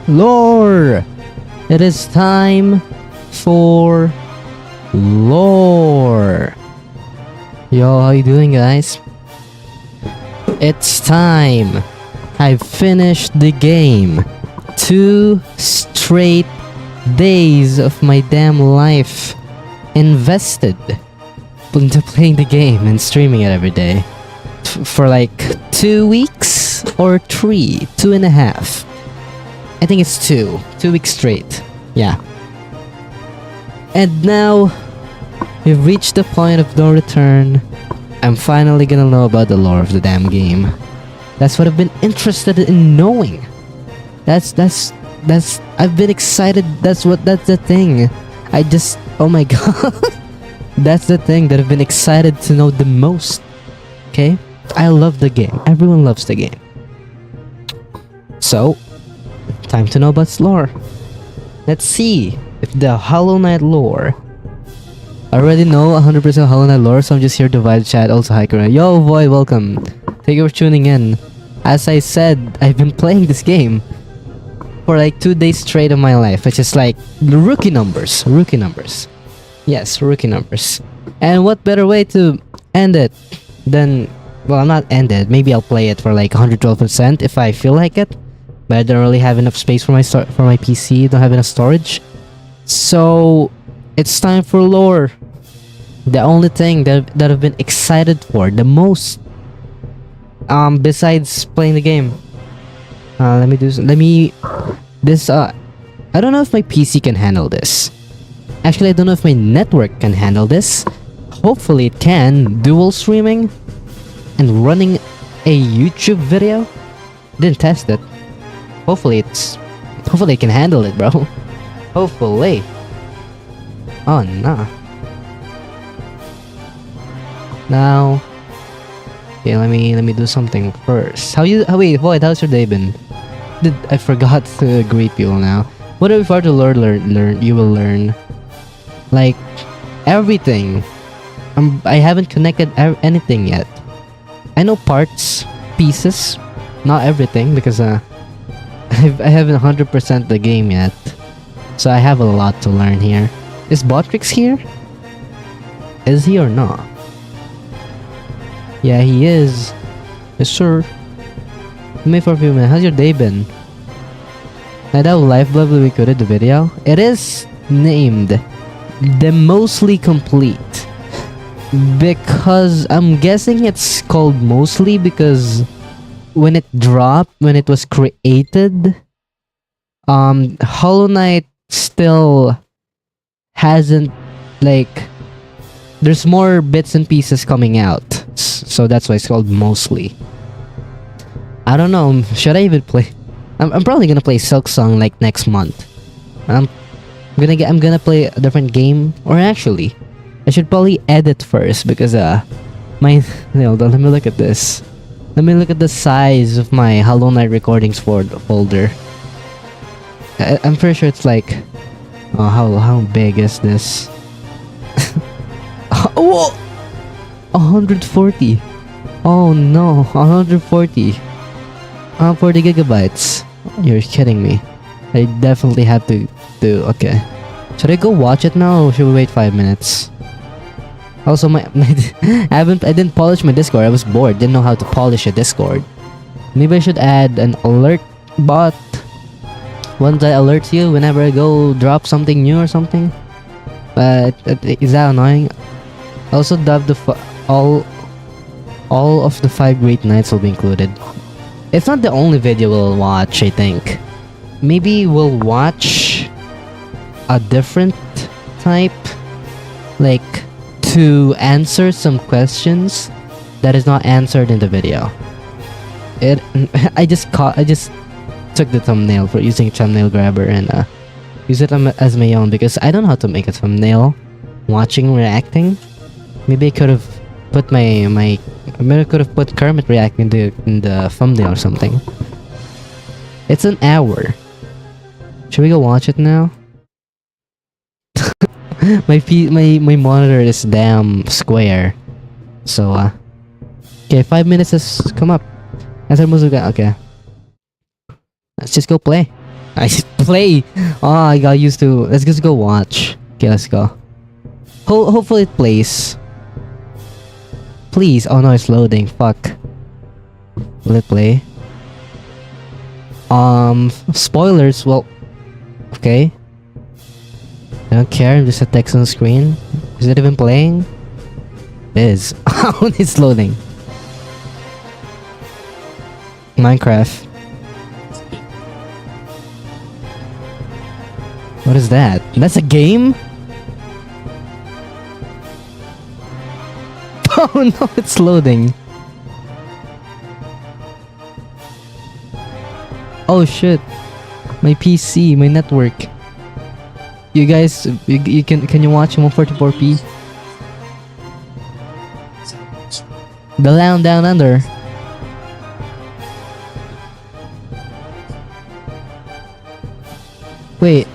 Lore! It is time for lore. Yo, how you doing, guys? It's time. I've finished the game. 2 straight days of my damn life invested into playing the game and streaming it every day. For like 2 weeks or 3, 2.5. I think it's 2 weeks straight. Yeah. And now we've reached the point of no return. I'm finally gonna know about the lore of the damn game. That's what I've been interested in knowing. That's I've been excited. That's the thing. Oh my god. That's the thing that I've been excited to know the most. Okay? I love the game. Everyone loves the game. So, time to know about its lore. Let's see if the Hollow Knight lore. I already know 100% Hollow Knight lore, so I'm just here to vibe chat. Also, hi, Karan. Yo, boy, welcome. Thank you for tuning in. As I said, I've been playing this game for like 2 days straight of my life, which is like rookie numbers. Rookie numbers. Yes, rookie numbers. And what better way to end it than, well, not end it. Maybe I'll play it for like 112% if I feel like it. But I don't really have enough space for my PC. Don't have enough storage. So it's time for lore. The only thing that I've been excited for the most, besides playing the game. I don't know if my PC can handle this. Actually, I don't know if my network can handle this. Hopefully it can. Dual streaming and running a YouTube video. Didn't test it. Hopefully it can handle it, bro. Hopefully. Oh nah. Now, okay, let me do something first. Wait, Void, how's your day been? I forgot to greet people now. Whatever part to learn, you will learn. Like everything. I haven't connected anything yet. I know parts, pieces, not everything because I haven't 100% the game yet. So I have a lot to learn here. Is Botrix here? Is he or not? Yeah, he is. Yes, sir. Wait for a few minutes. How's your day been? I that lifeblood we could in the video. It is named the Mostly Complete. Because I'm guessing it's called Mostly because when it was created, Hollow Knight still hasn't, like, there's more bits and pieces coming out, so that's why it's called Mostly. I don't know, should I even play? I'm probably gonna play Silk Song like next month. I'm gonna play a different game, or actually I should probably edit first because hold on, let me look at this. Let me look at the size of my Hollow Knight recordings folder. I'm pretty sure it's like, oh, how big is this? Oh, 140. Oh no, 140. 40 gigabytes. You're kidding me. I definitely have to do. Okay. Should I go watch it now, or should we wait 5 minutes? Also, I didn't polish my Discord. I was bored. Didn't know how to polish a Discord. Maybe I should add an alert bot. One that alerts you whenever I go drop something new or something. But is that annoying? Also, dubbed all of the 5 Great Nights will be included. It's not the only video we'll watch, I think. Maybe we'll watch a different type, like to answer some questions that is not answered in the video. I just took the thumbnail for using thumbnail grabber and use it as my own because I don't know how to make a thumbnail watching reacting. Maybe I could have put put Kermit reacting in the thumbnail or something. It's an hour. Should we go watch it now? my monitor is damn square. So okay, 5 minutes has come up. Answer Muzuka. Okay. Let's just go play. I play. Oh, I got used to. Let's just go watch. Okay, let's go. Hopefully it plays. Please. Oh no, it's loading. Fuck. Will it play? Spoilers. Well, okay. I don't care. Just a text on the screen. Is it even playing? It is. It's loading. Minecraft. What is that? That's a game? Oh no, it's loading. Oh shit. My PC, my network. You guys, you can you watch 144p? The Land Down Under. Wait,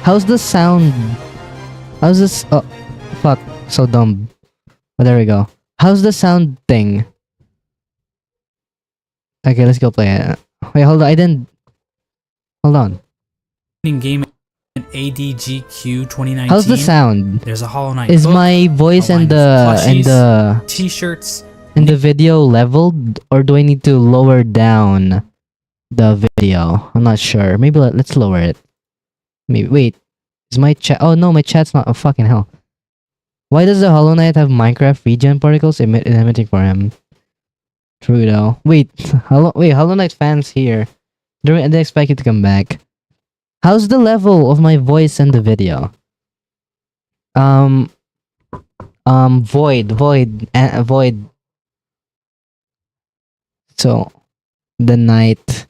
how's the sound? How's this? Oh, fuck, so dumb. Oh, there we go. How's the sound thing? Okay, let's go play it. Wait, hold on, I didn't. Hold on. Game ADGQ 2019. How's the sound? There's a Hollow Knight. Is my voice and the t-shirts in the video leveled, or do I need to lower down the video? I'm not sure. Maybe let's lower it. Maybe wait. Is my chat? Oh no, my chat's not. Oh fucking hell! Why does the Hollow Knight have Minecraft regen particles emitting for him? True though. Wait, Hollow Knight fans here. I didn't expect you to come back. How's the level of my voice in the video? Void. So, the night.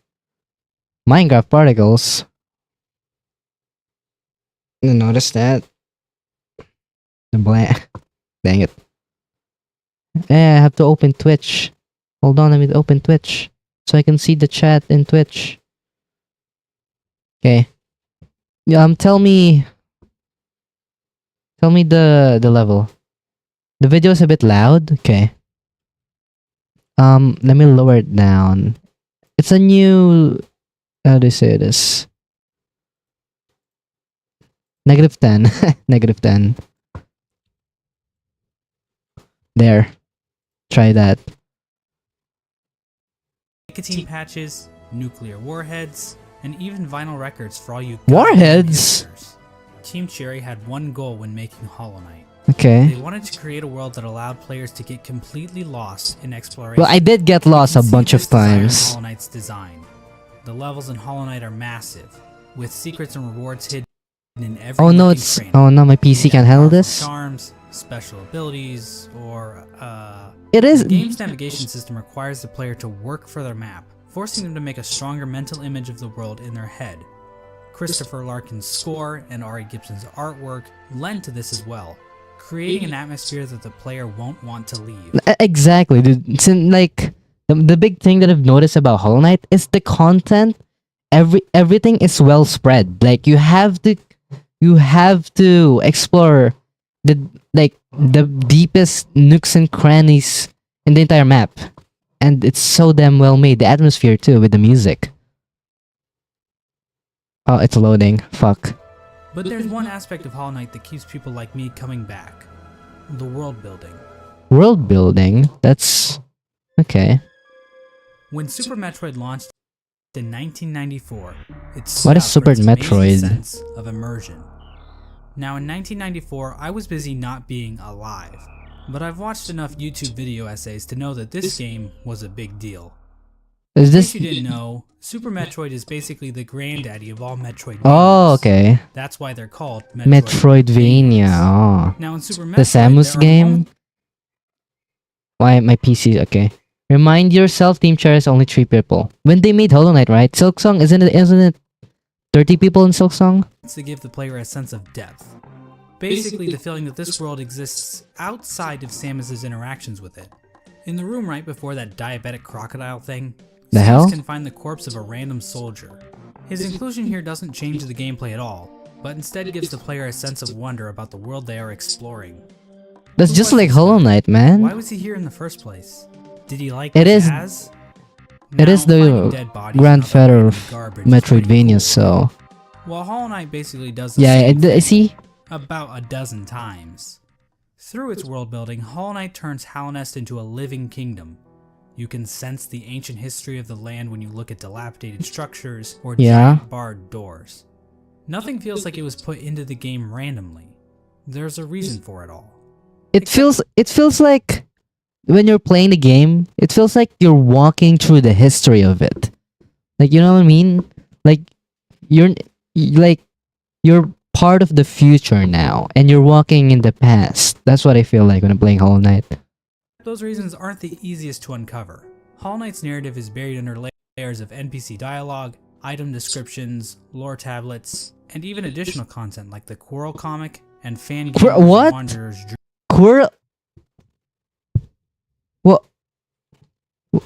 Minecraft particles. You notice that? The black. Dang it. Yeah, I have to open Twitch. Hold on, let me open Twitch so I can see the chat in Twitch. Okay. Tell me the level. The video is a bit loud. Okay. Let me lower it down. It's a new. How do you say this? -10. -10. There. Try that. nicotine patches, nuclear warheads, and even vinyl records for all you warheads. Team Cherry had one goal when making Hollow Knight. Okay. They wanted to create a world that allowed players to get completely lost in exploration. Well, I did get lost a bunch of times. Hollow Knight's design. The levels in Hollow Knight are massive, with secrets and rewards hidden in every. Oh no, it's no, my PC can't handle this. Charms, special abilities, or It is. The game's navigation system requires the player to work for their map, forcing them to make a stronger mental image of the world in their head. Christopher Larkin's score and Ari Gibson's artwork lend to this as well, creating an atmosphere that the player won't want to leave. Exactly, dude. It's like the big thing that I've noticed about Hollow Knight is the content. Everything is well spread. Like you have to explore the deepest nooks and crannies in the entire map, and it's so damn well made. The atmosphere too, with the music. Oh, it's loading. Fuck. But there's one aspect of Hollow Knight that keeps people like me coming back: the world building. World building? That's okay. When Super Metroid launched in 1994, it's what is Super Metroid? Sense of immersion. Now in 1994, I was busy not being alive, but I've watched enough YouTube video essays to know that this game was a big deal. Is this? If you didn't know, Super Metroid is basically the granddaddy of all Metroidvanias. Oh, okay. That's why they're called Metroidvania. Oh. Now in Super Metroid, the Samus game? Why my PC? Okay. Remind yourself, Team Cherry is only 3 people. When they made Hollow Knight, right? Silksong, isn't it 30 people in Silksong? To give the player a sense of depth. Basically, the feeling that this world exists outside of Samus's interactions with it. In the room right before that diabetic crocodile thing, the Samus hell? can find the corpse of a random soldier. His inclusion here doesn't change the gameplay at all, but instead gives the player a sense of wonder about the world they are exploring. That's just like Hollow Knight, man. Why was he here in the first place? Did he like it is jazz? it is the grandfather of Metroidvania, so Well, Hollow Knight basically does the Yeah, same thing see? about a dozen times. Through its world building, Hollow Knight turns Hallownest into a living kingdom. You can sense the ancient history of the land when you look at dilapidated structures or Yeah. giant barred doors. Nothing feels like it was put into the game randomly. There's a reason for it all. It feels like when you're playing the game, it feels like you're walking through the history of it. Like, you know what I mean? Like you're part of the future now and you're walking in the past. That's what I feel like when I'm playing Hollow Knight. Those reasons aren't the easiest to uncover. Hollow Knight's narrative is buried under layers of NPC dialogue, item descriptions, lore tablets, and even additional content like the Quarrel comic and fan games What? Wanderer's Quirrell.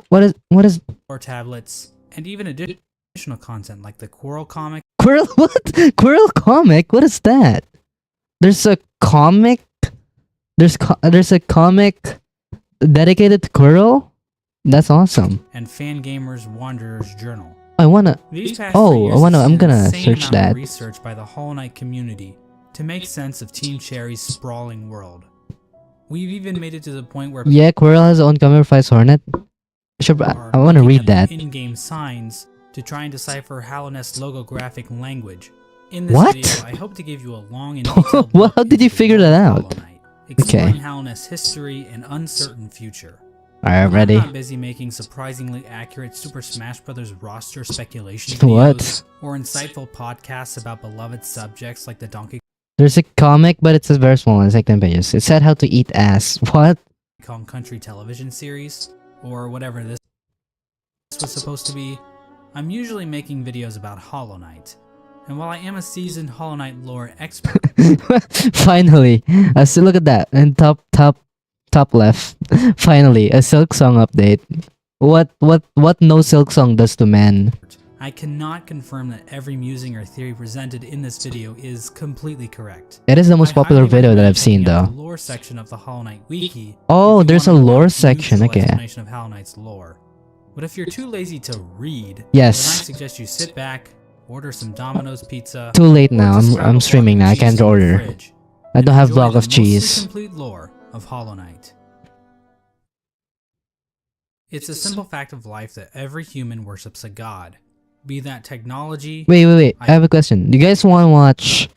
What is lore tablets, and even additional content like the Quarrel comic Quirrell? What? Quirrell comic? What is that? There's a comic. There's a comic dedicated to Quirrell. That's awesome. and Fangamer's Wanderer's Journal. I wanna. These past Oh, 3 years I wanna- have I'm seen an gonna insane search amount that. of research by the Hollow Knight community to make sense of Team Cherry's sprawling world. We've even made it to the point where Yeah, Quirrell has his own comic fights Hornet. Sure, but are I wanna looking read at that. the in-game signs to try and decipher Hallownest's logographic language. In this What? video, I hope to give you a long and detailed Well, look how did you into the figure world that of out? Hollow Knight, exploring Okay. Hallownest's history and uncertain future. Alright, ready. I'm not busy making surprisingly accurate Super Smash Bros. Roster speculation What? videos or insightful podcasts about beloved subjects like the Donkey There's a comic, but it's very small. It's like 10 pages. It said how to eat ass. What? Kong Country television series, or whatever this was supposed to be. I'm usually making videos about Hollow Knight, and while I am a seasoned Hollow Knight lore expert, Finally, look at that. And top left. Finally, a Silk Song update. What no Silk Song does to man. I cannot confirm that every musing or theory presented in this video is completely correct. It is the most I popular highly video that recommend I've seen checking out though. the lore section of the Hollow Knight wiki. Oh, if you there's a want more lore section. useful Okay. explanation of Hollow Knight's lore. But if you're too lazy to read, then I Yes. suggest you sit back, order some Domino's pizza. Too late or now. just I'm grab a block streaming of now. I cheese can't from the order. fridge I and don't have enjoy block the of mostly cheese. complete lore of Hollow Knight. It's a simple fact of life that every human worships a god, be that technology. Wait. I have a question. Do you guys want to watch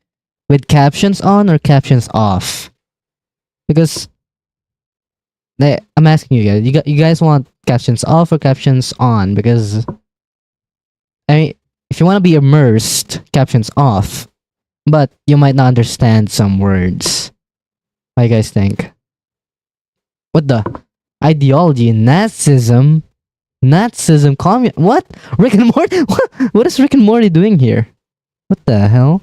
with captions on or captions off? Because I'm asking you guys. You guys want captions off or captions on? Because I mean, if you want to be immersed, captions off. But you might not understand some words. What do you guys think? What the ideology? Nazism? What? Rick and Morty? What is Rick and Morty doing here? What the hell?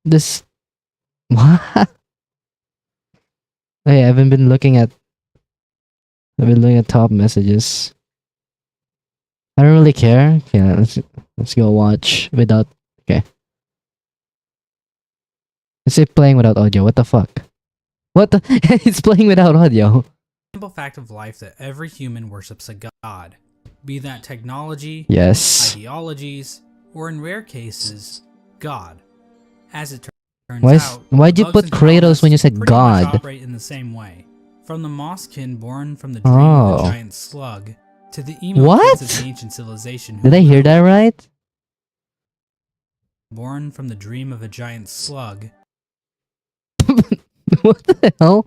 This. What? Hey, I haven't been looking at. I've been looking at top messages. I don't really care. Okay, let's go watch without. Okay. It's playing without audio. What the fuck? What the? It's playing without audio. Simple fact of life that every human worships a god, be that technology, Yes. ideologies, or in rare cases, God. As it turns Why'd out, you bugs put and Kratos goblins when you said pretty much God? operate in the same way. From the Mosskin born from the dream Oh. of a giant slug, to the emo What? kids of the ancient civilization who Did I hear that right? born from the dream of a giant slug, What the hell?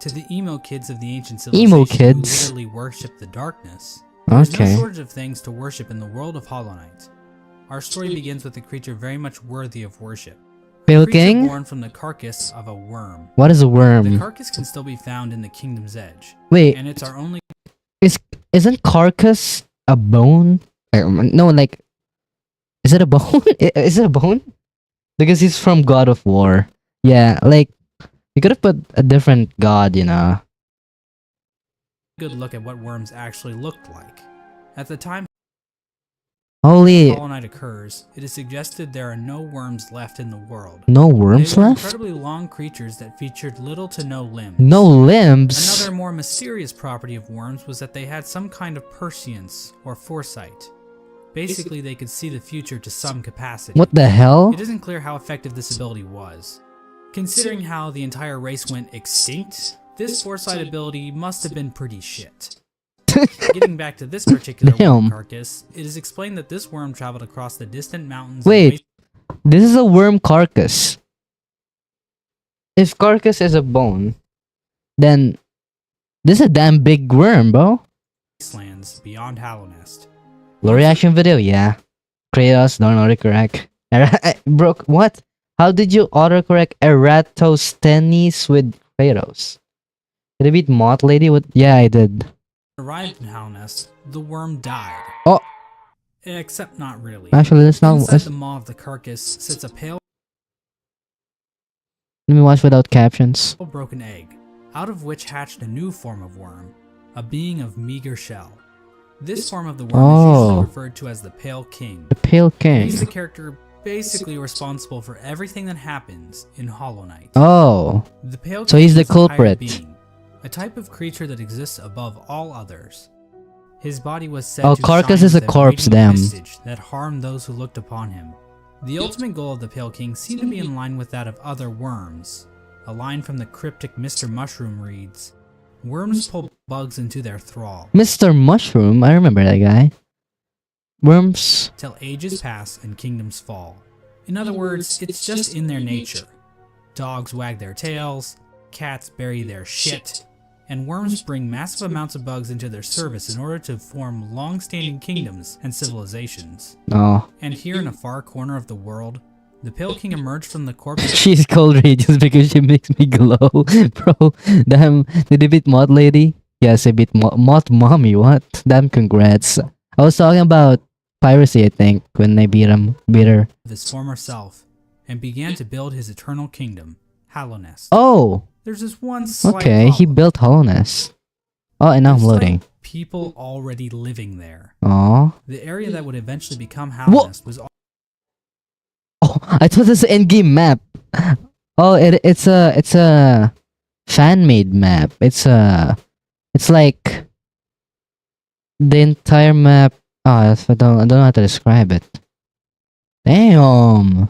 to the emo kids of the ancient Emo civilization kids? who literally worship the darkness. There's Okay. no shortage of things to worship in the world of Hollow Knight. Our story begins with a creature very much worthy of worship. Pale A creature King? born from the carcass of a worm. What is a The worm? carcass can still be found in the Kingdom's Edge, Wait, and it's our only isn't carcass a bone? No, like, is it a bone? Is it a bone? Because he's from God of War. Yeah, like, you could have put a different god, you know. good look at what worms actually looked like. At the time Holy, Hollow Knight occurs, it is suggested there are no worms left in the world. no worms They were left? incredibly long creatures that featured little to no limbs. No limbs? Another more mysterious property of worms was that they had some kind of prescience or foresight. Basically, they could see the future to some capacity. What the hell? It isn't clear how effective this ability was. Considering how the entire race went extinct, this foresight ability must have been pretty shit. Getting back to this particular worm carcass, it is explained that this worm traveled across the distant mountains. Wait, this is a worm carcass. If carcass is a bone, then this is a damn big worm, bro. Wastelands beyond Hallownest. Low reaction video, yeah. Kratos, don't autocorrect. Bro, what? How did you autocorrect Eratosthenes with Kratos? Did I beat Moth Lady? What? Yeah, I did. Arrived in Hallownest, the worm died. Oh! Except not really. Actually, that's not... Inside the maw of the carcass sits a pale... Let me watch without captions. broken egg, out of which hatched a new form of worm, a being of meager shell. This form of the worm is usually referred to as the Pale King. The Pale King. He's the character basically responsible for everything that happens in Hollow Knight. Oh. The Pale King so he's the is a higher culprit. being, a type of creature that exists above all others. His body was said to Carcass shine is a with corpse, radiant damn. visage that harmed those who looked upon him. The ultimate goal of the Pale King seemed to be in line with that of other worms. A line from the cryptic Mr. Mushroom reads, "Worms pull bugs into their thrall. Mr. Mushroom? I remember that guy. Worms... Till ages pass and kingdoms fall." In other words, it's just in their nature. Dogs wag their tails, cats bury their shit, and worms bring massive amounts of bugs into their service in order to form long-standing kingdoms and civilizations. Oh. And here in a far corner of the world, the Pale King emerged from the corpse. She's cold rage because she makes me glow. Bro, damn. Did you beat Moth Lady? Yes, I beat Moth Mommy. What? Damn, congrats. I was talking about piracy, I think, when I beat her. His former self, and began to build his eternal kingdom, Hallownest. Oh! There's this one slight Okay, he problem. built Hollowness. Oh, and now I'm There's, like, loading. people already living there. Oh. The area that would eventually become Hallownest was Oh, I thought this was an endgame map. Oh, it's a fan-made map. It's like the entire map. Oh, I don't know how to describe it. Damn,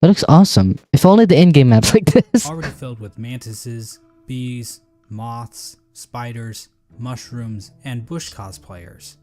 that looks awesome. If only the in-game maps like this. already filled with mantises, bees, moths, spiders, mushrooms, and bush cosplayers.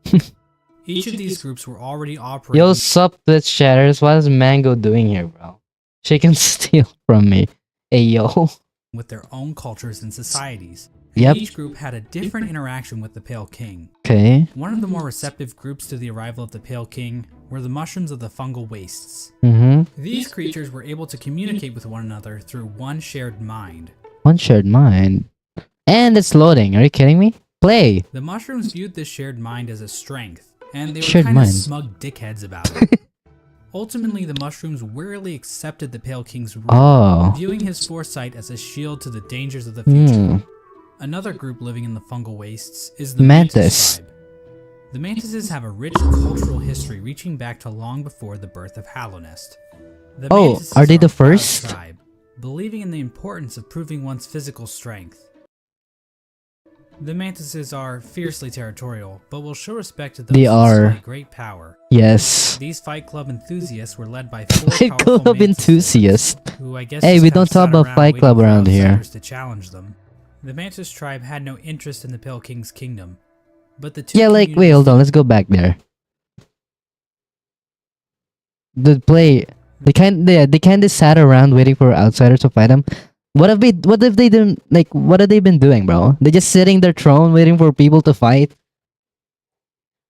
Each of these groups were already operating. Yo, sup, Twitch chatters? What is Mango doing here, bro? She can steal from me. Hey, yo. With their own cultures and societies. Yep. Each group had a different interaction with the Pale King. Okay. One of the more receptive groups to the arrival of the Pale King were the mushrooms of the fungal wastes. Mm-hmm. These creatures were able to communicate with one another through one shared mind. One shared mind. And it's loading. Are you kidding me? Play. The mushrooms viewed this shared mind as a strength, and they were Shared kind of mind. smug dickheads about it. Ultimately, the mushrooms wearily accepted the Pale King's rule, Oh. viewing his foresight as a shield to the dangers of the future. Hmm. Another group living in the fungal wastes is the Mantis. tribe. The Mantises have a rich cultural history reaching back to long before the birth of Hallownest. The Oh, Mantises are they the a proud first? tribe, believing in the importance of proving one's physical strength. The Mantises are fiercely territorial, but will show respect to those They who are. display great power. Yes. These Fight Club enthusiasts were led by four Fight powerful Club Mantis enthusiast. lords, who I guess Hey, just we kinda don't talk sat about around Fight waiting Club for around here. outsiders to challenge them. The Mantis tribe had no interest in the Pale King's kingdom, but the two Yeah, like, wait, communities hold on. Let's go back there. The play. They kind of sat around waiting for outsiders to fight them. What have they done? Like, what have they been doing, bro? They just sitting their throne waiting for people to fight.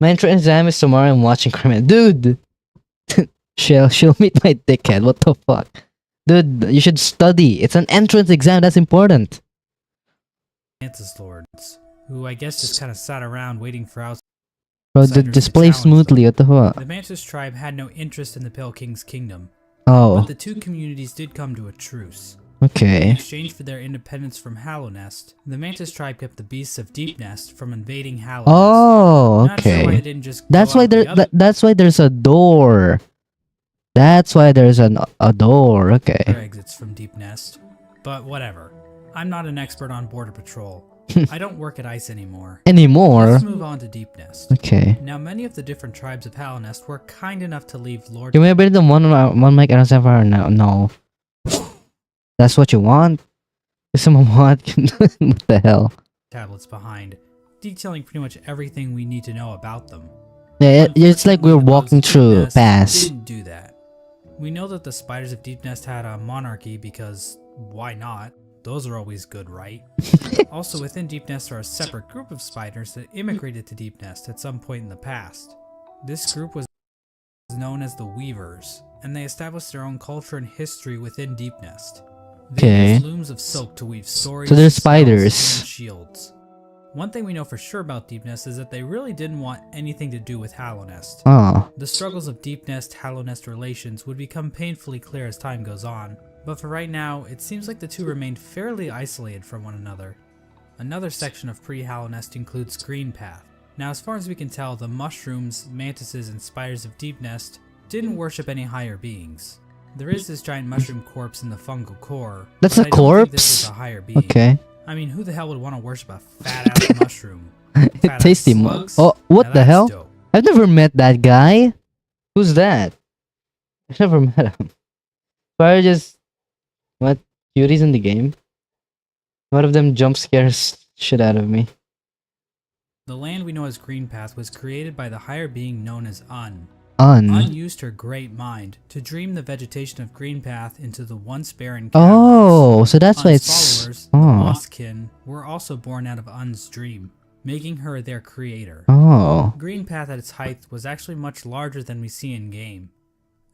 My entrance exam is tomorrow. I'm watching criminal. Dude, she'll meet my dickhead. What the fuck, dude? You should study. It's an entrance exam. That's important. Mantis lords, who I guess just kind of sat around waiting for outsiders. Bro, to display challenge smoothly. What the fuck? The Mantis tribe had no interest in the Pale King's kingdom, Oh, but the two communities did come to a truce. In okay. exchange for their independence from Hallownest, the Mantis tribe kept the beasts of Deepnest from invading Hallownest. Oh, Not sure why they okay. didn't just That's go why out the there. other That's why there's a door. That's why there's a door. Okay. exits from Deep Nest. But whatever. I'm not an expert on border patrol. I don't work at ICE anymore. Anymore? Let's move on to Deep Nest. Okay. Now, many of the different tribes of Hallownest were kind enough to leave Lord Can we upgrade the one mic and server or no? No. That's what you want? Someone want? What the hell? tablets behind, detailing pretty much everything we need to know about them. Yeah, it's like we're Unfortunately, the walking bugs of through Deep a Nest pass. didn't do that. We know that the spiders of Deep Nest had a monarchy because why not? Those are always good, right? Also, within Deep Nest are a separate group of spiders that immigrated to Deep Nest at some point in the past. This group was known as the Weavers, and they established their own culture and history within Deep Nest. They used looms of silk to weave stories, so they're spells, spiders. and shields. One thing we know for sure about Deep Nest is that they really didn't want anything to do with Hallownest. Oh. The struggles of Deep Nest Hallownest relations would become painfully clear as time goes on, but for right now, it seems like the two remained fairly isolated from one another. Another section of pre-Hallownest includes Green Path. Now, as far as we can tell, the mushrooms, mantises, and spiders of Deep Nest didn't worship any higher beings. There is this giant mushroom corpse in the fungal core. That's but a I don't think this corpse? is a higher being. Okay. I mean, who the hell would want to worship a fat-ass mushroom? Fat-ass Tasty slugs? Oh, what Now the that's hell? dope. I've never met that guy. Who's that? I've never met him. Probably just what cuties in the game. One of them jump scares shit out of me. The land we know as Green Path was created by the higher being known as Un. Un. Un used her great mind to dream the vegetation of Green Path into the once barren caverns. Oh, so that's why Un's it's. followers, the Mosskin, were also born out of Un's dream, making her their creator. Oh. Green Path at its height was actually much larger than we see in game.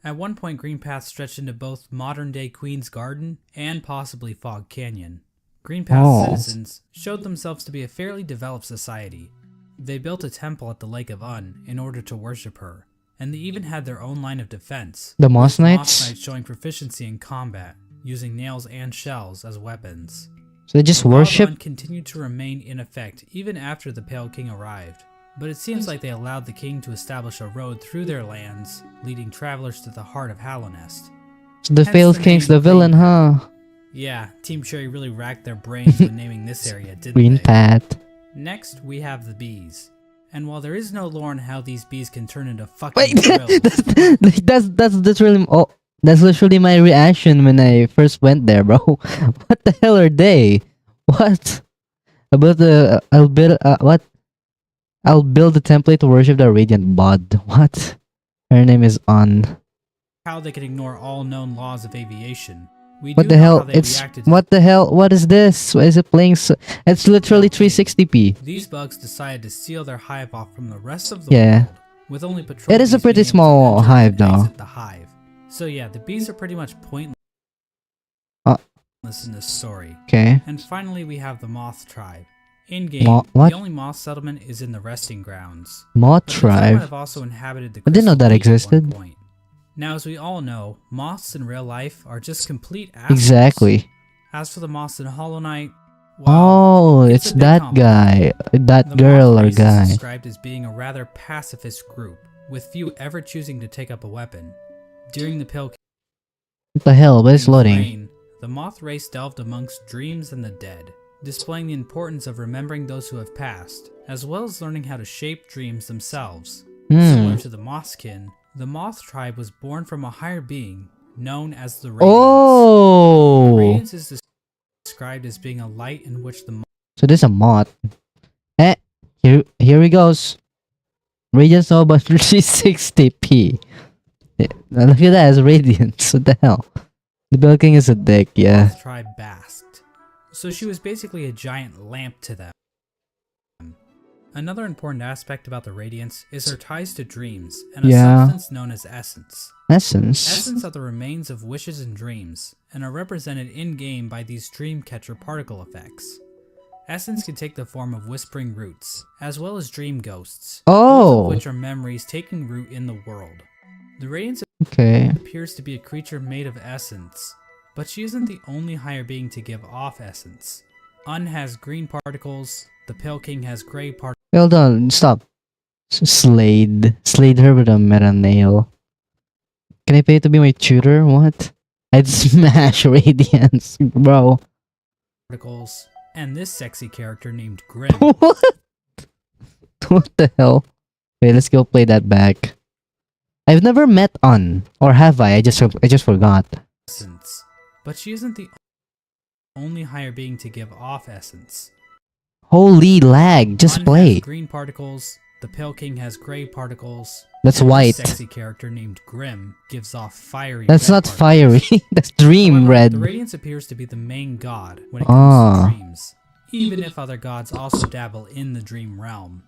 At one point, Green Path stretched into both modern-day Queen's Garden and possibly Fog Canyon. Green Path's citizens showed themselves to be a fairly developed society. They built a temple at the Lake of Un in order to worship her, and they even had their own line of defense. The Moss with Knights? Moss Knights showing proficiency in combat, using nails and shells as weapons. So they just The law of worship. Un continued to remain in effect even after the Pale King arrived, but it seems like they allowed the king to establish a road through their lands, leading travelers to the heart of Hallownest. So the Hence failed the king's name the villain, Green huh? Yeah, Team Cherry really racked their brains when naming this area, didn't Green they? Path. Next, we have the bees. And while there is no lore on how these bees can turn into fucking Wait, drills, that's really. Oh, that's literally my reaction when I first went there, bro. What the hell are they? What? About the I'll build what? I'll build a template to worship the radiant bud. What? Her name is On. how they can ignore all known laws of aviation. We What do the know hell? how they It's reacted to what the hell? What is this? Why is it playing? It's literally 360p. these bugs decided to seal their hive off from the rest of the Yeah. world, with only patrol It is a bees pretty being able to small enter hive, and though. exit the hive. So yeah, the bees are pretty much pointless Uh. in this story. Okay. And finally, we have the Moth Tribe. In game, What? the only moth settlement is in the resting grounds. Moth But the settlement tribe. have also inhabited the I didn't know Crystal that Peak at one existed. point. Now, as we all know, moths in real life are just complete assholes. Exactly. As for the moths in Hollow Knight, well, Oh, it's it's a bit that complicated. guy, that the girl moth or race is guy. described as being a rather pacifist group, with few ever choosing to take up a weapon. During the Pale What the hell? But it's King's loading. reign, the moth race delved amongst dreams and the dead, displaying the importance of remembering those who have passed, as well as learning how to shape dreams themselves. Similar to the Mothkin, the Moth tribe was born from a higher being, known as the Radiance. Oh, Radiance is described as being a light in which the so there's a moth. Eh, here he goes. Radiance over 360p. Now look at that, it's radiance. What the hell? The Bell King is a dick, yeah. Moth tribe basked. So she was basically a giant lamp to them. Another important aspect about the Radiance is her ties to dreams and a Yeah. substance known as essence. Essence. Essence are the remains of wishes and dreams, and are represented in-game by these dreamcatcher particle effects. Essence can take the form of whispering roots, as well as dream ghosts, both Oh, of which are memories taking root in the world. The Radiance okay. appears to be a creature made of essence, but she isn't the only higher being to give off essence. Un has green particles, the Pale King has gray particles. Hold on, stop. Slade her with a meta nail. Can I pay to be my tutor? What? I'd smash Radiance, bro. and this sexy character named Grim. What? What the hell? Wait, let's go play that back. I've never met On, or have I? I just forgot. Essence. But she isn't the only higher being to give off essence. Holy lag! Just On play. has green particles, the Pale King has gray particles. That's and white. This sexy character named Grim gives off fiery That's red not particles. fiery. That's dream However, red. The Radiance appears to be the main god when it comes to dreams, even if other gods also dabble in the dream realm.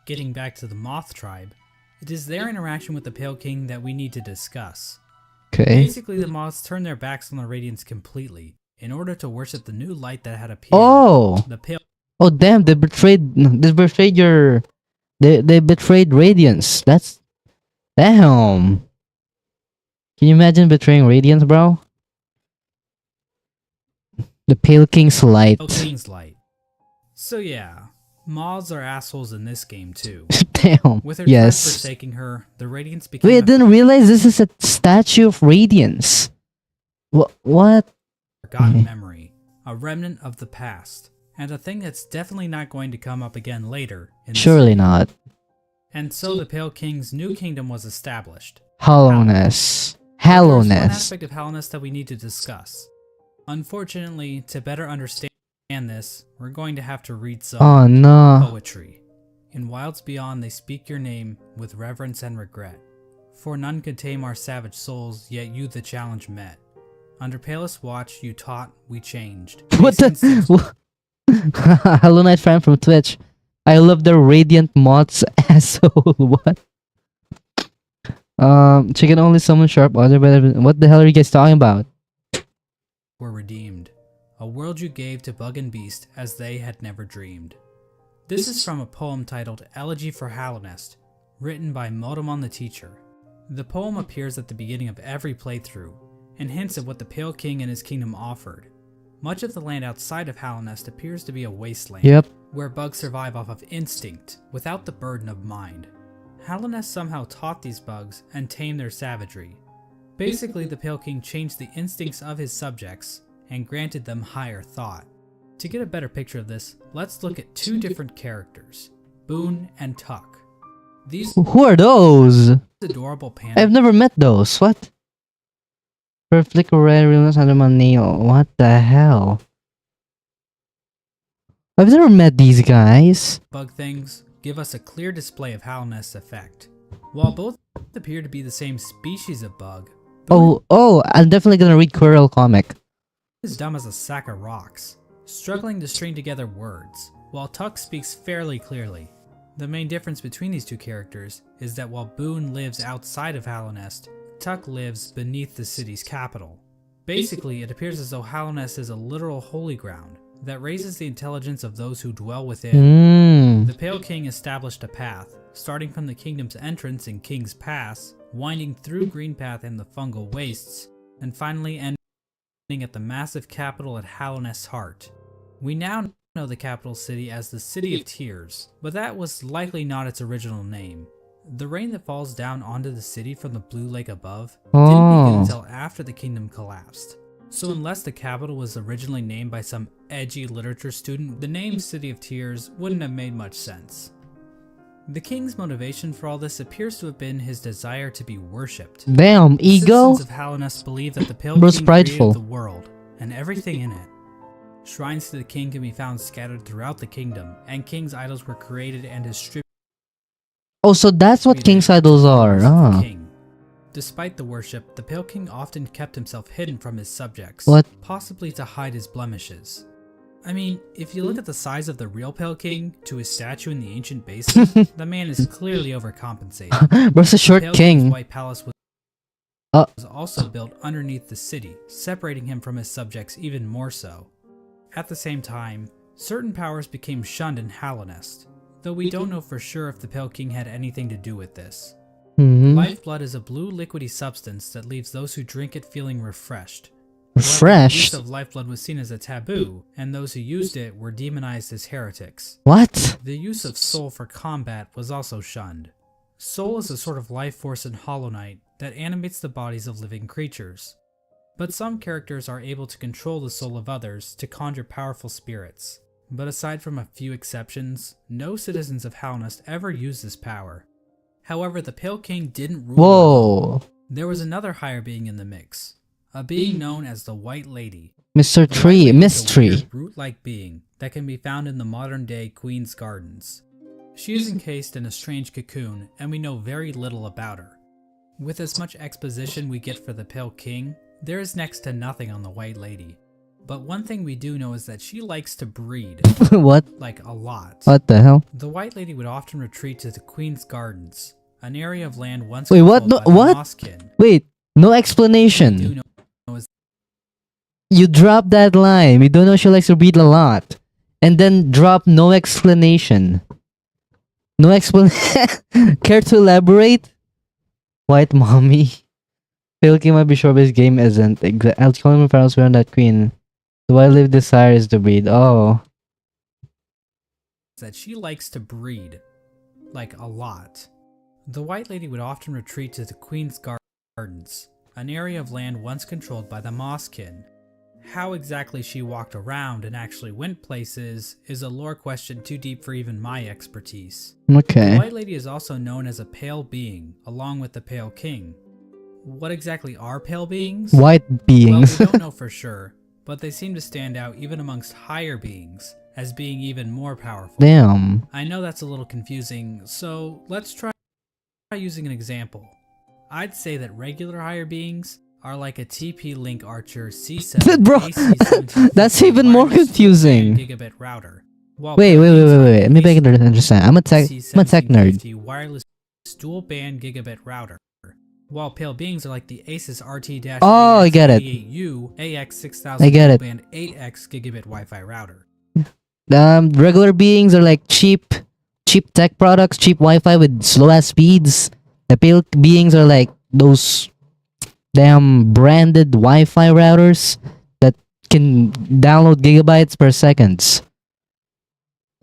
Getting back to the Moth tribe, it is their interaction with the Pale King that we need to discuss. Okay. Basically, the Moths turned their backs on the Radiance completely in order to worship the new light that had appeared. Oh! The Pale Oh damn! They betrayed your. They betrayed Radiance. That's damn. Can you imagine betraying Radiance, bro? The Pale King's light. King's light. So yeah, Moths are assholes in this game too. Damn. With her tribe Yes. forsaking her, the Radiance became Wait, I a didn't realize this is a statue of Radiance. What? forgotten memory, a remnant of the past, and a thing that's definitely not going to come up again later. In this Surely game. not. And so the Pale King's new kingdom was established. Hollowness. There's one Hallowness. aspect of Hallowness that we need to discuss. Unfortunately, to better understand this, we're going to have to read some Oh no. poetry. In wilds beyond they speak your name with reverence and regret. For none could tame our savage souls, yet you the challenge met. Under palest watch you taught, we changed. What the? Hello Night fan from Twitch. I love the Radiant Moth's asshole. What? She can only summon sharp other, but what the hell are you guys talking about? Were redeemed. A world you gave to bug and beast as they had never dreamed. This is from a poem titled Elegy for Hallownest, written by Motomon the Teacher. The poem appears at the beginning of every playthrough, and hints at what the Pale King and his kingdom offered. Much of the land outside of Hallownest appears to be a wasteland, Yep. where bugs survive off of instinct, without the burden of mind. Hallownest somehow taught these bugs and tamed their savagery. Basically, the Pale King changed the instincts of his subjects, and granted them higher thought. To get a better picture of this, let's look at two different characters, Boone and Tuck. These Who are those? adorable panda I've never met those. What? Perfect red realness under my nail. What the hell? I've never met these guys. bug things give us a clear display of Hallownest's effect. While both appear to be the same species of bug, Boone Oh, I'm definitely gonna read Quirrell comic. is dumb as a sack of rocks, struggling to string together words, while Tuck speaks fairly clearly. The main difference between these two characters is that while Boone lives outside of Hallownest, Tuck lives beneath the city's capital. Basically, it appears as though Hallownest is a literal holy ground that raises the intelligence of those who dwell within. The Pale King established a path, starting from the kingdom's entrance in King's Pass, winding through Greenpath and the fungal wastes, and finally ending at the massive capital at Hallownest's heart. We now know the capital city as the City of Tears, but that was likely not its original name. The rain that falls down onto the city from the blue lake above didn't begin until after the kingdom collapsed. So unless the capital was originally named by some edgy literature student, the name City of Tears wouldn't have made much sense. The king's motivation for all this appears to have been his desire to be worshipped. Damn, The ego? citizens of Hallownest believe that the Pale Bro's King prideful. created the world and everything in it. Shrines to the king can be found scattered throughout the kingdom, and king's idols were created and distributed. Oh, so that's what King's idols are. The king. Despite the worship, the Pale King often kept himself hidden from his subjects, What? possibly to hide his blemishes. I mean, if you look at the size of the real Pale King to his statue in the ancient basin, the man is clearly overcompensated. Bro's a short Pale King's king. White Palace was also built underneath the city, separating him from his subjects even more so. At the same time, certain powers became shunned in Hallownest, though we don't know for sure if the Pale King had anything to do with this. Lifeblood is a blue liquidy substance that leaves those who drink it feeling refreshed. However, the Refreshed? use of lifeblood was seen as a taboo, and those who used it were demonized as heretics. What? The use of soul for combat was also shunned. Soul is a sort of life force in Hollow Knight that animates the bodies of living creatures. But some characters are able to control the soul of others to conjure powerful spirits. But aside from a few exceptions, no citizens of Halnest ever used this power. However, the Pale King didn't rule. Whoa. There was another higher being in the mix, a being known as the White Lady. Mr. The Tree, White Lady is a Mystery. weird root-like being that can be found in the modern-day Queen's Gardens. She is encased in a strange cocoon, and we know very little about her. With as much exposition we get for the Pale King, there is next to nothing on the White Lady. But one thing we do know is that she likes to breed. What? Like a lot. What the hell? The White Lady would often retreat to the Queen's Gardens, an area of land once Wait, what? controlled No, by the what? Mosskin. Wait, no We do explanation. know is You drop that line. We don't know she likes to read a lot. And then drop no explanation. No explanation. Care to elaborate? White mommy. Pale King might be sure, but his game isn't. I'll call him if I was wearing that queen. The White Lady desire is to breed. Oh. that she likes to breed. Like a lot. The White Lady would often retreat to the Queen's Gardens, an area of land once controlled by the Mosskin. How exactly she walked around and actually went places is a lore question too deep for even my expertise. The Okay. White Lady is also known as a pale being, along with the Pale King. What exactly are pale beings? White beings. Well, we don't know for sure, but they seem to stand out even amongst higher beings, as being even more powerful. Damn. I know that's a little confusing, so let's try using an example. I'd say that regular higher beings are like a TP-Link Archer C7 Bro, AC1750 that's even more wireless confusing. gigabit router. While Wait. pale beings are like Let me make it understand. I'm a tech nerd. AC1750 wireless dual band gigabit router. While pale beings are like the Asus RT- Oh, I get it. AX88U AX6000 I get it. dual band 8x gigabit Wi-Fi router. Regular beings are like cheap tech products, cheap Wi-Fi with slow ass speeds. The pale beings are like those damn branded Wi-Fi routers that can download gigabytes per seconds.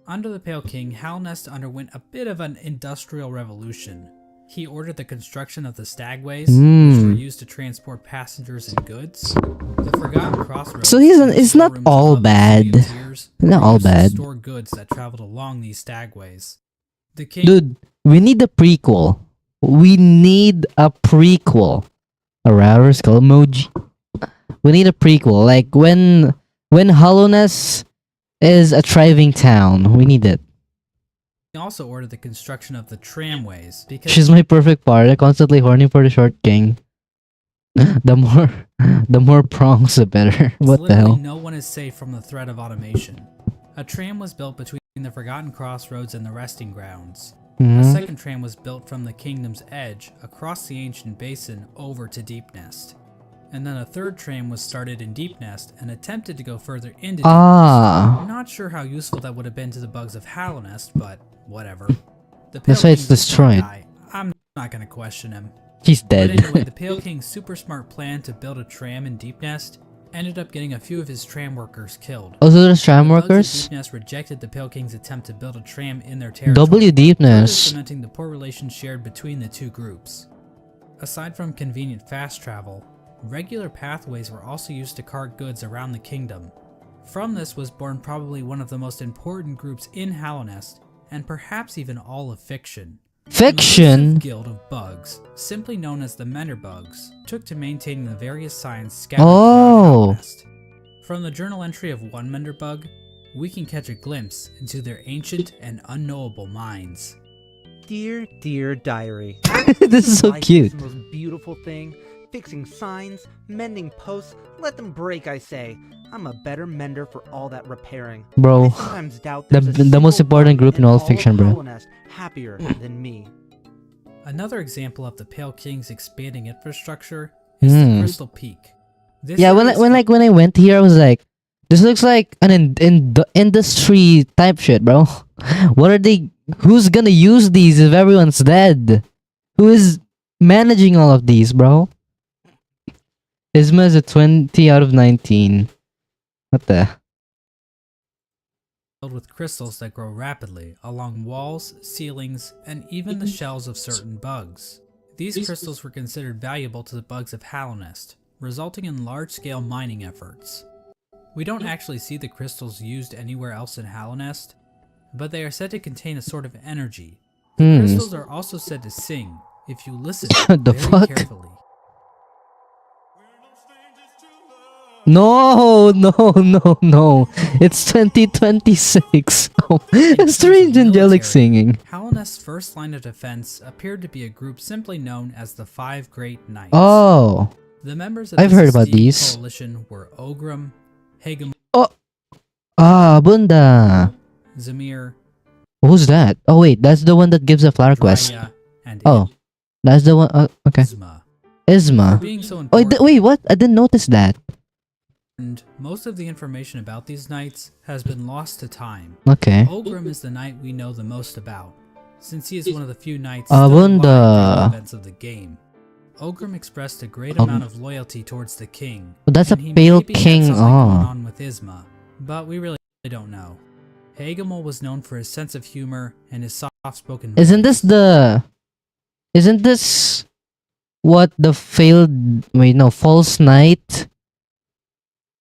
Under the Pale King, Halnest underwent a bit of an industrial revolution. He ordered the construction of the stagways, which were used to transport passengers and goods. The Forgotten Crossroads. So it's not storerooms all above the bad. City of Tears, Not were all used to bad. store goods that traveled along these stagways. The king Dude, we need a prequel. We need a prequel. A router skull emoji. We need a prequel. Like when Hollowness is a thriving town. We need it. also ordered the construction of the tramways because She's my perfect partner, constantly horny for the short king. The more prongs, the better. What the literally hell? no one is safe from the threat of automation. A tram was built between the Forgotten Crossroads and the Resting Grounds. A Mhm. second tram was built from the Kingdom's Edge across the ancient basin over to Deep Nest. And then a third tram was started in Deep Nest and attempted to go further into Deep Ah. Nest. I'm not sure how useful that would have been to the bugs of Hallownest, but whatever. The That's Pale why it's King's a smart destroyed. guy. I'm not gonna question him. He's But dead. anyway, the Pale King's super smart plan to build a tram in Deep Nest ended up getting a few of his tram workers killed. Also, there's tram The bugs of workers. Deep Nest rejected the Pale King's attempt to build a tram in their territory, W further deepness. cementing the poor relations shared between the two groups. Aside from convenient fast travel, regular pathways were also used to cart goods around the kingdom. From this was born probably one of the most important groups in Hallownest, and perhaps even all of fiction. An Fiction. elusive guild of bugs, simply known as the Menderbugs, took to maintaining the various signs scattered Oh. throughout Hallownest. From the journal entry of one Menderbug, we can catch a glimpse into their ancient and unknowable minds. Dear, dear diary. This is so Life cute. the most beautiful thing. Fixing signs, mending posts, let them break, I say. I'm a better mender for all that repairing. I Bro, sometimes doubt the there's a most single important one group in all of fiction, bro. Hallownest happier than me. Another example of the Pale King's expanding infrastructure is the Crystal Peak. This Yeah, area is when I went here, I was like, this looks like an industry type shit, bro. What are they? Who's gonna use these if everyone's dead? Who is managing all of these, bro? Isma is a 20 out of 19. What the? filled with crystals that grow rapidly along walls, ceilings, and even the shells of certain bugs. These crystals were considered valuable to the bugs of Hallownest, resulting in large-scale mining efforts. We don't actually see the crystals used anywhere else in Hallownest, but they are said to contain a sort of energy. The crystals are also said to sing, if you listen The very fuck? carefully. No, no, no, no. It's 2026. Oh, strange angelic singing. Hallownest's first line of defense appeared to be a group simply known as the Five Great Knights. Oh. The members of I've this heard about esteemed these. coalition were Ogrim, Hagam, Oh. Ah, Bunda. Zamir, Who's that? Oh wait, that's the one that gives a flower quest. Drya, and Oh, that's the one. Okay. Isma. Isma. Being so Oh, important, wait, what? I didn't notice that. most of the information about these knights has been lost to time. Okay. Ogrim is the knight we know the most about, since he is one of the few knights still alive during Bunda. the events of the game. Ogrim expressed a great amount of loyalty towards the king. Oh, that's a and he pale maybe had king. something going Oh. on with Isma, but we really don't know. Hagamel was known for his sense of humor and his soft-spoken voice. Isn't this what the false knight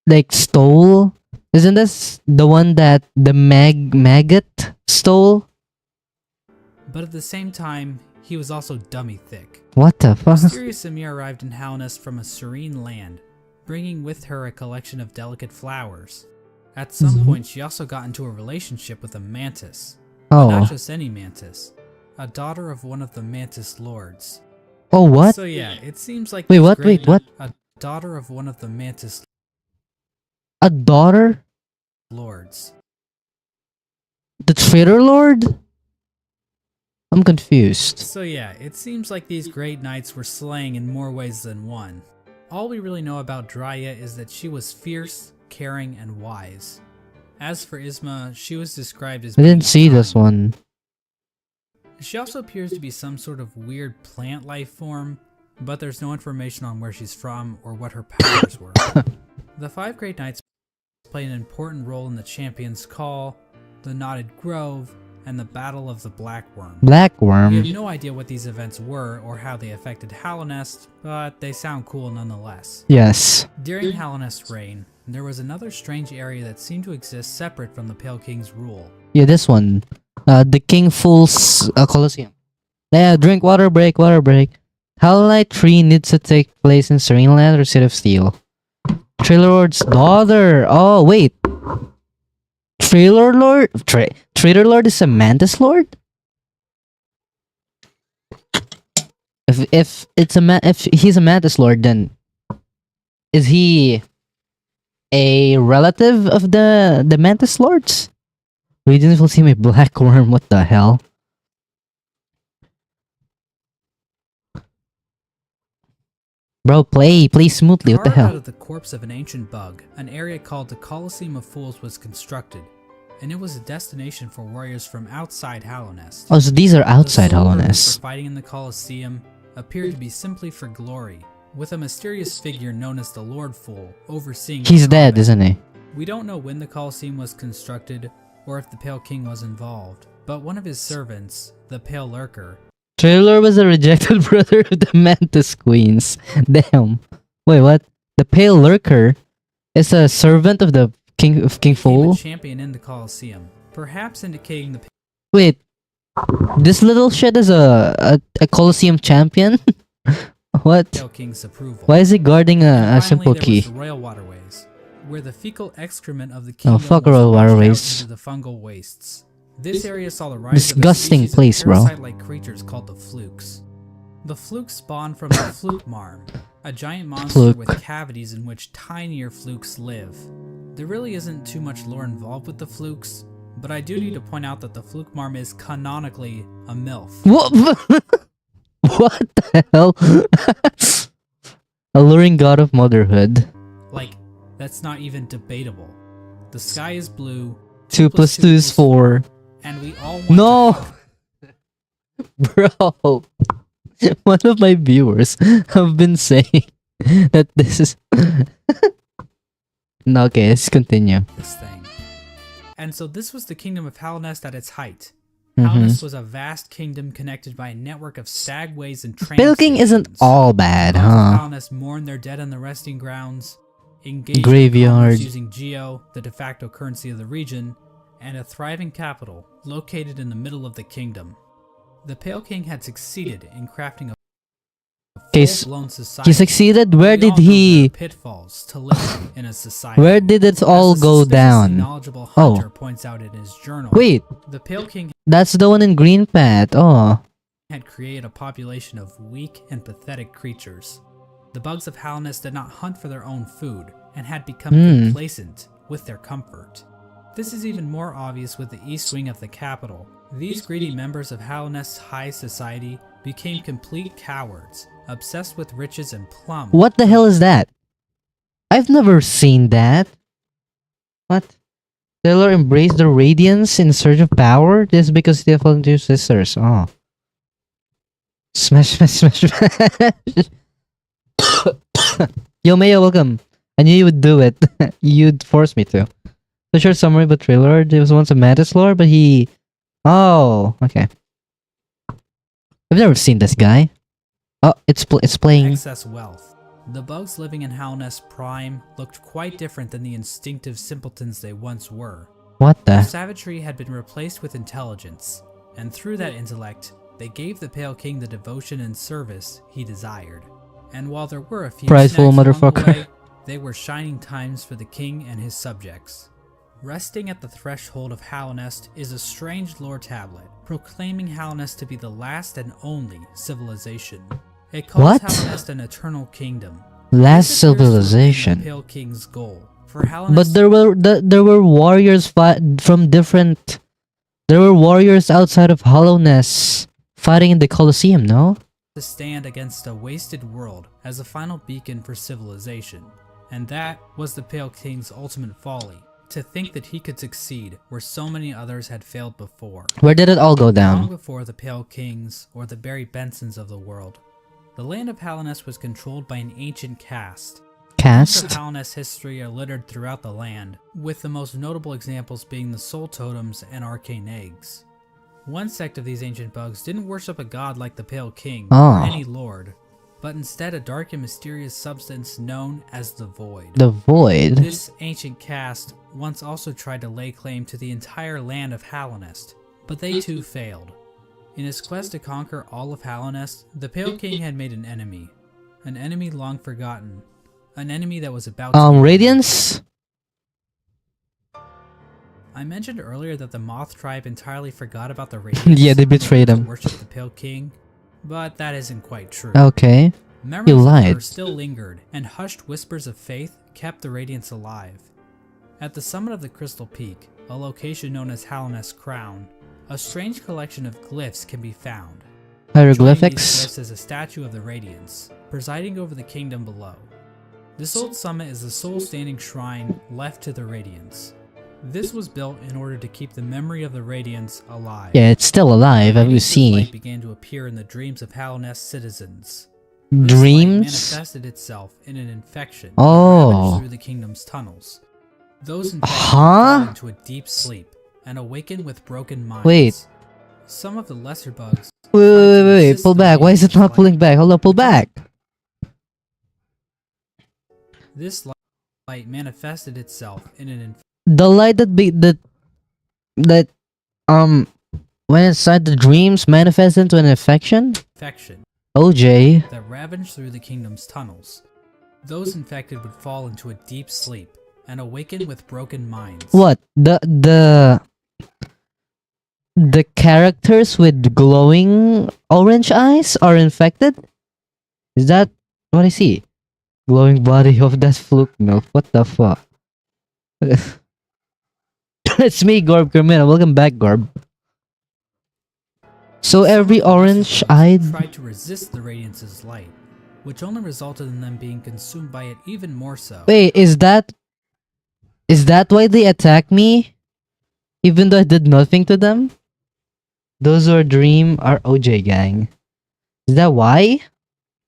like stole? Isn't this the one that the maggot stole? But at the same time, he was also dummy thick. What the fuck? Mysterious Samir arrived in Hallownest from a serene land, bringing with her a collection of delicate flowers. At some point, she also got into a relationship with a mantis. But Oh. not just any mantis. A daughter of one of the mantis lords. Oh, what? So yeah, it seems like Wait, these what? great Wait, what? A daughter of one of the mantis A daughter? lords. The traitor lord? I'm confused. So yeah, it seems like these great knights were slaying in more ways than one. All we really know about Drya is that she was fierce, caring, and wise. As for Isma, she was described as I didn't being see this kind. one. She also appears to be some sort of weird plant life form, but there's no information on where she's from or what her powers were. The Five Great Knights play an important role in the Champion's Call, the Knotted Grove, and the Battle of the Black Worm. Black We have worm. no idea what these events were or how they affected Hallownest, but they sound cool nonetheless. Yes. During Hallownest's reign, there was another strange area that seemed to exist separate from the Pale King's rule. Yeah, this one. The King Fool's Colosseum. Yeah, drink water break, water break. Hollow Knight 3 needs to take place in Serene Land or City of Steel. Trailer Lord's daughter. Oh, wait. Trailer Lord? Traitor Lord is a Mantis Lord? If he's a Mantis Lord, then is he a relative of the Mantis Lords? We didn't see my black worm. What the hell? Bro, play smoothly. What the Carved out hell? of the corpse of an ancient bug, an area called the Colosseum of Fools was constructed, and it was a destination for warriors from outside Hallownest. Oh, so these are outside The sole purpose Hallownest. for fighting in the Colosseum appeared to be simply for glory, with a mysterious figure known as the Lord Fool overseeing the He's dead, combat. isn't he? We don't know when the Colosseum was constructed or if the Pale King was involved, but one of his servants, the Pale Lurker, Trailer was a rejected brother of the Mantis Queens. Damn. Wait, what? The Pale Lurker is a servant of the King became Fool? a champion in the Colosseum, perhaps indicating the Wait. This little shit is a Colosseum champion? What? Pale King's approval. Why is he guarding And a simple finally, there key? was the royal waterways, where the fecal excrement of the kingdom fuck was royal washed out waterways. into the fungal wastes. This area saw the rise Disgusting of a species place, of bro. parasite-like creatures called the flukes. The flukes spawned from the fluke marm, a giant monster Fluke. with cavities in which tinier flukes live. There really isn't too much lore involved with the flukes, but I do need to point out that the fluke marm is canonically a MILF. What? What the hell? Alluring god of motherhood. Like, that's not even debatable. The sky is blue. 2 plus 2 is 4. And we all want No! to Bro! One of my viewers have been saying that this is... No, okay, let's continue. this thing. And so this was the kingdom of Hallownest at its height. Halness was a vast kingdom connected by a network of stagways and train Pale King isn't stations. all bad, Those of huh? Halness mourned their dead on the resting grounds, engaged Graveyard. in commerce using Geo, the de facto currency of the region, and a thriving capital located in the middle of the kingdom. The Pale King had succeeded in crafting a full-blown society. He succeeded. Where We all did know there he? are pitfalls to living in a society. Where did it all As the go suspiciously down? knowledgeable Oh. hunter points out in his journal, Wait, the Pale King that's the one in Green Path. Oh, had created a population of weak and pathetic creatures. The bugs of Halness did not hunt for their own food and had become complacent with their comfort. This is even more obvious with the east wing of the capital. These greedy members of Halness high society became complete cowards, obsessed with riches and plum. what the hell is that? I've never seen that. What? Taylor embraced the radiance in search of power? This is because they fell into sisters. Oh. Smash, smash, smash, smash. Yo, Maya, welcome. I knew you would do it. You'd force me to. The short summary about Trailer. There was once a Mantis Lord, but he... Oh, okay. I've never seen this guy. Oh, it's playing. Excess wealth. The bugs living in Halness Prime looked quite different than the instinctive simpletons they once were. What Their the? savagery had been replaced with intelligence, and through that intellect, they gave the Pale King the devotion and service he desired. And while there were a few Prideful snags along the motherfucker. way, they were shining times for the king and his subjects. Resting at the threshold of Halnest is a strange lore tablet, proclaiming Halnest to be the last and only civilization. It calls What? Halnest an eternal kingdom. Last This appears to have been civilization. the Pale King's goal. For Halnest But there were warriors from different. There were warriors outside of Hollowness fighting in the Colosseum. No. to stand against a wasted world as a final beacon for civilization. And that was the Pale King's ultimate folly, to think that he could succeed where so many others had failed before. Where did it all go Long down? before the Pale Kings or the Barry Bensons of the world, the land of Hallownest was controlled by an ancient caste. Accounts of Cast. Hallownest history are littered throughout the land, with the most notable examples being the Soul Totems and Arcane Eggs. One sect of these ancient bugs didn't worship a god like the Pale King or Oh. any lord, but instead a dark and mysterious substance known as the Void. The Void. This ancient caste once also tried to lay claim to the entire land of Hallownest, but they too failed. In his quest to conquer all of Hallownest, the Pale King had made an enemy long forgotten, an enemy that was about to be Radiance? I mentioned earlier that the Moth tribe entirely forgot about the Radiants. Yeah, they in order betrayed to him. worship the Pale King, but that isn't quite true. Okay. Memories You of her lied. still lingered, and hushed whispers of faith kept the Radiants alive. At the summit of the Crystal Peak, a location known as Hallownest Crown, a strange collection of glyphs can be found. Joining these Hieroglyphics. glyphs is a statue of the Radiants, presiding over the kingdom below. This old summit is the sole standing shrine left to the Radiants. This was built in order to keep the memory of the Radiants alive. Yeah, it's still alive, as you Radiance of light see. began to appear in the dreams of Hallownest citizens. This light Dreams? manifested itself in an infection Oh. that ravaged through the kingdom's tunnels. Those infected Huh? fell into a deep sleep and awakened with broken minds. Wait. Some of the lesser bugs Wait, pull back. Why is it not pulling back? Hold on, pull back. This light manifested itself in an The light that when inside the dreams manifests into an infection? infection OJ. that ravaged through the kingdom's tunnels. Those infected would fall into a deep sleep and awaken with broken minds. What? The characters with glowing orange eyes are infected? Is that what I see? Glowing body of that fluke milk. What the fuck? It's me, Gorb Kermina. Welcome back, Gorb. So every orange eyed. tried to resist the Radiance's light, which only resulted in them being consumed by it even more so. Wait, is that why they attacked me? Even though I did nothing to them? Those who are dream are OJ gang. Is that why?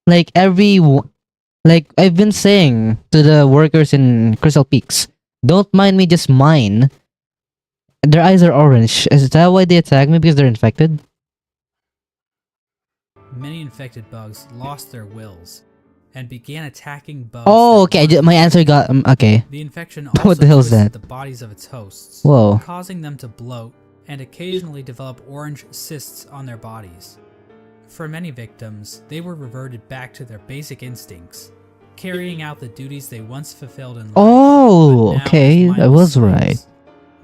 Like like I've been saying to the workers in Crystal Peaks, don't mind me, just mine. Their eyes are orange. Is that why they attack me? Because they're infected? Many infected bugs lost their wills and began attacking bugs. Oh, that okay. weren't My answer got... okay. The infection What also the hell is twisted that? the bodies of its hosts, Whoa. causing them to bloat and occasionally develop orange cysts on their bodies. For many victims, they were reverted back to their basic instincts, carrying out the duties they once fulfilled in life. Oh, but now okay. as I was mindless right. slaves.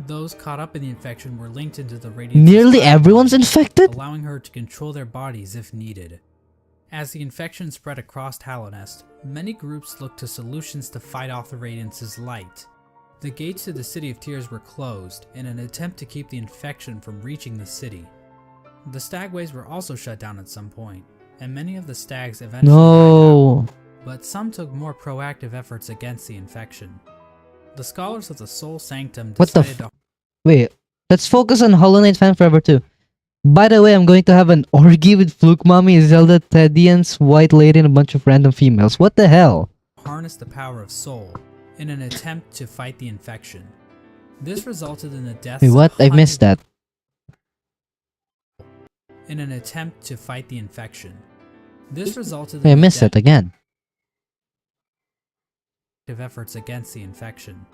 Those caught up in the infection were linked into the Radiance's Nearly hive everyone's mind, infected? allowing her to control their bodies if needed. As the infection spread across Hallownest, many groups looked to solutions to fight off the Radiance's light. The gates to the City of Tears were closed in an attempt to keep the infection from reaching the city. The stagways were also shut down at some point, and many of the stags eventually died No. out, but some took more proactive efforts against the infection. The scholars of the Soul Sanctum What the decided to Wait, let's focus on Hollow Knight Fan Forever too. By the way, I'm going to have an orgy with Fluke Mommy, Zelda, Tedians, White Lady, and a bunch of random females. What the hell? harness the power of Soul in an attempt to fight the infection. This resulted in the deaths Wait, what? of I missed that. in an attempt to fight the infection. This resulted Wait, I in the missed it again. of efforts against the infection.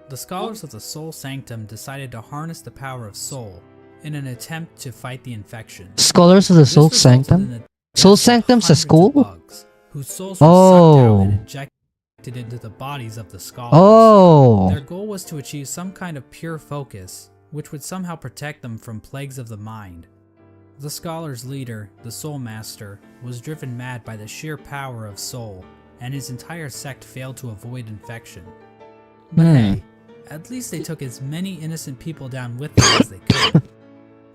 The scholars of the Soul Sanctum decided to harness the power of Soul in an attempt to fight the infection. Scholars of the This Soul resulted in Sanctum? the Soul deaths of Sanctum's a hundreds of school? bugs, whose souls were sucked out and Oh. injected into the bodies of the scholars. Oh. Their goal was to achieve some kind of pure focus, which would somehow protect them from plagues of the mind. The scholars' leader, the Soul Master, was driven mad by the sheer power of Soul, and his entire sect failed to avoid infection. But hey, at least they took as many innocent people down with them as they could.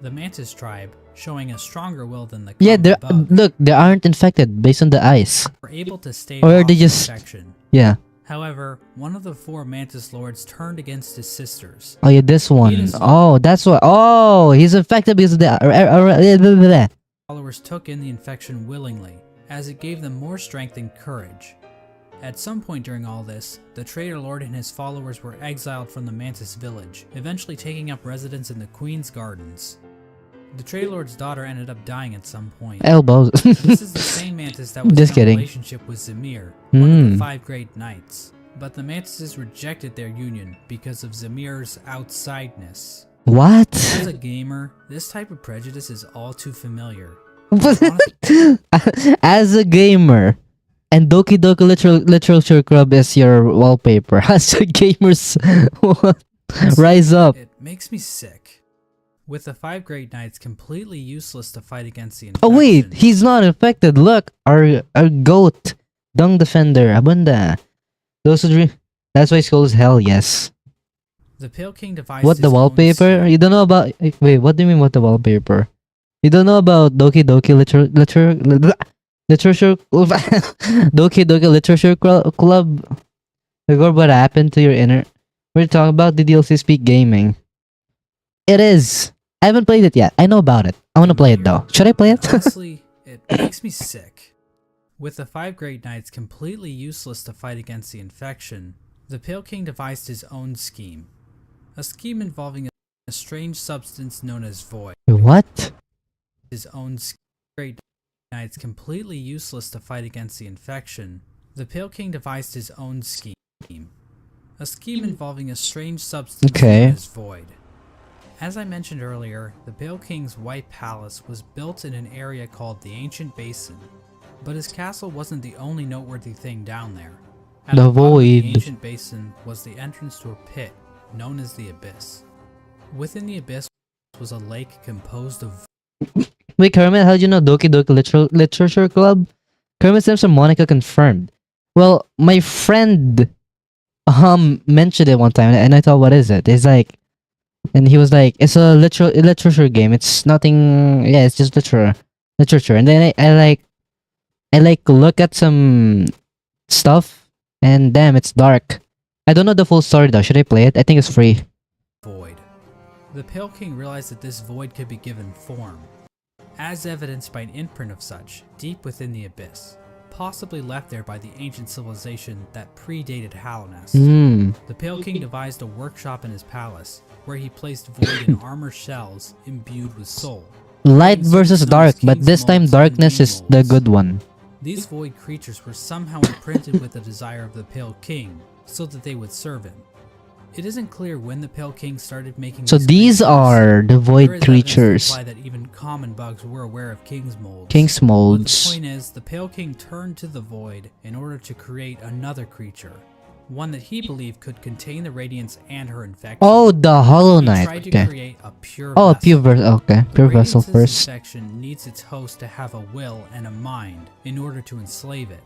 The Mantis tribe, showing a stronger will than the Yeah, common they bug, look, they aren't infected based on the eyes. were able to stave Or off they the just- infection. Yeah. However, one of the four Mantis Lords turned against his sisters. Oh yeah, this one. Venus- Oh, that's what. Oh, he's infected because of the. Followers took in the infection willingly, as it gave them more strength and courage. At some point during all this, the Traitor Lord and his followers were exiled from the Mantis village, eventually taking up residence in the Queen's Gardens. The Traitor Lord's daughter ended up dying at some point. Elbows. This is the same Mantis that was Just in a kidding. relationship with Zamir, one of the Hmm. 5 Great Knights. But the Mantises rejected their union because of Zamir's outsideness. What? As a gamer, this type of prejudice is all too familiar. As a gamer, and Doki Doki Literature Club is your wallpaper. As a gamers, rise up. It makes me sick. With the 5 Great Knights completely useless to fight against the Oh infection. wait, he's not infected. Look, our goat, Dung Defender, Abunda. Those who dream. That's why school is hell. Yes. The Pale King devised What, his the own wallpaper? scheme. You don't know about... Wait, what do you mean what the wallpaper? You don't know about Doki Doki Literature... Doki Doki Literature Club? Record what happened to your inner... We're talking about the DLC Speak Gaming. It is. I haven't played it yet. I know about it. I want to play it though. Should I play it? Honestly, it makes me sick. With the 5 Great Knights completely useless to fight against the infection, the Pale King devised his own scheme. A scheme involving a strange substance known as Void. What? His own Great Knights completely useless to fight against the infection, the Pale King devised his own scheme. A scheme involving a strange substance Okay. known as Void. As I mentioned earlier, the Pale King's White Palace was built in an area called the Ancient Basin, but his castle wasn't the only noteworthy thing down there. At The the bottom of Void. the Ancient Basin was the entrance to a pit known as the Abyss. Within the Abyss was a lake composed of Wait, Kermit, how'd you know Doki Doki Literature Club? Kermit Simpson Monica confirmed. Well, my friend mentioned it one time and I thought, what is it? It's like, and he was like, it's a literature game. It's nothing. Yeah, it's just literature. And then I look at some stuff, and damn, it's dark. I don't know the full story though. Should I play it? I think it's free. void. The Pale King realized that this void could be given form, as evidenced by an imprint of such deep within the abyss, possibly left there by the ancient civilization that predated Hallownest. Hmm. The Pale King devised a workshop in his palace, where he placed void in armor shells imbued with soul. Light King's versus known as dark, but King's this time molds and darkness wing is the molds. good one. These void creatures were somehow imprinted with the desire of the Pale King, so that they would serve him. It isn't clear when the Pale King started making So these these creatures. are the There void is evidence to creatures. imply that even common bugs were aware of King's molds. King's But the molds. point is, the Pale King turned to the void in order to create another creature, one that he believed could contain the radiance and her infection. Oh, the Hollow He Knight. tried to Okay. create a pure Oh, a vessel. pure vessel. Okay, The pure vessel Radiance's first. infection needs its host to have a will and a mind in order to enslave it.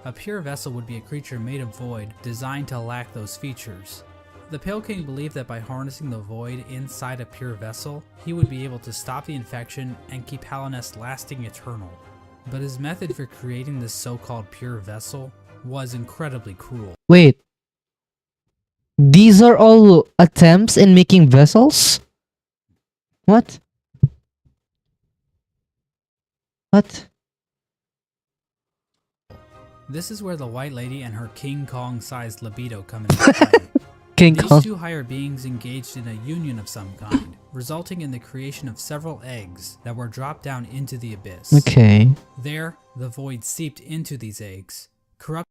A pure vessel would be a creature made of void, designed to lack those features. The Pale King believed that by harnessing the void inside a pure vessel, he would be able to stop the infection and keep Hallownest lasting eternal. But his method for creating this so-called pure vessel was incredibly cruel. Wait. These are all attempts in making vessels? What? What? This is where the White Lady and her King Kong-sized libido come into play. King These Kong. two higher beings engaged in a union of some kind, resulting in the creation of several eggs that were dropped down into the abyss. Okay. There, the void seeped into these eggs, corrupting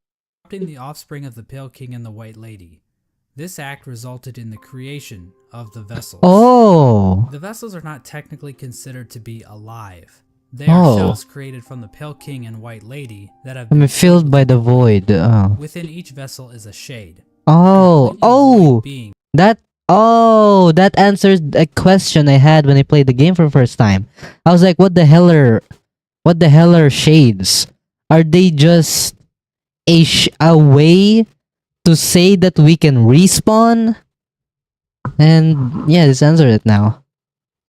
the offspring of the Pale King and the White Lady. This act resulted in the creation of the vessels. Oh. The vessels are not technically considered to be alive. They are Oh. shells created from the Pale King and White Lady that have I mean, been filled by the void. Oh. Within each vessel is a shade. Oh. completely Oh. void being. That. Oh. That answers a question I had when I played the game for the first time. I was like, what the hell are shades? Are they just a way to say that we can respawn? And yeah, this answered it now.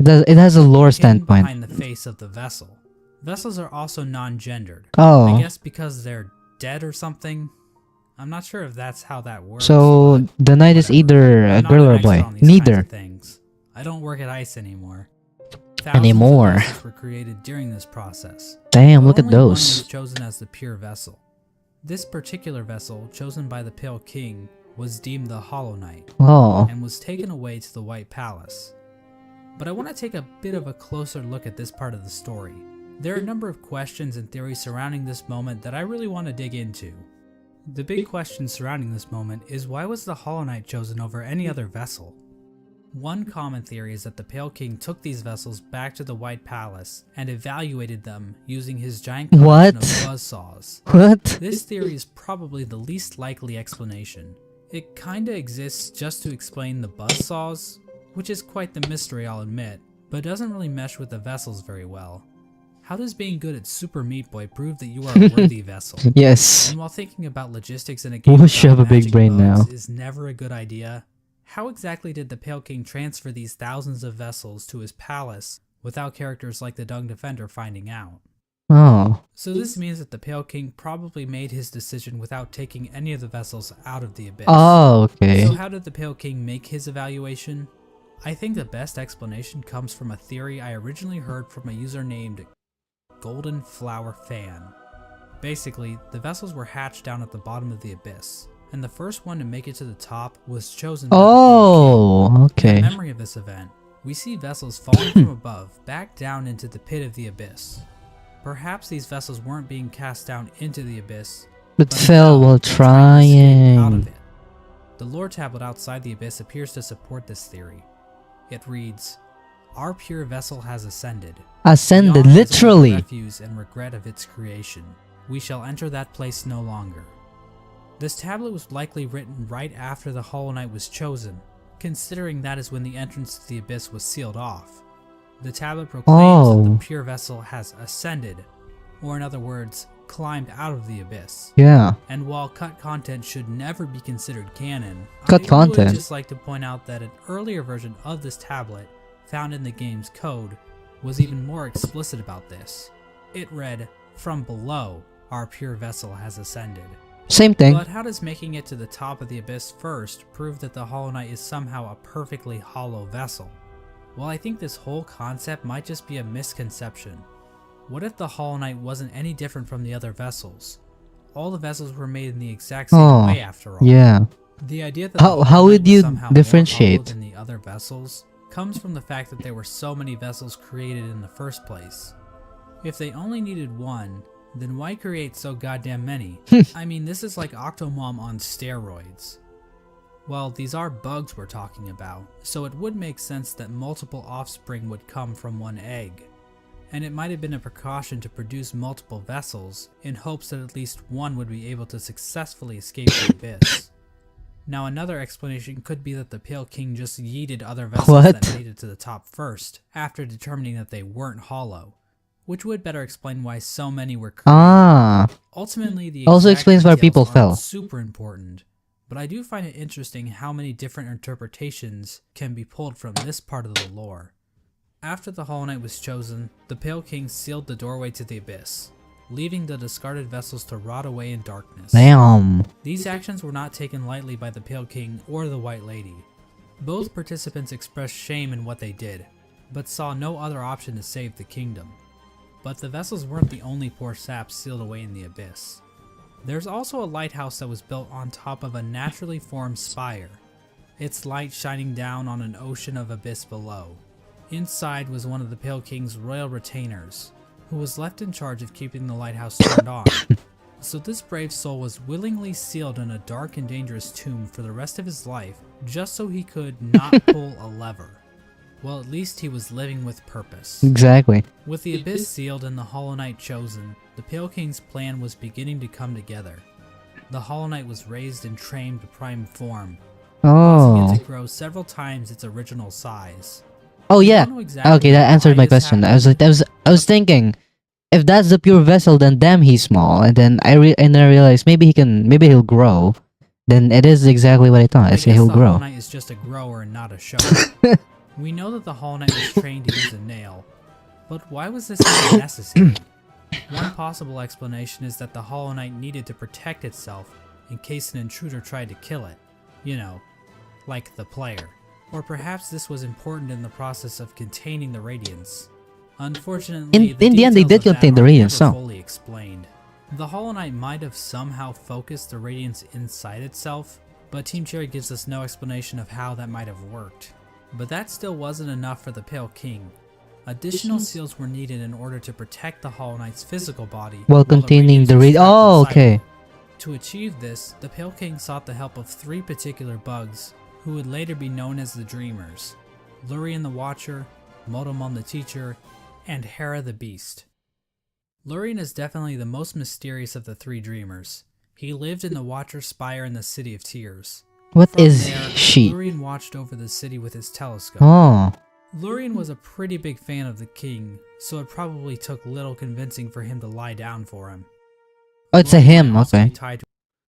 It has a lore Hidden standpoint. behind the face of the vessel. Vessels are also non-gendered. Oh. I guess because they're dead or something. I'm not sure if that's how that works. So but the knight is either a I'm not girl an or a expert boy. on these kinds Neither. of things. I don't work at ICE anymore. Anymore. Thousands of vessels were created during this process. Damn, but look at only one those. was chosen as the pure vessel. This particular vessel, chosen by the Pale King, was deemed the Hollow Knight Oh. and was taken away to the White Palace. But I want to take a bit of a closer look at this part of the story. There are a number of questions and theories surrounding this moment that I really want to dig into. The big question surrounding this moment is, why was the Hollow Knight chosen over any other vessel? One common theory is that the Pale King took these vessels back to the White Palace and evaluated them using his giant collection What? of buzzsaws. What? This theory is probably the least likely explanation. It kinda exists just to explain the buzzsaws, which is quite the mystery, I'll admit, but doesn't really mesh with the vessels very well. How does being good at Super Meat Boy prove that you are a worthy vessel? Yes. And while thinking about logistics in a game Whoosh, you without have a big magic brain bugs now. is never a good idea, how exactly did the Pale King transfer these thousands of vessels to his palace without characters like the Dung Defender finding out? Oh. So this means that the Pale King probably made his decision without taking any of the vessels out of the abyss. Oh, okay. So how did the Pale King make his evaluation? I think the best explanation comes from a theory I originally heard from a user named Golden Flower Fan. Basically, the vessels were hatched down at the bottom of the abyss, and the first one to make it to the top was chosen by the Pale Oh, King. okay. In memory of this event, we see vessels falling from above back down into the pit of the abyss. Perhaps these vessels weren't being cast down into the abyss, But fell while trying to escape out trying. of it. The lore tablet outside the abyss appears to support this theory. It reads, "Our pure vessel has ascended. Ascended, Beyond is only the literally. refuse and regret of its creation. We shall enter that place no longer." This tablet was likely written right after the Hollow Knight was chosen, considering that is when the entrance to the abyss was sealed off. The tablet proclaims that Oh. the pure vessel has ascended, or in other words, climbed out of the abyss. Yeah. And while cut content should never be considered canon, Cut I content? would just like to point out that an earlier version of this tablet, found in the game's code, was even more explicit about this. It read, "From below, our pure vessel has ascended." Same thing. But how does making it to the top of the abyss first prove that the Hollow Knight is somehow a perfectly hollow vessel? Well, I think this whole concept might just be a misconception. What if the Hollow Knight wasn't any different from the other vessels? All the vessels were made in the exact same Oh, way after all. Yeah. The idea that How the Hollow would Knight was you somehow more differentiate? hollow than the other vessels comes from the fact that there were so many vessels created in the first place. If they only needed one, then why create so goddamn many? I mean, this is like Octomom on steroids. Well, these are bugs we're talking about, so it would make sense that multiple offspring would come from one egg. And it might have been a precaution to produce multiple vessels in hopes that at least one would be able to successfully escape the abyss. Now another explanation could be that the Pale King just yeeted other vessels that made it to the top first, after determining that they weren't hollow, which would better explain why so many were created. Ultimately, the also explains why people fell. Super important, but I do find it interesting how many different interpretations can be pulled from this part of the lore. After the Hollow Knight was chosen, the Pale King sealed the doorway to the abyss, leaving the discarded vessels to rot away in darkness. Damn. These actions were not taken lightly by the Pale King or the White Lady. Both participants expressed shame in what they did, but saw no other option to save the kingdom. But the vessels weren't the only poor saps sealed away in the abyss. There's also a lighthouse that was built on top of a naturally formed spire, its light shining down on an ocean of abyss below. Inside was one of the Pale King's royal retainers, who was left in charge of keeping the lighthouse turned on. So this brave soul was willingly sealed in a dark and dangerous tomb for the rest of his life, just so he could not pull a lever. Well, at least he was living with purpose. Exactly. With the abyss sealed and the Hollow Knight chosen, the Pale King's plan was beginning to come together. The Hollow Knight was raised and trained to prime form, causing it to grow several times its original size. Oh yeah. Okay, that answered my question. I was thinking, if that's the pure vessel, then damn he's small. And then I realized maybe he'll grow. Then it is exactly what I thought. I say he'll grow. The Hollow Knight is just a grower and not a shower. We know that the Hollow Knight was trained to use a nail, but why was this even necessary? One possible explanation is that the Hollow Knight needed to protect itself in case an intruder tried to kill it. You know, like the player. Or perhaps this was important in the process of containing the Radiance. Unfortunately, in the end, they did contain the Radiance, so fully explained. The Hollow Knight might have somehow focused the Radiance inside itself, but Team Cherry gives us no explanation of how that might have worked. But that still wasn't enough for the Pale King. Additional seals were needed in order to protect the Hollow Knight's physical body while containing the Radiance. Oh, okay. To achieve this, the Pale King sought the help of 3 particular bugs, who would later be known as the Dreamers: Lurien the Watcher, Motomon the Teacher, and Hera the Beast. Lurien is definitely the most mysterious of the 3 Dreamers. He lived in the Watcher's Spire in the City of Tears. What From is there, she? Lurien watched over the city with his telescope. Oh. Lurien was a pretty big fan of the king, so it probably took little convincing for him to lie down for him. Oh, it's a him, okay. Tied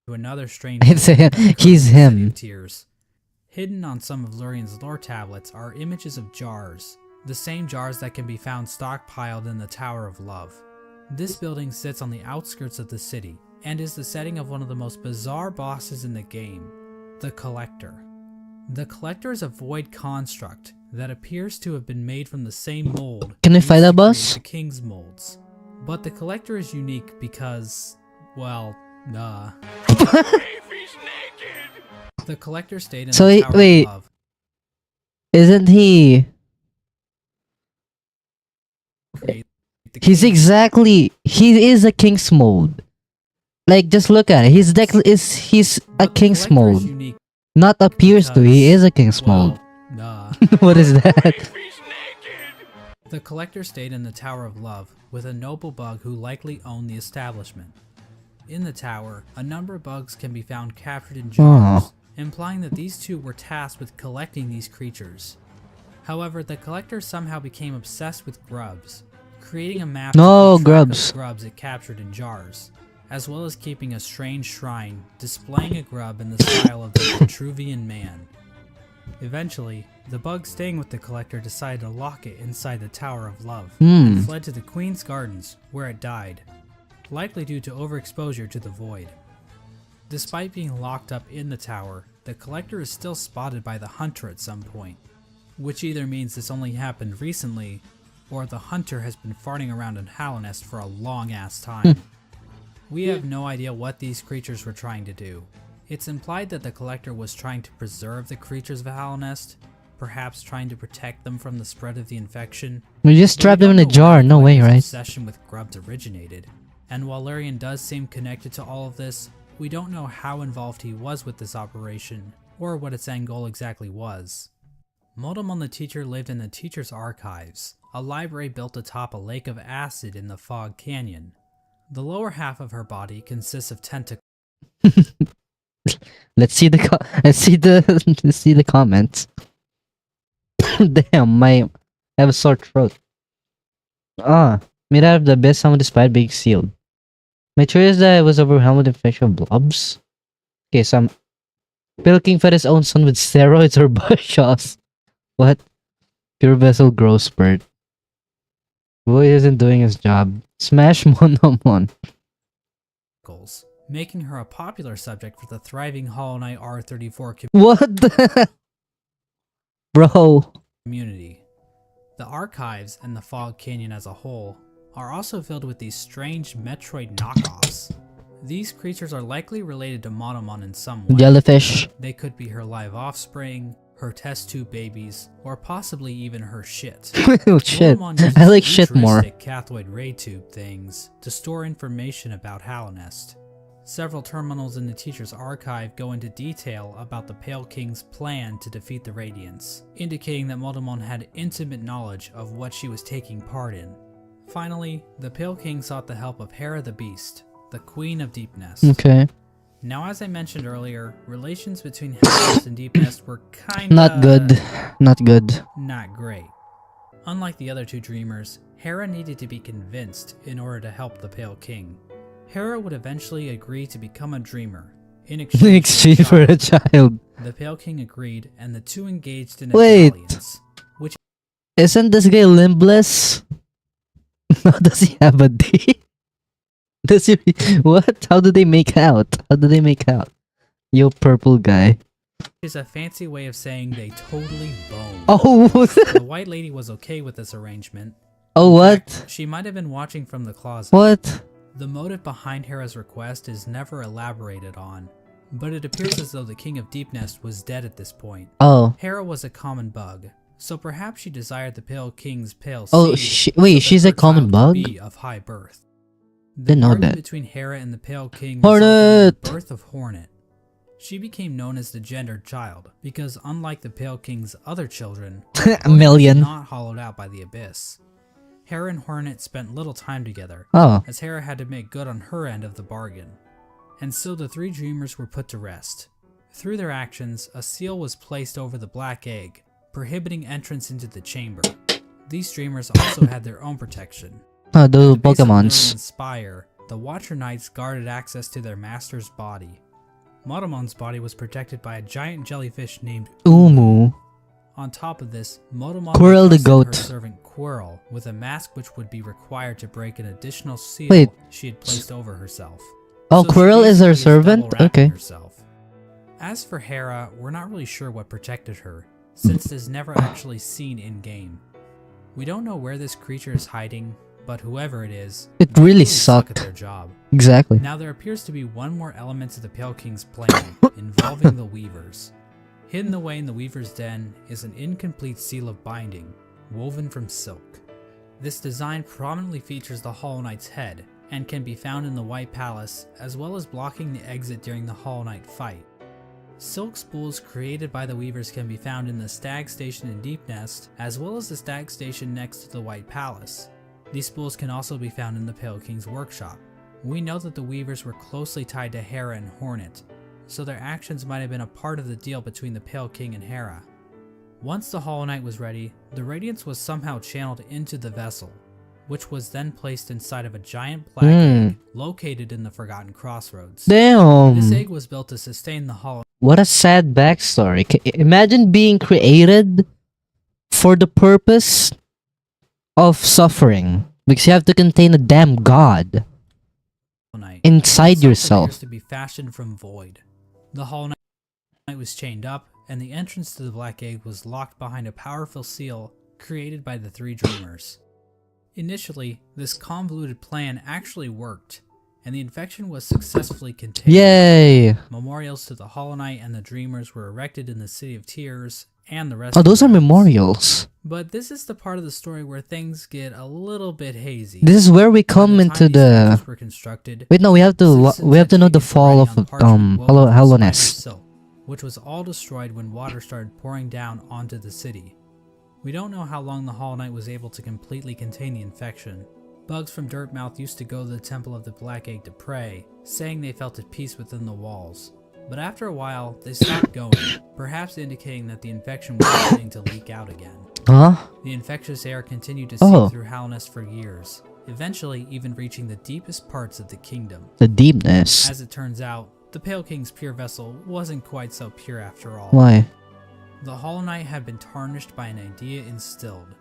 to another strange It's a him. He's him. Tears. Hidden on some of Lurien's lore tablets are images of jars, the same jars that can be found stockpiled in the Tower of Love. This building sits on the outskirts of the city, and is the setting of one of the most bizarre bosses in the game, the Collector. The Collector is a void construct that appears to have been made from the same mold. Can I fight that boss? The King's molds. But the Collector is unique because, well, The Collector stayed in the Tower of Love. Isn't he? He is a King's mold. Like, just look at it. He's a King's mold. Not appears to. He is a King's mold. What is that? The Collector stayed in the Tower of Love with a noble bug who likely owned the establishment. In the tower, a number of bugs can be found captured in jars, implying that these two were tasked with collecting these creatures. However, the Collector somehow became obsessed with grubs, creating a map of grubs it captured in jars, as well as keeping a strange shrine displaying a grub in the style of the Vitruvian Man. Eventually, the bug staying with the Collector decided to lock it inside the Tower of Love, and fled to the Queen's Gardens, where it died, likely due to overexposure to the void. Despite being locked up in the tower, the Collector is still spotted by the Hunter at some point, which either means this only happened recently, or the Hunter has been farting around in Hallownest for a long-ass time. We have no idea what these creatures were trying to do. It's implied that the Collector was trying to preserve the creatures of Hallownest, perhaps trying to protect them from the spread of the infection. We just But trapped we them in a don't know jar. where No way, Valerian's right? obsession with grubs originated. And while Larian does seem connected to all of this, we don't know how involved he was with this operation, or what its end goal exactly was. Motomon the teacher lived in the teacher's archives, a library built atop a lake of acid in the Fog Canyon. The lower half of her body consists of tentacles. Let's see the let's see the comments. Damn, I have a sore throat. Made out of the best someone despite being sealed. My theory is that I was overwhelmed with infection of blobs. Okay, so I'm Pilking fed his own son with steroids or buckshots. What? Pure vessel growth spurt. Boy isn't doing his job. Smash Monomon. Making her a popular subject for the thriving Hollow Knight R34 What the? Bro. community. The archives and the Fog Canyon as a whole are also filled with these strange Metroid knockoffs. These creatures are likely related to Monomon in some way. Jellyfish. They could be her live offspring, her test tube babies, or possibly even her shit. Oh shit. Monomon uses I like shit more. futuristic cathode ray tube things to store information about Halonest. Several terminals in the teacher's archive go into detail about the Pale King's plan to defeat the Radiants, indicating that Motomon had intimate knowledge of what she was taking part in. Finally, the Pale King sought the help of Hera the Beast, the Queen of Deep Nest. Okay. Now, as I mentioned earlier, relations between Halonest and Deep Nest were kinda... Not good. Not good. not great. Unlike the other two dreamers, Hera needed to be convinced in order to help the Pale King. Hera would eventually agree to become a dreamer. In Exchange for a child. The Pale King agreed, and the two engaged in a Wait. dalliance, which Isn't this guy limbless? Does he have a D? Does he? What? How do they make out? How do they make out? Yo, purple guy. is a fancy way of saying they totally boned. Oh. The White Lady was okay with this arrangement. Oh, In what? fact, she might have been watching from the closet. What? The motive behind Hera's request is never elaborated on, but it appears as though the King of Deep Nest was dead at this point. Oh. Hera was a common bug, so perhaps she desired the Pale King's pale Oh, seed wait, so that she's her a common child bug? could be of high birth. The Didn't know bargain that. between Hera and the Pale King Hornet! resulted in the birth of Hornet. She became known as the gendered child because, unlike the Pale King's other children, A Hornet was million. not hollowed out by the abyss. Hera and Hornet spent little time together, Oh. as Hera had to make good on her end of the bargain. And so the three dreamers were put to rest. Through their actions, a seal was placed over the black egg, prohibiting entrance into the chamber. These dreamers also had their own protection. Oh, the At the base of Pokemons. Lurian's spire, the Watcher Knights guarded access to their master's body. Motomon's body was protected by a giant jellyfish named Umu. On top of this, Motomon Quirrell the entrusted goat. her servant Quirrell with a mask which would be required to break an additional seal Wait. she had placed over herself. Oh, So she Quirrell is basically our double servant? wrapping Okay. herself. As for Hera, we're not really sure what protected her, since it is never actually seen in-game. We don't know where this creature is hiding, but whoever it is, It they really suck at sucked. their job. Exactly. Now there appears to be one more element to the Pale King's plan, involving the Weavers. Hidden away in the Weaver's den is an incomplete seal of binding, woven from silk. This design prominently features the Hollow Knight's head, and can be found in the White Palace, as well as blocking the exit during the Hollow Knight fight. Silk spools created by the Weavers can be found in the Stag Station in Deep Nest, as well as the Stag Station next to the White Palace. These spools can also be found in the Pale King's workshop. We know that the Weavers were closely tied to Hera and Hornet, so their actions might have been a part of the deal between the Pale King and Hera. Once the Hollow Knight was ready, the Radiance was somehow channeled into the vessel, which was then placed inside of a giant black egg located in the Forgotten Crossroads. Damn. This egg was built to sustain the Hollow What a sad backstory. Imagine being created for the purpose of suffering. Because you have to contain a damn god Knight. inside Itself yourself. appears to be fashioned from void. The Hollow Knight was chained up, and the entrance to the Black Egg was locked behind a powerful seal created by the three dreamers. Initially, this convoluted plan actually worked, and the infection was successfully contained. Yay! Memorials to the Hollow Knight and the Dreamers were erected in the City of Tears, and the rest Oh, of the those are realms. memorials. But this is the part of the story where things get a little bit hazy. This is where we By come the into time these the. statues were constructed, Wait, no, we have to citizens we have had to know the figures were fall writing of on parchment woven from Hollowness. spider silk, which was all destroyed when water started pouring down onto the city. We don't know how long the Hollow Knight was able to completely contain the infection. Bugs from Dirtmouth used to go to the Temple of the Black Egg to pray, saying they felt at peace within the walls. But after a while, they stopped going, perhaps indicating that the infection was beginning to leak out again. Huh? The infectious air continued to Oh. seep through Hallownest for years, eventually even reaching the deepest parts of the kingdom. The deepness. As it turns out, the Pale King's pure vessel wasn't quite so pure after all. Why? The Hollow Knight had been tarnished by an idea instilled.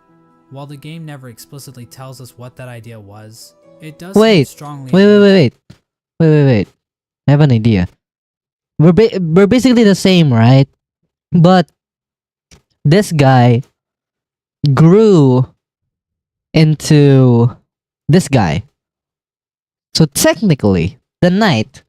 While the game never explicitly tells us what that idea was, it does Wait. strongly. Wait. I have an idea. We're basically the same, right? But this guy grew into this guy. So technically, the knight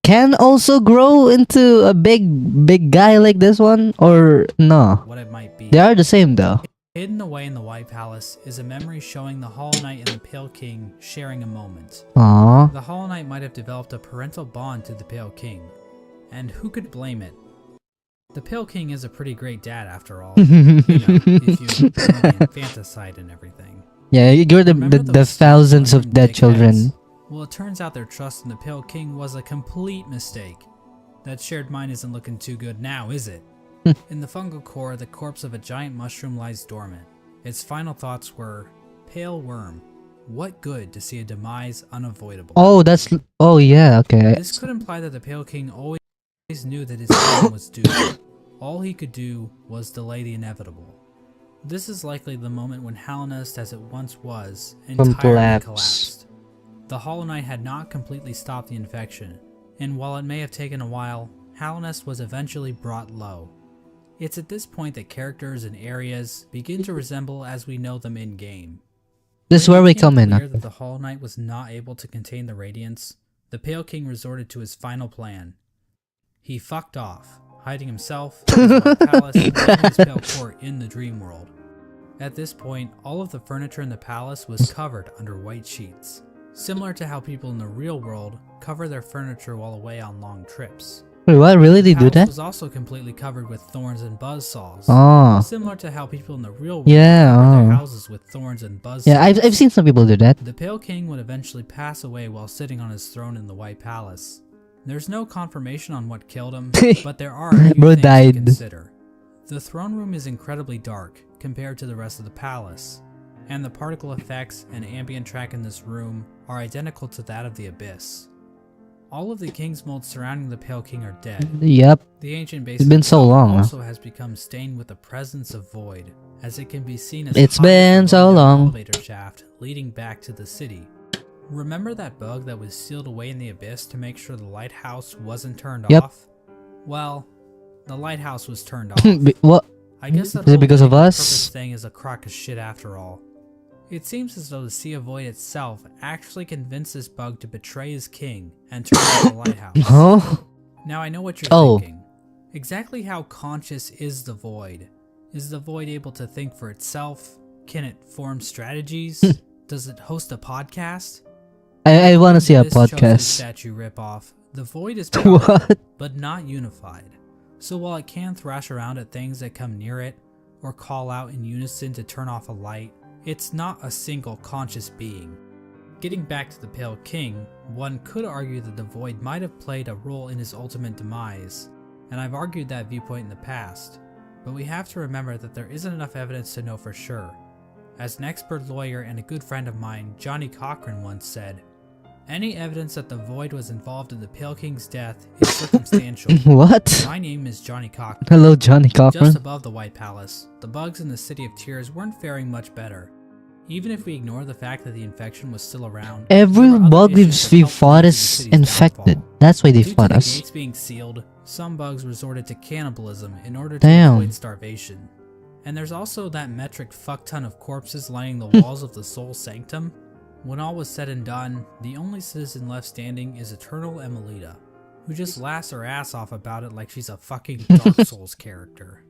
can also grow into a big guy like this one, or no? What it might be. They are the same though. Hidden away in the White Palace is a memory showing the Hollow Knight and the Pale King sharing a moment. Aww. The Hollow Knight might have developed a parental bond to the Pale King, and who could blame it? The Pale King is a pretty great dad after all, if you ignore the infanticide and everything. Yeah, ignore Remember the those thousands of stubborn dead big children. heads? Well, it turns out their trust in the Pale King was a complete mistake. That shared mind isn't looking too good now, is it? In the fungal core, the corpse of a giant mushroom lies dormant. Its final thoughts were, "Pale worm, what good to see a demise unavoidable?" Oh yeah, okay. This could imply that the Pale King always knew that his kingdom was doomed. All he could do was delay the inevitable. This is likely the moment when Hallownest, as it once was, entirely Collapse. collapsed. The Hollow Knight had not completely stopped the infection, and while it may have taken a while, Hallownest was eventually brought low. It's at this point that characters and areas begin to resemble as we know them in-game. This is When where it we became come in. clear that the Hollow Knight was not able to contain the Radiance, the Pale King resorted to his final plan. He fucked off, hiding himself, his White Palace, and his Pale Court in the Dream World. At this point, all of the furniture in the palace was covered under white sheets, similar to how people in the real world cover their furniture while away on long trips. Wait, what? Really? They The do palace that? was also completely covered with thorns and buzzsaws, Oh. similar to how people in the real world Yeah, cover their oh. houses with thorns and buzzsaws. Yeah, I've seen some people do that. The Pale King would eventually pass away while sitting on his throne in the White Palace. There's no confirmation on what killed him, but there are a few Bro things died. to consider. The throne room is incredibly dark compared to the rest of the palace, and the particle effects and ambient track in this room are identical to that of the Abyss. All of the king's molds surrounding the Pale King are dead. Yep. The ancient base It's been so itself long, huh? also has become stained with the presence of void, as it can be seen as It's hot as been the so rundown long. elevator shaft leading back to the city. Remember that bug that was sealed away in the Abyss to make sure the lighthouse wasn't turned Yep. off? Well, the lighthouse was turned off. What? I guess that Is it whole because of limited us? purpose thing is a crock of shit after all. It seems as though the Sea of Void itself actually convinced this bug to betray his king and turn off the lighthouse. Huh? Now I know what you're Oh. thinking. Exactly how conscious is the Void? Is the Void able to think for itself? Can it form strategies? Does it host a podcast? I want to see a This chosen podcast. statue ripoff, the Void is powerful, What? but not unified. So while it can thrash around at things that come near it, or call out in unison to turn off a light, it's not a single conscious being. Getting back to the Pale King, one could argue that the Void might have played a role in his ultimate demise, and I've argued that viewpoint in the past, but we have to remember that there isn't enough evidence to know for sure. As an expert lawyer and a good friend of mine, Johnny Cochran, once said, "Any evidence that the Void was involved in the Pale King's death is circumstantial." What? My name is Johnny Cochran. Hello, Johnny Just Cochran. above the White Palace, the bugs in the City of Tears weren't faring much better. Even if we ignore the fact that the infection was still around, Every there were other bug issues that we've helped fought lead to the is city's infected. downfall. That's why they Due to fought the us. gates being sealed, some bugs resorted to cannibalism in order to Damn. avoid starvation. And there's also that metric fuckton of corpses lining the walls of the Soul Sanctum. When all was said and done, the only citizen left standing is Eternal Emelita, who just laughs her ass off about it like she's a fucking Dark Souls character.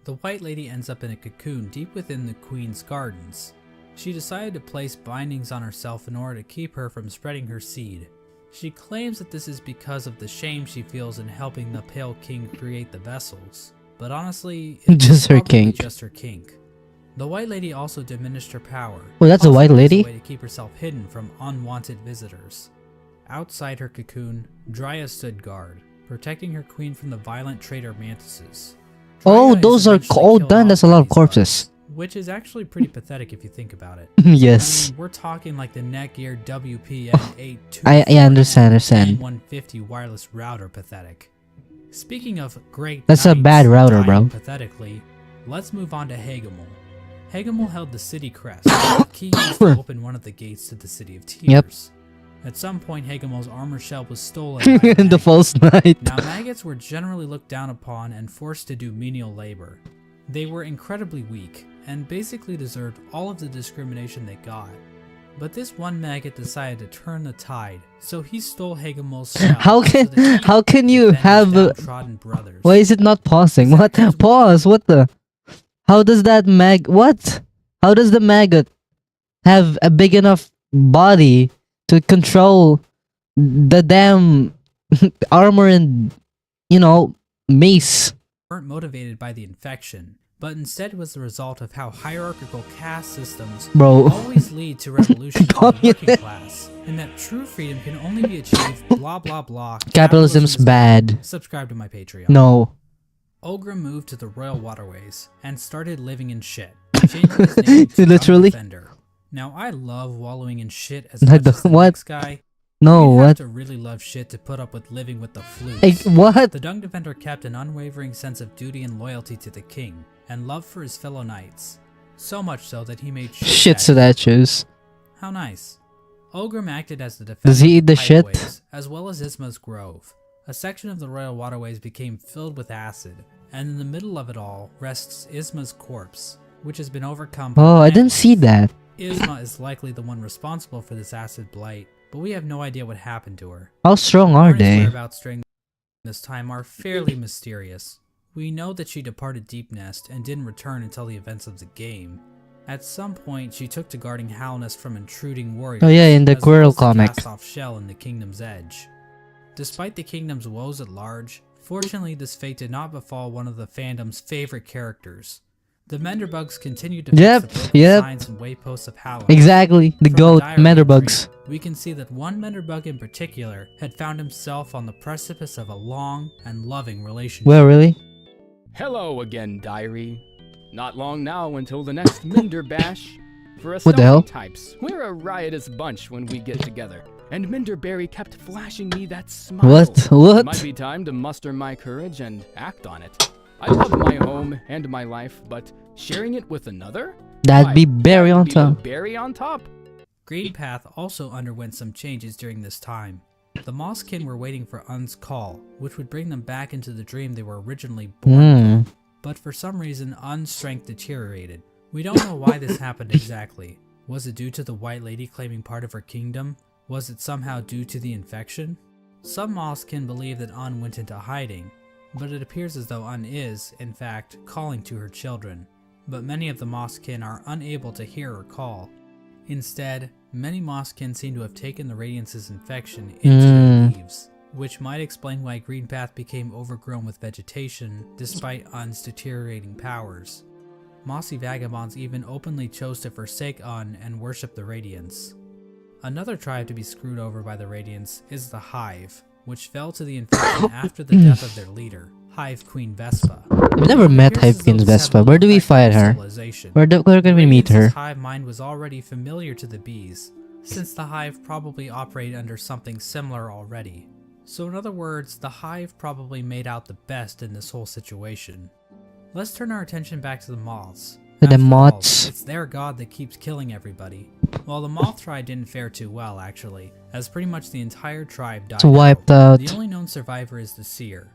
The White Lady ends up in a cocoon deep within the Queen's gardens. She decided to place bindings on herself in order to keep her from spreading her seed. She claims that this is because of the shame she feels in helping the Pale King create the vessels. But honestly, it's Just her probably kink. just her kink. The White Lady also diminished her power. Oh, that's a white possibly as lady? way to keep herself hidden from unwanted visitors. Outside her cocoon, Dryas stood guard, protecting her queen from the violent traitor mantises. Oh, Dryas those are eventually oh killed done. off That's a lot of these corpses. bugs, which is actually pretty pathetic if you think about it. Yes. I mean, we're talking like the Netgear WPN8 I understand. 150 wireless router pathetic. Speaking of great That's a knights bad router, dying bro. pathetically, let's move on to Hagamel. Hagamel held the city crest, the key used to open one of the gates to the City of Tears. Yep. At some point, Hagemel's armor shell was stolen by The maggots. false knight. Now, maggots were generally looked down upon and forced to do menial labor. They were incredibly weak, and basically deserved all of the discrimination they got. But this one maggot decided to turn the tide, so he stole Hagemel's shell. How can you have a, downtrodden brothers? why is it not pausing? What? Pause. What the? How does that what? How does the maggot have a big enough body to control the damn armor and, you know, mace? Weren't motivated by the infection, but instead was the result of how hierarchical caste systems Bro. always lead to revolution in the working class, and that true freedom can only be achieved blah blah blah. Capitalism's bad. Subscribe to my Patreon. No. Ogre moved to the royal waterways and started living in shit, changing his name to Literally? Dung Defender. Now I love wallowing in shit as Like much the- as the what? next guy. No, You'd have what? to really love shit to put up with living with the flukes. Hey, what? The Dung Defender kept an unwavering sense of duty and loyalty to the king, and love for his fellow knights. So much so that he made Shit statues. How nice. Ogrim acted as the defender Does he eat of the the shit? Pipeways, as well as Isma's Grove. A section of the royal waterways became filled with acid, and in the middle of it all rests Isma's corpse, which has been overcome by Oh, the I didn't net see life. that. Isma is likely the one responsible for this acid blight, but we have no idea what happened to her. How strong are Arya's they? whereabouts during this time are fairly mysterious. We know that she departed Deep Nest and didn't return until the events of the game. At some point, she took to guarding Halnest from intruding warriors. Oh yeah, in the as well Quirrell as the comic. cast-off shell in the Kingdom's Edge. Despite the Kingdom's woes at large, fortunately this fate did not befall one of the fandom's favorite characters. The Menderbugs continued to Yep, fix the broken yep. signs and wayposts of Halnest. Exactly. The From goat, diary Menderbugs. entry, we can see that one Menderbug in particular had found himself on the precipice of a long and loving relationship. Well, really? Hello again, diary. Not long now until the next Minder Bash. For us What the hell? types, we're a riotous bunch when we get together. And Minderberry kept flashing me that smile. What? It might What? be time to muster my courage and act on it. I love my home and my life, but sharing it with another? That'd Why, be berry that would on be the top. berry on top? Greenpath also underwent some changes during this time. The Mosskin were waiting for Un's call, which would bring them back into the dream they were originally born Hmm. but for some reason Un's strength deteriorated. We don't know why this happened exactly. Was it due to the White Lady claiming part of her kingdom? Was it somehow due to the infection? Some Mosskin believe that Un went into hiding, but it appears as though Un is, in fact, calling to her children. But many of the Mosskin are unable to hear her call. Instead, many Mosskin seem to have taken the Radiance's infection into their leaves, which might explain why Greenpath became overgrown with vegetation despite Un's deteriorating powers. Mossy vagabonds even openly chose to forsake Un and worship the Radiance. Another tribe to be screwed over by the Radiance is the Hive, which fell to the infection after the death of their leader, Hive Queen Vespa. I've never met Hive Queen Vespa. Where do we find her? Where can we meet her? Radiance's hive mind was already familiar to the bees, since the hive probably operated under something similar already. So in other words, the hive probably made out the best in this whole situation. Let's turn our attention back to the moths. To the After all, moths. it's their god that keeps killing everybody. Well, the moth tribe didn't fare too well, actually, as pretty much the entire tribe died It's wiped out. The only known survivor is the seer.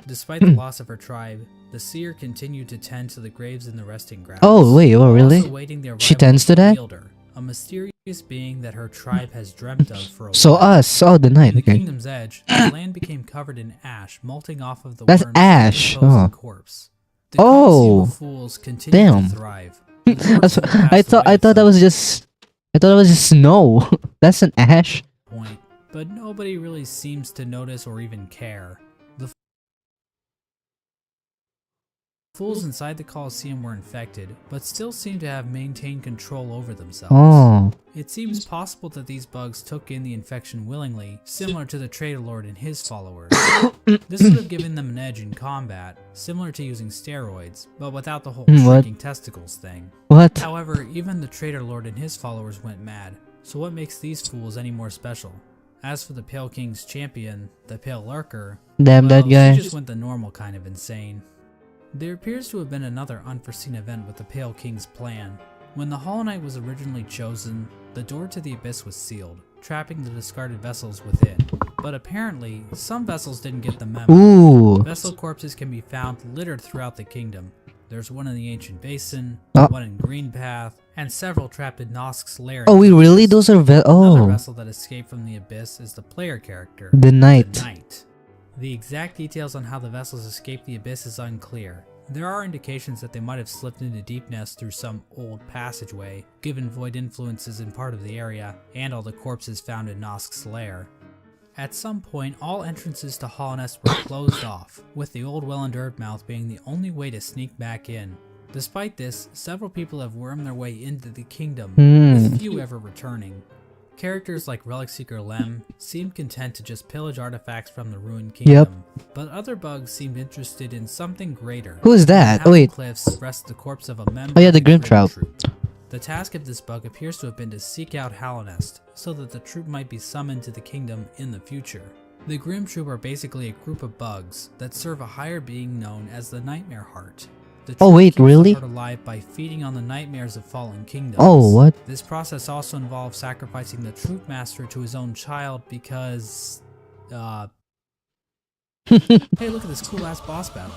Despite the loss of her tribe, the seer continued to tend to the graves in the resting grounds. Oh, wait, oh, while really? also awaiting the She arrival tends of to the that? Wielder, a mysterious being that her tribe has dreamt of for a So while. us. Oh, the In night. the Okay. Kingdom's Edge, the land became covered in ash, molting off of the That's worms ash, decomposing oh. corpse. The Oh, Coliseum of Fools continued damn. to thrive. But the That's fool what- passed I thought away at that some was just snow. That's an ash. point, but nobody really seems to notice or even care. The fools inside the Coliseum were infected, but still seem to have maintained control over themselves. Oh, It seems possible that these bugs took in the infection willingly, similar to the Traitor Lord and his followers. This would have given them an edge in combat, similar to using steroids, but without the whole What? shrinking testicles thing. what? However, even the Traitor Lord and his followers went mad, so what makes these fools any more special? As for the Pale King's champion, the Pale Lurker, Damn well, that guy. she just went the normal kind of insane. There appears to have been another unforeseen event with the Pale King's plan. When the Hollow Knight was originally chosen, the door to the Abyss was sealed, trapping the discarded vessels within. But apparently, some vessels didn't get the memo. Ooh. Vessel corpses can be found littered throughout the kingdom. There's one in the Ancient Basin, Oh. one in Green Path, and several trapped in Nosk's lair. Oh, we really? Those are Another oh, vessel that escaped from the Abyss is the player character, the knight. the Knight. The exact details on how the vessels escaped the Abyss is unclear. There are indications that they might have slipped into Deepness through some old passageway, given void influences in part of the area, and all the corpses found in Nosk's lair. At some point, all entrances to Hollownest were closed off, with the old well and Earthmouth being the only way to sneak back in. Despite this, several people have wormed their way into the kingdom, with few ever returning. Characters like Relic Seeker Lem seemed content to just pillage artifacts from the ruined kingdom, but other bugs seemed interested in something greater. Who is that? On Oh wait. the cliffs rests the corpse of a member Oh, yeah, of the Grim Grim Trout. Troop. The task of this bug appears to have been to seek out Hallownest, so that the troop might be summoned to the kingdom in the future. The Grim Troop are basically a group of bugs that serve a higher being known as the Nightmare Heart. The Oh, troop wait, keeps the really? heart alive by feeding on the nightmares of fallen kingdoms. Oh, what? This process also involves sacrificing the troop master to his own child because, hey, look at this cool ass boss battle.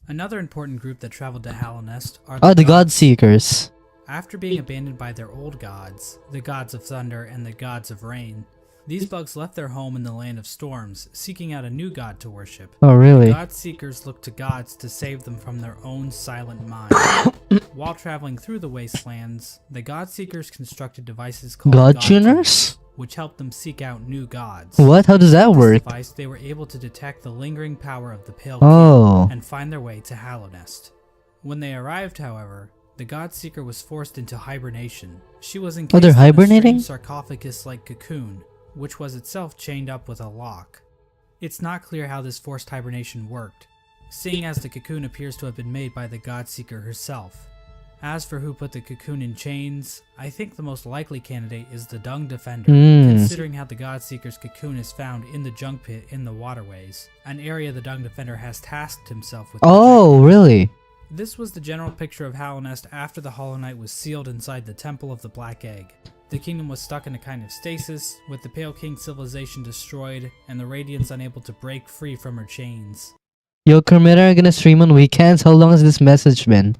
Another important group that traveled to Hallownest are Oh, the God Seekers. After being abandoned by their old gods, the gods of thunder and the gods of rain, these bugs left their home in the land of storms, seeking out a new god to worship. Oh, really? God seekers looked to gods to save them from their own silent mind. While traveling through the wastelands, the god seekers constructed devices called God tuners? which helped them seek out new gods. What? How does that With this work? device, they were able to detect the lingering power of the Pale Oh. King and find their way to Hallownest. When they arrived, however, the God Seeker was forced into hibernation. She was encased they're in a hibernating? strange sarcophagus-like cocoon, which was itself chained up with a lock. It's not clear how this forced hibernation worked, seeing as the cocoon appears to have been made by the God Seeker herself. As for who put the cocoon in chains, I think the most likely candidate is the Dung Defender, considering how the God Seeker's cocoon is found in the junk pit in the waterways, an area the Dung Defender has tasked himself with. Oh, really? This was the general picture of Hallownest after the Hollow Knight was sealed inside the Temple of the Black Egg. The kingdom was stuck in a kind of stasis, with the Pale King civilization destroyed, and the Radiance unable to break free from her chains. Yo, Kermit, are you gonna stream on weekends? How long has this message been?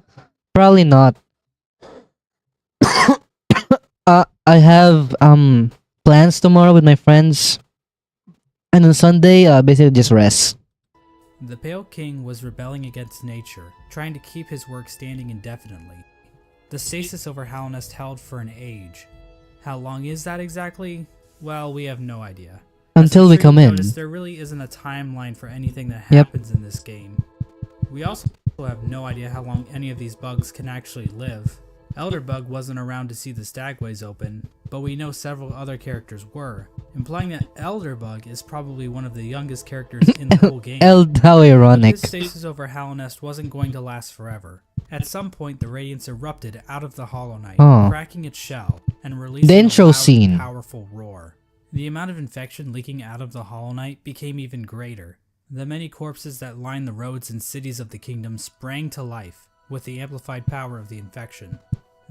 Probably not. I have plans tomorrow with my friends, and on Sunday, basically just rest. The Pale King was rebelling against nature, trying to keep his work standing indefinitely. The stasis over Hallownest held for an age. How long is that exactly? Well, we have no idea. Until As we I'm sure come you in. noticed, there really isn't a timeline for anything that Yep. happens in this game. We also have no idea how long any of these bugs can actually live. Elderbug wasn't around to see the Stagways open, but we know several other characters were, implying that Elderbug is probably one of the youngest characters in the whole game. How But ironic. this stasis over Hallownest wasn't going to last forever. At some point, the Radiance erupted out of the Hollow Knight, Oh. cracking its shell, and releasing The a intro loud, scene. powerful roar. The amount of infection leaking out of the Hollow Knight became even greater. The many corpses that lined the roads and cities of the kingdom sprang to life, with the amplified power of the infection.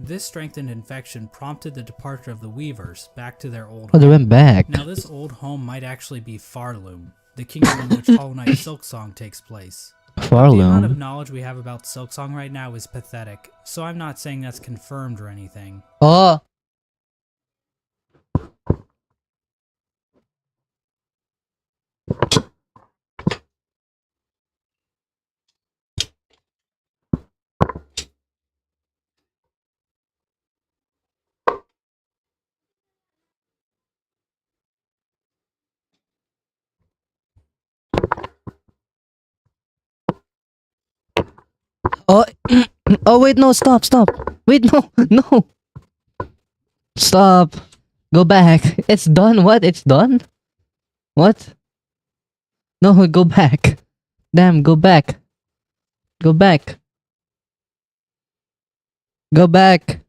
This strengthened infection prompted the departure of the Weavers back to their old Oh, they home. went back. Now this old home might actually be Farloom, the kingdom in which Hollow Knight Silksong takes place. The amount of Farloom. knowledge we have about Silksong right now is pathetic, so I'm not saying that's confirmed or anything. Oh. Oh, oh wait, no, stop. Wait, no, no. Stop. Go back. It's done. What? It's done? What? No, go back. Damn, go back. Go back. Go back.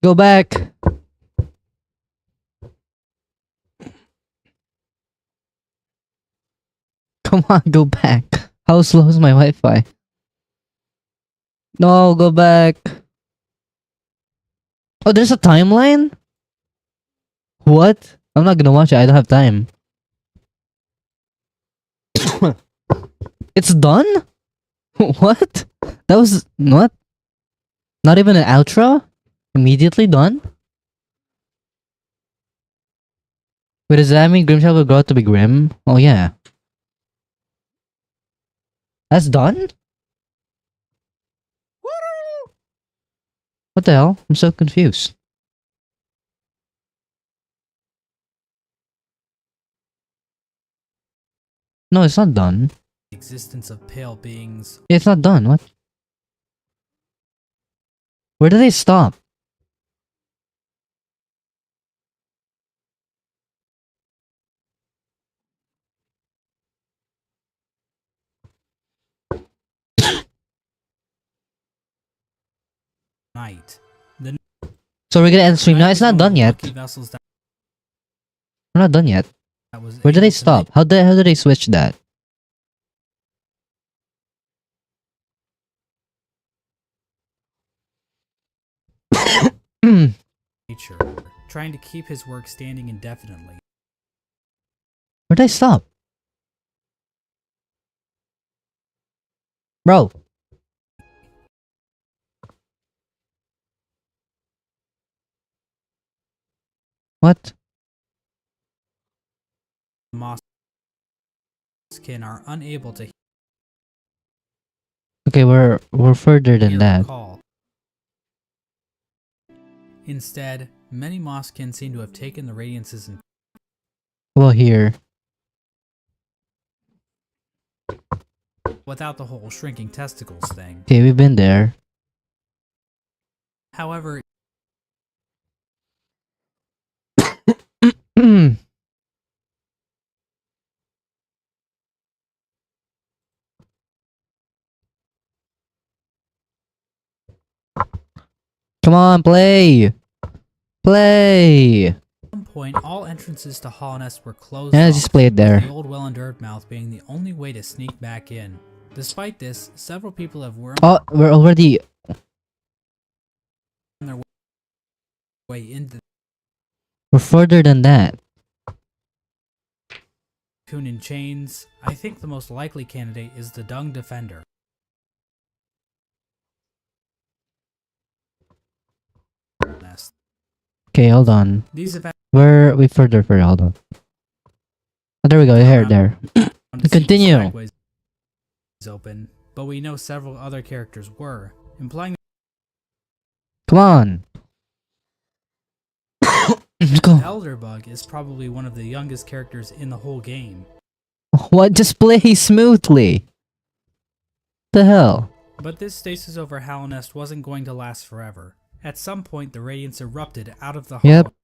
Go back. Come on, go back. How slow is my Wi-Fi? No, go back. Oh, there's a timeline? What? I'm not gonna watch it. I don't have time. It's done? What? That was... What? Not even an outro? Immediately done? Wait, does that mean Grimshell will grow up to be Grim? Oh yeah. That's done? What the hell? I'm so confused. No, it's not done. The existence of pale beings. It's not done. What? Where do they stop? Night. The So we're gonna end the stream now. It's not done yet. vessels that We're not done yet. was Where did they able to stop? make How did they switch that? nature, trying to keep his work standing indefinitely. Where'd they stop? Bro. What? Mosskin are unable to Okay, we're further than hear that. or call. Instead, many Mosskin seem to have taken the radiances and Well, here. without the whole shrinking testicles thing. Okay, we've been there. However, Come on, play! Play! at some point, all entrances to Hollownest were closed Yeah, off, just play it with there. the old well-endured mouth being the only way to sneak back in. Despite this, several people have wormed Oh, we're already... their way into We're further than that. Coon in Chains. I think the most likely candidate is the Dung Defender. Nest. Okay, hold on. These events We further, hold on. Oh, there we go, there. Continue. Open, but we know several other characters were, implying Come on. Let's go. Elderbug is probably one of the youngest characters in the whole game. What? Just play smoothly. The hell? But this stasis over Hallownest wasn't going to last forever. At some point, the radiance erupted out of the Yep. hollow,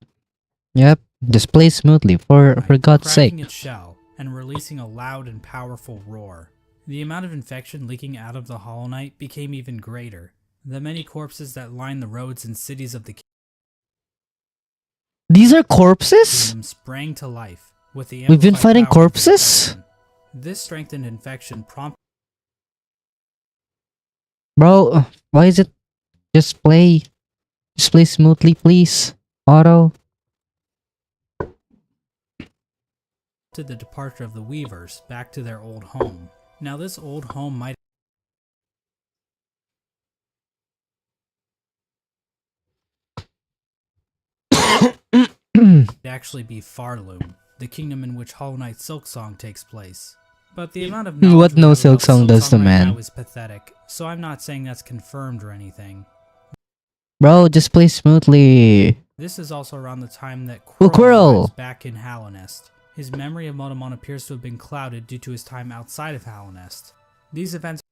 Yep. Just play smoothly, for God's sake. cracking its shell and releasing a loud and powerful roar. The amount of infection leaking out of the Hollow Knight became even greater. The many corpses that lined the roads and cities of the These are corpses? kingdom sprang to life with the We've been amplified fighting power of corpses? infection. This strengthened infection prompted Bro, why is it... Just play smoothly, please. Auto. the departure of the Weavers back to their old home. Now this old home might actually be Farloom, the kingdom in which Hollow Knight Silk Song takes place. But the amount of knowledge What we no have Silk about Song does to right man. now is pathetic, so I'm not saying that's confirmed or anything. Bro, just play smoothly. This is also around the time that Oh, Quirrell Quirrell! arrives back in Hallownest. His memory of Motomon appears to have been clouded due to his time outside of Hollow Nest. These events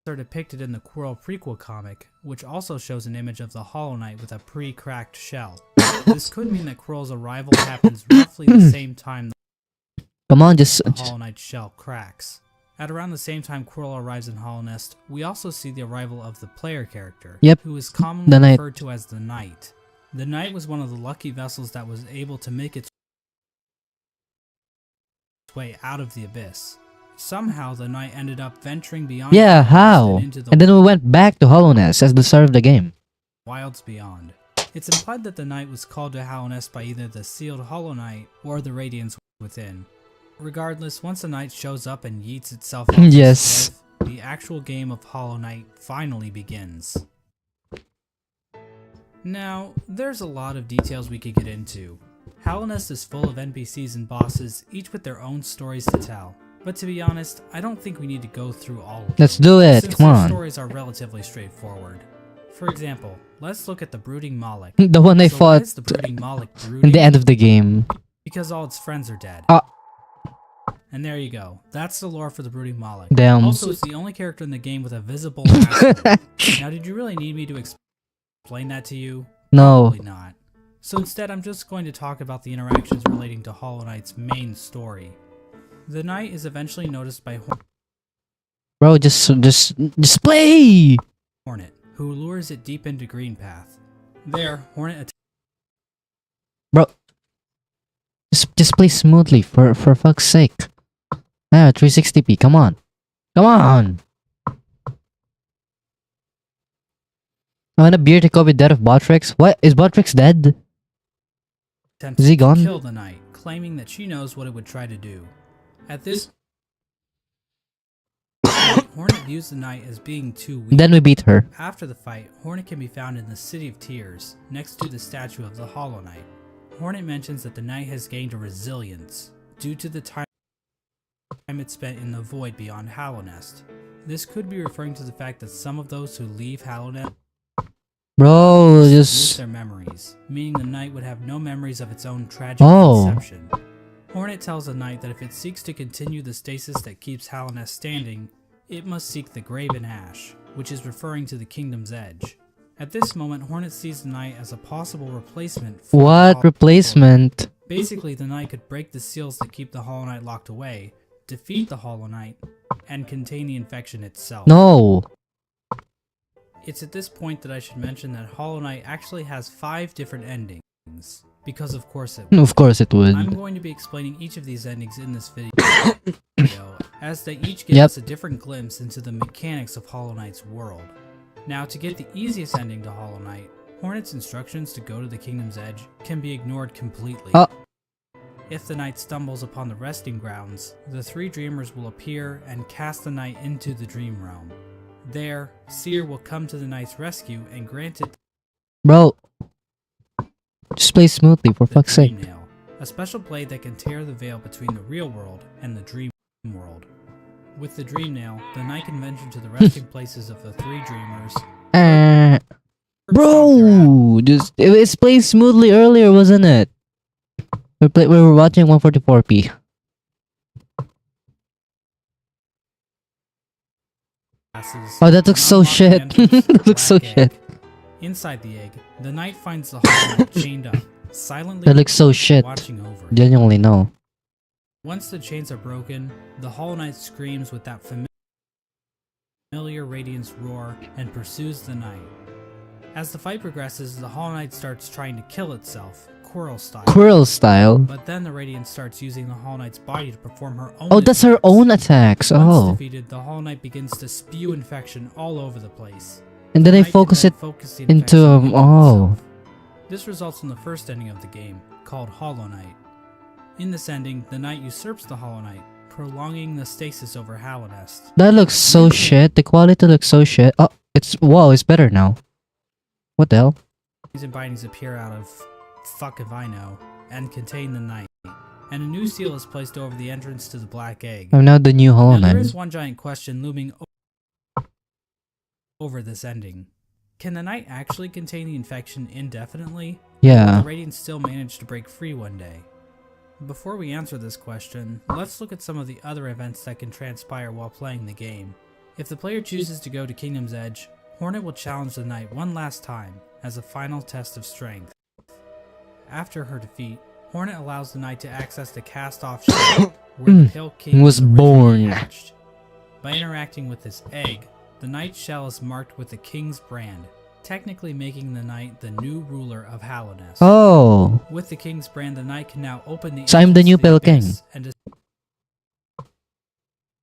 are depicted in the Quirrell prequel comic, which also shows an image of the Hollow Knight with a pre-cracked shell. This could mean that Quirrell's arrival happens roughly the same time Come on, just the Hollow Knight's shell cracks. At around the same time Quirrell arrives in Hollow Nest, we also see the arrival of the player character, Yep, who is the commonly Knight. referred to as the Knight. The Knight was one of the lucky vessels that was able to make its way out of the abyss. Somehow the Knight ended up venturing beyond Yeah, Hollow Nest how? and into the And then we went back to Hollow Nest as the start of the game. wilds beyond. It's implied that the Knight was called to Hollow Nest by either the sealed Hollow Knight or the Radiance within. Regardless, once the Knight shows up and yeets itself off Yes. its cliff, the actual game of Hollow Knight finally begins. Now, there's a lot of details we could get into. Hollow Nest is full of NPCs and bosses, each with their own stories to tell. But to be honest, I don't think we need to go through all of them. Let's do it, Since come their on. stories are relatively straightforward. For example, let's look at the Brooding Moloch. The one I So why fought is the Brooding Moloch in brooding? the end of the game. Because all its friends are dead. And there you go. That's the lore for the Brooding Moloch. Damn. Also, it's the only character in the game with a visible asshole. Now, did you really need me to explain that to you? No. Probably not. So instead, I'm just going to talk about the interactions relating to Hollow Knight's main story. The Knight is eventually noticed by Bro, just play! Hornet, who lures it deep into Green Path. There, Hornet Bro. Just play smoothly for fuck's sake. Ah, 360p, come on. Come on! I want a beer to cope with death of Botrix. What? Is Botrix dead? attempts Is he to gone? kill the Knight, claiming that she knows what it would try to do. At this point, Hornet views the Knight as being too weak. Then we beat her. After the fight, Hornet can be found in the City of Tears, next to the statue of the Hollow Knight. Hornet mentions that the Knight has gained a resilience, due to the time it spent in the void beyond Hollow Nest. This could be referring to the fact that some of those who leave Hollow Nest Bro, lose just... their memories, meaning the Knight would have no memories of its own tragic Oh. conception. Hornet tells the Knight that if it seeks to continue the stasis that keeps Hollow Nest standing, it must seek the Graven Ash, which is referring to the Kingdom's Edge. At this moment, Hornet sees the Knight as a possible replacement for the What Hollow- replacement? Basically, the Knight could break the seals that keep the Hollow Knight locked away, defeat the Hollow Knight, and contain the infection itself. No. It's at this point that I should mention that Hollow Knight actually has 5 different endings, because of course it would. Of course it would. I'm going to be explaining each of these endings in this video, as they each give Yep. us a different glimpse into the mechanics of Hollow Knight's world. Now, to get the easiest ending to Hollow Knight, Hornet's instructions to go to the Kingdom's Edge can be ignored completely. Oh. If the Knight stumbles upon the resting grounds, the 3 dreamers will appear and cast the Knight into the Dream Realm. There, Seer will come to the Knight's rescue and grant it Bro. Just play smoothly for the fuck's sake. Dream Nail, a special blade that can tear the veil between the real world and the dream world. With the Dream Nail, the Knight can venture to the resting places of the 3 dreamers. Bro, just it's played smoothly earlier, wasn't it? We were watching 144p. Oh, that looks so shit. That looks so shit. Inside the egg, the Knight finds the Hollow Knight chained up, silently That looks so shit. watching over it. Genuinely no. Once the chains are broken, the Hollow Knight screams with that familiar Radiance roar and pursues the Knight. As the fight progresses, the Hollow Knight starts trying to kill itself, Quirrell style. Quirrell style. But then the Radiance starts using the Hollow Knight's body to perform her own Oh, that's her attacks. own attacks. Once Oh. defeated, the Hollow Knight begins to spew infection all over the place. And then The I Knight can focus then it focus the into, infection oh. himself. This results in the first ending of the game, called Hollow Knight. In this ending, the Knight usurps the Hollow Knight, prolonging the stasis over Hollow Nest. That looks so shit. The quality looks so shit. Oh, wow, it's better now. What the hell? These bindings appear out of fuck if I know, and contain the Knight. And a new seal is placed over the entrance to the Black Egg. I'm now the new Hollow Now, there Knight. is one giant question looming over this ending. Can the Knight actually contain the infection indefinitely? Will Yeah. the Radiant still manage to break free one day? Before we answer this question, let's look at some of the other events that can transpire while playing the game. If the player chooses to go to Kingdom's Edge, Hornet will challenge the knight one last time as a final test of strength. After her defeat, Hornet allows the knight to access the cast-off shell where the Pale King was originally born. hatched. By interacting with this egg, the knight's shell is marked with the king's brand, technically making the knight the new ruler of Hallownest. Oh. With the king's brand, the knight can now open the So I'm the entrance new to Pale abyss King. and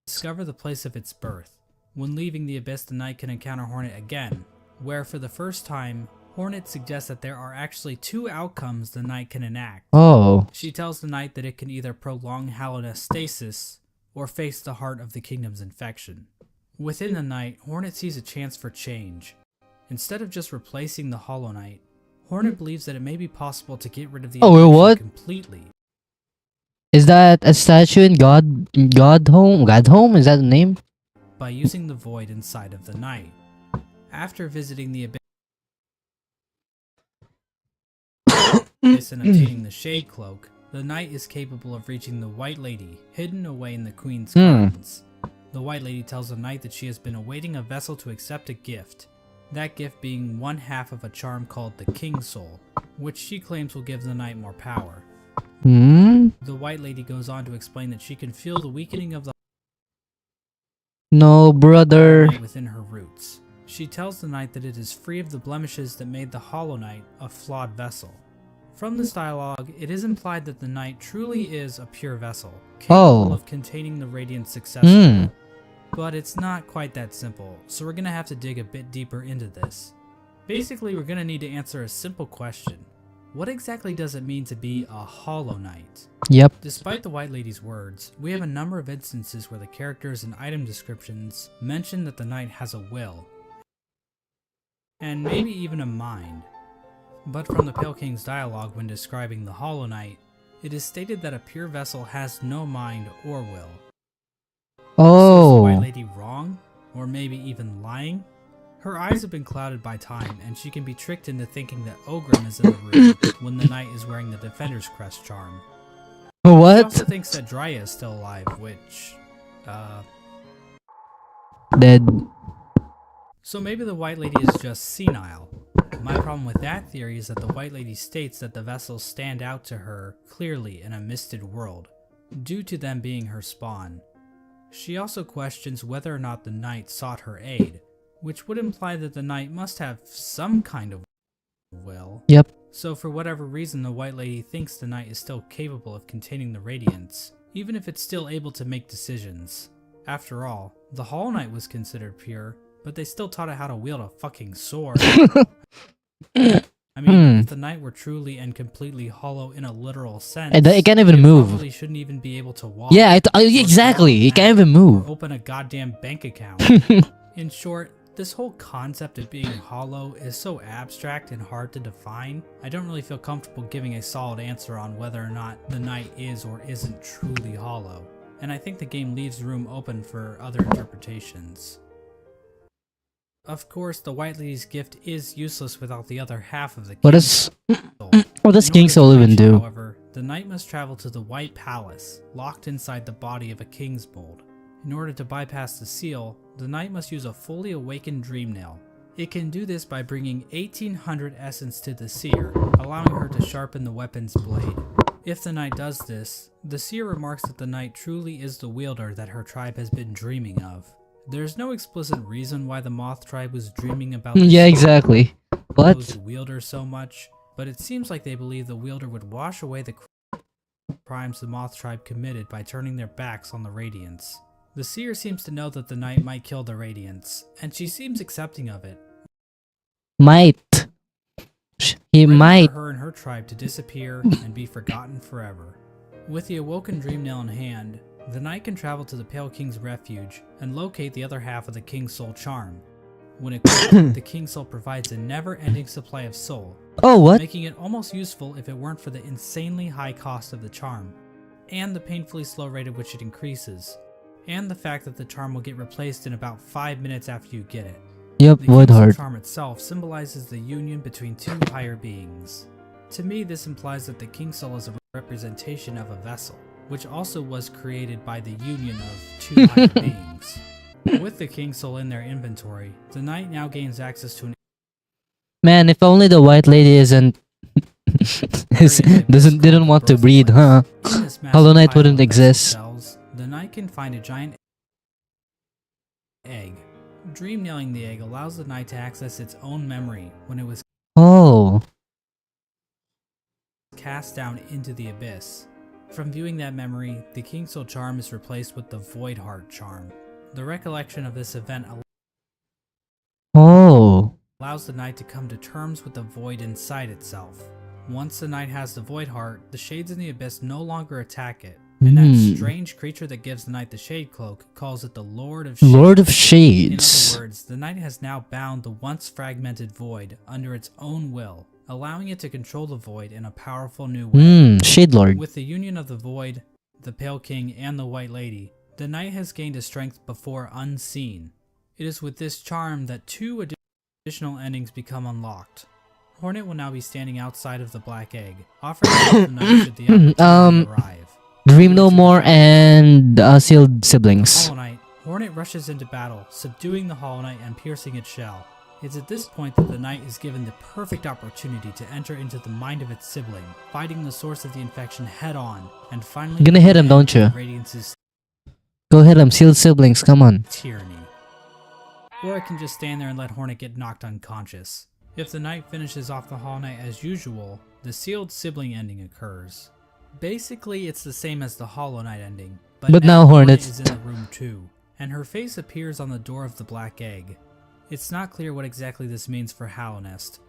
discover the place of its birth. When leaving the abyss, the knight can encounter Hornet again, where for the first time, Hornet suggests that there are actually two outcomes the knight can enact. Oh. She tells the knight that it can either prolong Hallownest stasis or face the heart of the kingdom's infection. Within the knight, Hornet sees a chance for change. Instead of just replacing the Hollow Knight, Hornet believes that it may be possible to get rid of the Oh, infection what? completely. Is that a statue in God Home? God Home? Is that the name? By using the void inside of the knight. After visiting the abyss and obtaining the Shade Cloak, the knight is capable of reaching the White Lady, hidden away in the Queen's gardens. The White Lady tells the knight that she has been awaiting a vessel to accept a gift, that gift being one half of a charm called the King's Soul, which she claims will give the knight more power. The White Lady goes on to explain that she can feel the weakening of the No, brother. knight within her roots. She tells the knight that it is free of the blemishes that made the Hollow Knight a flawed vessel. From this dialogue, it is implied that the knight truly is a pure vessel, capable of containing the radiance successfully. But it's not quite that simple, so we're gonna have to dig a bit deeper into this. Basically, we're gonna need to answer a simple question. What exactly does it mean to be a Hollow Knight? Yep. Despite the White Lady's words, we have a number of instances where the characters and item descriptions mention that the knight has a will, and maybe even a mind. But from the Pale King's dialogue when describing the Hollow Knight, it is stated that a pure vessel has no mind or will. So is the White Lady wrong? Or maybe even lying? Her eyes have been clouded by time, and she can be tricked into thinking that Ogrim is in the room when the knight is wearing the Defender's Crest charm. She What? also thinks that Dryia is still alive, which, Dead. so maybe the White Lady is just senile. My problem with that theory is that the White Lady states that the vessels stand out to her clearly in a misted world, due to them being her spawn. She also questions whether or not the knight sought her aid, which would imply that the knight must have some kind of will. Yep. So for whatever reason, the White Lady thinks the knight is still capable of containing the radiance, even if it's still able to make decisions. After all, the Hollow Knight was considered pure, but they still taught it how to wield a fucking sword. I mean, if the knight were truly and completely hollow in a literal sense, It can't even move. probably shouldn't even be able to walk. Yeah, exactly. It can't even or move. open a goddamn bank account. In short, this whole concept of being hollow is so abstract and hard to define, I don't really feel comfortable giving a solid answer on whether or not the knight is or isn't truly hollow, and I think the game leaves room open for other interpretations. Of course, the White Lady's gift is useless without the other half of the What King's does Soul. what does In King order to Soul even reach it, do? However, the knight must travel to the White Palace, locked inside the body of a king's mold. In order to bypass the seal, the knight must use a fully awakened dream nail. It can do this by bringing 1800 essence to the seer, allowing her to sharpen the weapon's blade. If the knight does this, the seer remarks that the knight truly is the wielder that her tribe has been dreaming of. There's no explicit reason why the Moth tribe was dreaming about the Yeah, sword exactly. supposed What? wielder so much, but it seems like they believe the wielder would wash away the crimes the Moth tribe committed by turning their backs on the Radiance. The seer seems to know that the knight might kill the Radiance, and she seems accepting of it, Might. He ready might. for her and her tribe to disappear and be forgotten forever. With the awoken dream nail in hand, the knight can travel to the Pale King's refuge and locate the other half of the King's Soul charm. When equipped, the King's Soul provides a never-ending supply of soul, Oh, what? making it almost useful if it weren't for the insanely high cost of the charm, and the painfully slow rate at which it increases, and the fact that the charm will get replaced in about 5 minutes after you get it. Yep, The King's Soul Woodheart. charm itself symbolizes the union between two higher beings. To me, this implies that the King's Soul is a representation of a vessel, which also was created by the union of two higher beings. With the King Soul in their inventory, the knight now gains access to an Man, if only the white lady isn't didn't want to breed, huh? In this massive Hollow Knight pile wouldn't of vessel exist. cells, the knight can find a giant egg. Dream nailing the egg allows the knight to access its own memory when it was Oh. cast down into the abyss. From viewing that memory, the King Soul charm is replaced with the Void Heart charm. The recollection of this event Oh. allows the knight to come to terms with the void inside itself. Once the knight has the Void Heart, the shades in the abyss no longer attack it, and that strange creature that gives the knight the Shade Cloak calls it the Lord of Shades. Lord of In Shades. other words, the knight has now bound the once fragmented void under its own will, allowing it to control the void in a powerful new way. Shade Lord. With the union of the void, the Pale King, and the White Lady, the knight has gained a strength before unseen. It is with this charm that two additional endings become unlocked. Hornet will now be standing outside of the Black Egg, offering to help the knight should the opportunity arrive. Dream No More and Sealed Siblings. Hollow Knight. Hornet rushes into battle, subduing the Hollow Knight and piercing its shell. It's at this point that the knight is given the perfect opportunity to enter into the mind of its sibling, fighting the source of the infection head on, and finally Gonna hit him, don't you? Radiance's Go hit him, Sealed Siblings, come on. tyranny. Or it can just stand there and let Hornet get knocked unconscious. If the knight finishes off the Hollow Knight as usual, the sealed sibling ending occurs. Basically, it's the same as the Hollow Knight ending, but now Hornet Hornet's is in the room too, and her face appears on the door of the Black Egg. It's not clear what exactly this means for Hallownest.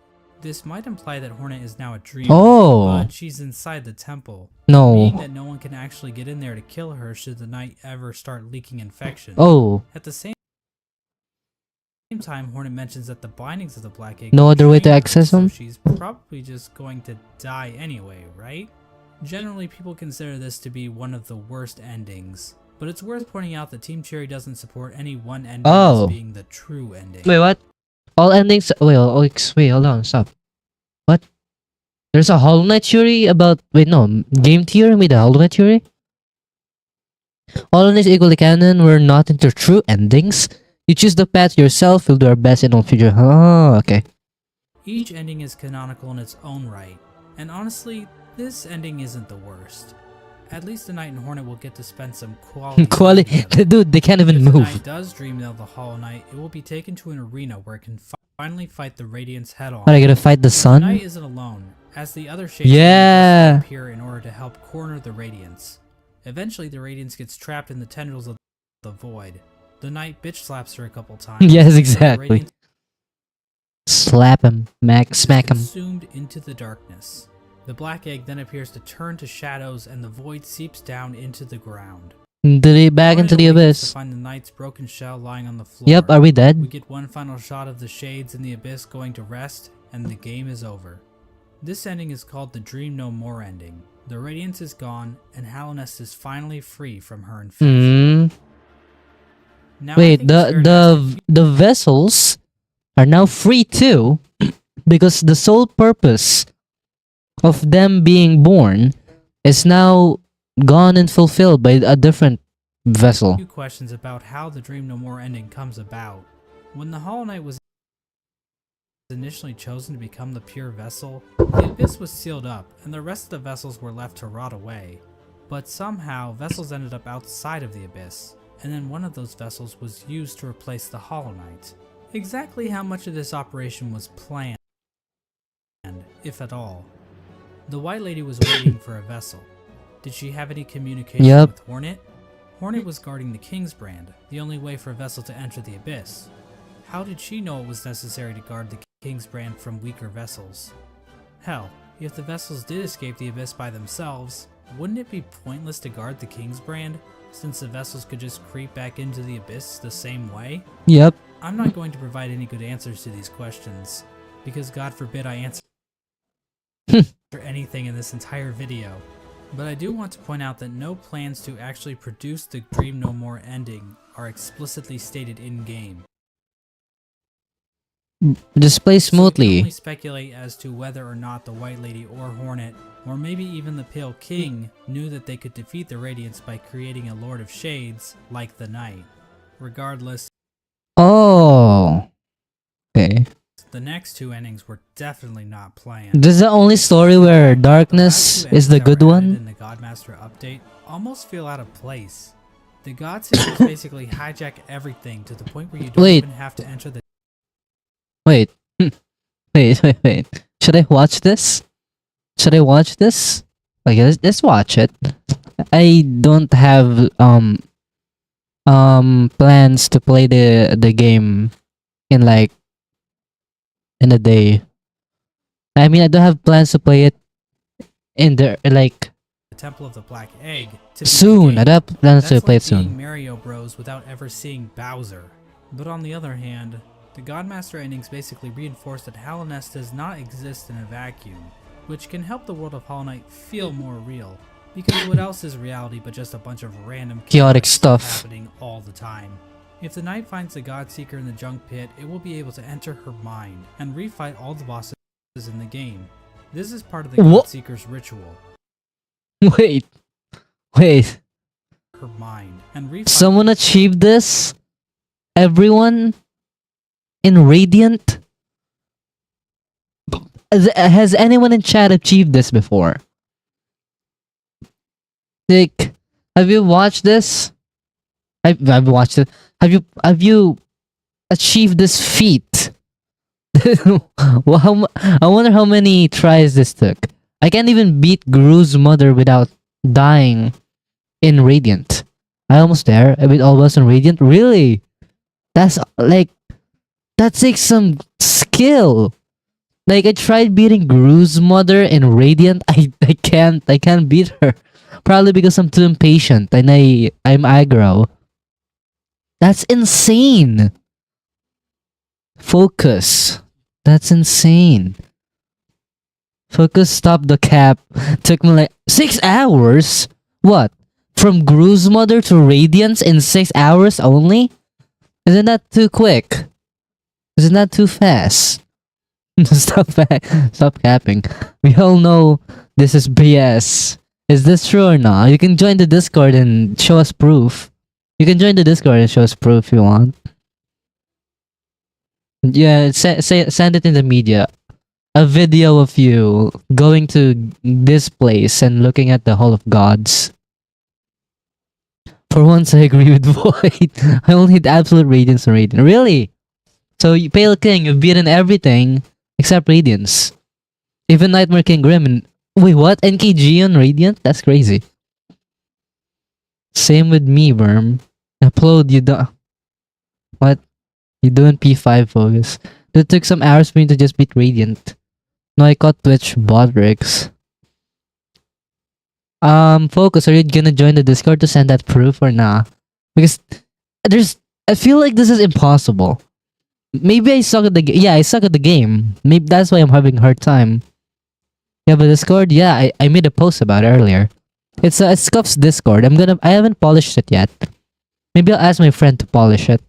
This might imply that Hornet is now a dreamer, Oh. but she's inside the temple, No. meaning that no one can actually get in there to kill her should the knight ever start leaking infection. Oh. At the same time, Hornet mentions that the bindings of the Black Egg No will other way to drain her, access so them? she's probably just going to die anyway, right? Generally, people consider this to be one of the worst endings, but it's worth pointing out that Team Cherry doesn't support any one ending Oh. as being the true ending. Wait, what? All endings. Wait, hold on, stop. What? There's a Hollow Knight theory about. Wait, no. Game theory with the Hollow Knight theory? Hollow Knight is equally canon. We're not into true endings. You choose the path yourself. We'll do our best in all future. Oh, okay. Each ending is canonical in its own right, and honestly, this ending isn't the worst. At least the Knight and Hornet will get to spend some quality time Quality. together. Dude, they can't even If the move. knight does dream nail the Hollow Knight, it will be taken to an arena where it can finally fight the Radiance head on. Are I gonna fight the The knight sun? isn't alone, as the other shades Yeah. appear in order to help corner the Radiance. Eventually, the Radiance gets trapped in the tendrils of the Void. The knight bitch slaps her a couple times. Yes, and the exactly. Radiance Slap him. Smack him. consumed into the darkness. The Black Egg then appears to turn to shadows, and the Void seeps down into the ground. Back into the Hornet awakens abyss. To find the knight's broken shell lying on the floor. Yep, are we We dead? get one final shot of the shades in the abyss going to rest, and the game is over. This ending is called the Dream No More ending. The Radiance is gone, and Hallownest is finally free from her infection. Hmm. Now I Wait, think it's fair to ask if the vessels are now free too, because the sole purpose of them being born is now gone and fulfilled by a different vessel. few questions about how the Dream No More ending comes about. When the Hollow Knight was initially chosen to become the pure vessel, the abyss was sealed up, and the rest of the vessels were left to rot away. But somehow, vessels ended up outside of the abyss, and then one of those vessels was used to replace the Hollow Knight. Exactly how much of this operation was planned, if at all? The White Lady was waiting for a vessel. Did she have any communication Yep. with Hornet? Hornet was guarding the King's brand, the only way for a vessel to enter the abyss. How did she know it was necessary to guard the King's brand from weaker vessels? Hell, if the vessels did escape the abyss by themselves, wouldn't it be pointless to guard the King's brand, since the vessels could just creep back into the abyss the same way? Yep. I'm not going to provide any good answers to these questions, because God forbid I answer anything in this entire video. But I do want to point out that no plans to actually produce the Dream No More ending are explicitly stated in-game. Just play So we can only smoothly. speculate as to whether or not the White Lady or Hornet, or maybe even the Pale King, knew that they could defeat the Radiants by creating a Lord of Shades like the Knight. Regardless, Oh. Okay. the next two endings were definitely not planned. This is the only story where The last darkness two is the endings that good were added one? in the Godmaster update almost feel out of place. The Godseekers basically hijack everything to the point where you don't Wait. even have to enter the Wait. Wait. Should I watch this? Should I watch this? Okay, let's watch it. I don't have plans to play the game in like in a day. I mean, I don't have plans to play it in the like Temple of the Black Egg to beat the soon. I game. don't have plans That's to play like it being soon. Mario Bros without ever seeing Bowser. But on the other hand, the Godmaster endings basically reinforce that Hollow Nest does not exist in a vacuum, which can help the world of Hollow Knight feel more real. Because what else is reality but just a bunch of random Chaotic chaotic stuff. happening all the time? If the Knight finds the Godseeker in the junk pit, it will be able to enter her mind and refight all the bosses in the game. This is part of the What? Godseeker's ritual. Wait. Her mind and refight Someone achieved this? Everyone in Radiant? Has anyone in chat achieved this before? Like, have you watched this? I've watched it. Have you achieved this feat? Well, I wonder how many tries this took. I can't even beat Gru's mother without dying in Radiant. I almost there. I beat all of us in Radiant. Really? That's like that takes some skill. Like I tried beating Gru's mother in Radiant. I can't beat her. Probably because I'm too impatient and I'm aggro. That's insane. Focus. That's insane. Focus stop the cap. Took me like 6 hours? What? From Gru's mother to Radiance in 6 hours only? Isn't that too quick? Isn't that too fast? Stop capping. We all know this is BS. Is this true or not? You can join the Discord and show us proof. You can join the Discord and show us proof if you want. Yeah, send it in the media. A video of you going to this place and looking at the Hall of Gods. For once, I agree with Void. I only hit absolute Radiance and Radiant. Really? So, Pale King, you've beaten everything except Radiance. Even Nightmare King Grim and... Wait, what? NKG on Radiant? That's crazy. Same with me, Worm. Upload, you don't... What? You doing P5 focus. It took some hours for me to just beat Radiant. No, I caught Twitch bot rigs. Focus, are you gonna join the Discord to send that proof or nah? Because I feel like this is impossible. Maybe I suck at the game. Yeah, I suck at the game. Maybe that's why I'm having a hard time. Yeah, but Discord, yeah, I made a post about it earlier. It's Scuff's Discord. I haven't polished it yet. Maybe I'll ask my friend to polish it.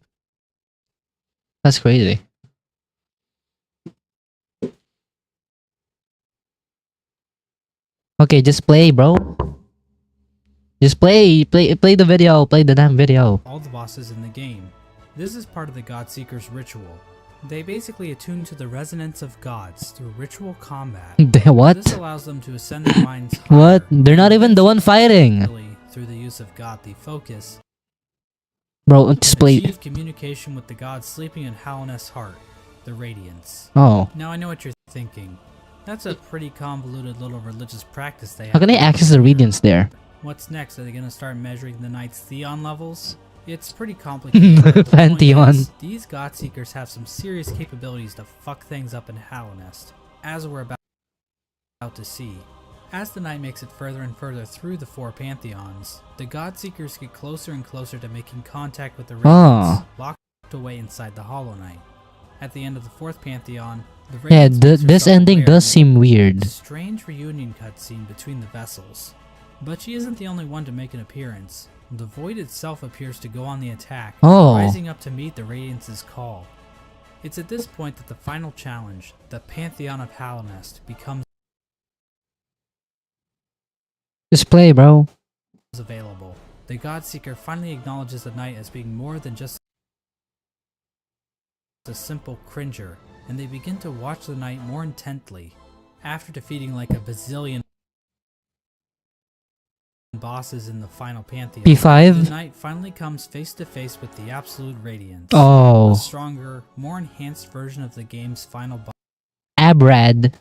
That's crazy. Okay, just play, bro. Just play the video, play the damn video. all the bosses in the game. This is part of the Godseeker's ritual. They basically attune to the resonance of gods through ritual combat. What? This allows them to ascend their minds What? higher, They're not even the one fighting. really through the use of godly focus. Bro, just play. Achieve communication with the god sleeping in Hallownest's heart, the Radiance. Oh. Now I know what you're thinking. That's a pretty convoluted little religious practice they have. How can I access the Radiance there? What's next? Are they gonna start measuring the Knight's Theon levels? It's pretty complicated. but the point Pantheon. is, these Godseekers have some serious capabilities to fuck things up in Hallownest, as we're about to see. As the Knight makes it further and further through the 4 Pantheons, the Godseekers get closer and closer to making contact with the Radiance, locked away inside the Hollow Knight. At the end of the 4th Pantheon, the Yeah, Radiance makes this herself ending aware does of seem weird. a strange reunion cutscene between the vessels. But she isn't the only one to make an appearance. The Void itself appears to go on the attack, Oh. rising up to meet the Radiance's call. It's at this point that the final challenge, the Pantheon of Halonest, becomes Just play, bro. available. The Godseeker finally acknowledges the knight as being more than just a simple cringer, and they begin to watch the knight more intently. After defeating like a bazillion bosses in the final Pantheon, P5? the knight finally comes face to face with the Absolute Radiance, Oh. a stronger, more enhanced version of the game's final Abrad.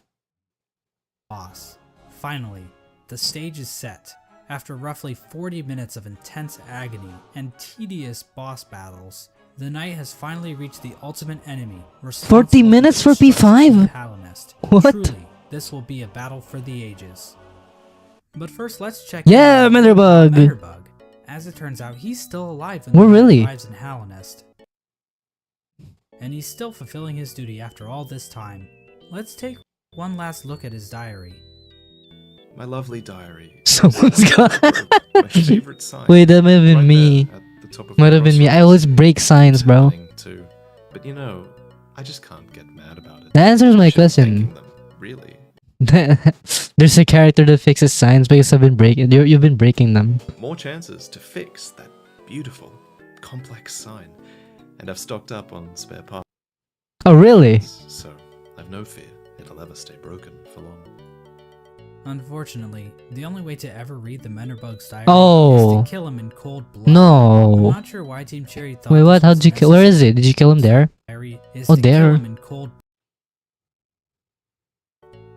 boss. Finally, the stage is set. After roughly 40 minutes of intense agony and tedious boss battles, the knight has finally reached the ultimate enemy. 40 minutes for P5? Halonest. What? Truly, this will be a battle for the ages. But first, let's check Yeah, in on Menderbug. Menderbug. As it turns out, he's still alive when What, the knight really? arrives in Halonest. And he's still fulfilling his duty after all this time. Let's take one last look at his diary. My lovely diary. Someone's got. My favorite sign. Wait, that might have been Right me. there at the top of Might the have been me. I crossroads. always break signs, bro. Turning too. But you know, I just can't get mad about it. That answers my Shouldn't question. thanking them, really. There's a character that fixes signs because I've been breaking. You've been breaking them. More chances to fix that beautiful, complex sign. And I've stocked up on spare parts, Oh, really? so I've no fear it'll ever stay broken for long. Unfortunately, the only way to ever read the Menderbug's diary Oh. is to kill him in cold blood. No. I'm not sure why Team Cherry thought Wait, this what? How'd was you kill? Where is it? Did you kill him there? necessary is Oh, to there. kill him in cold.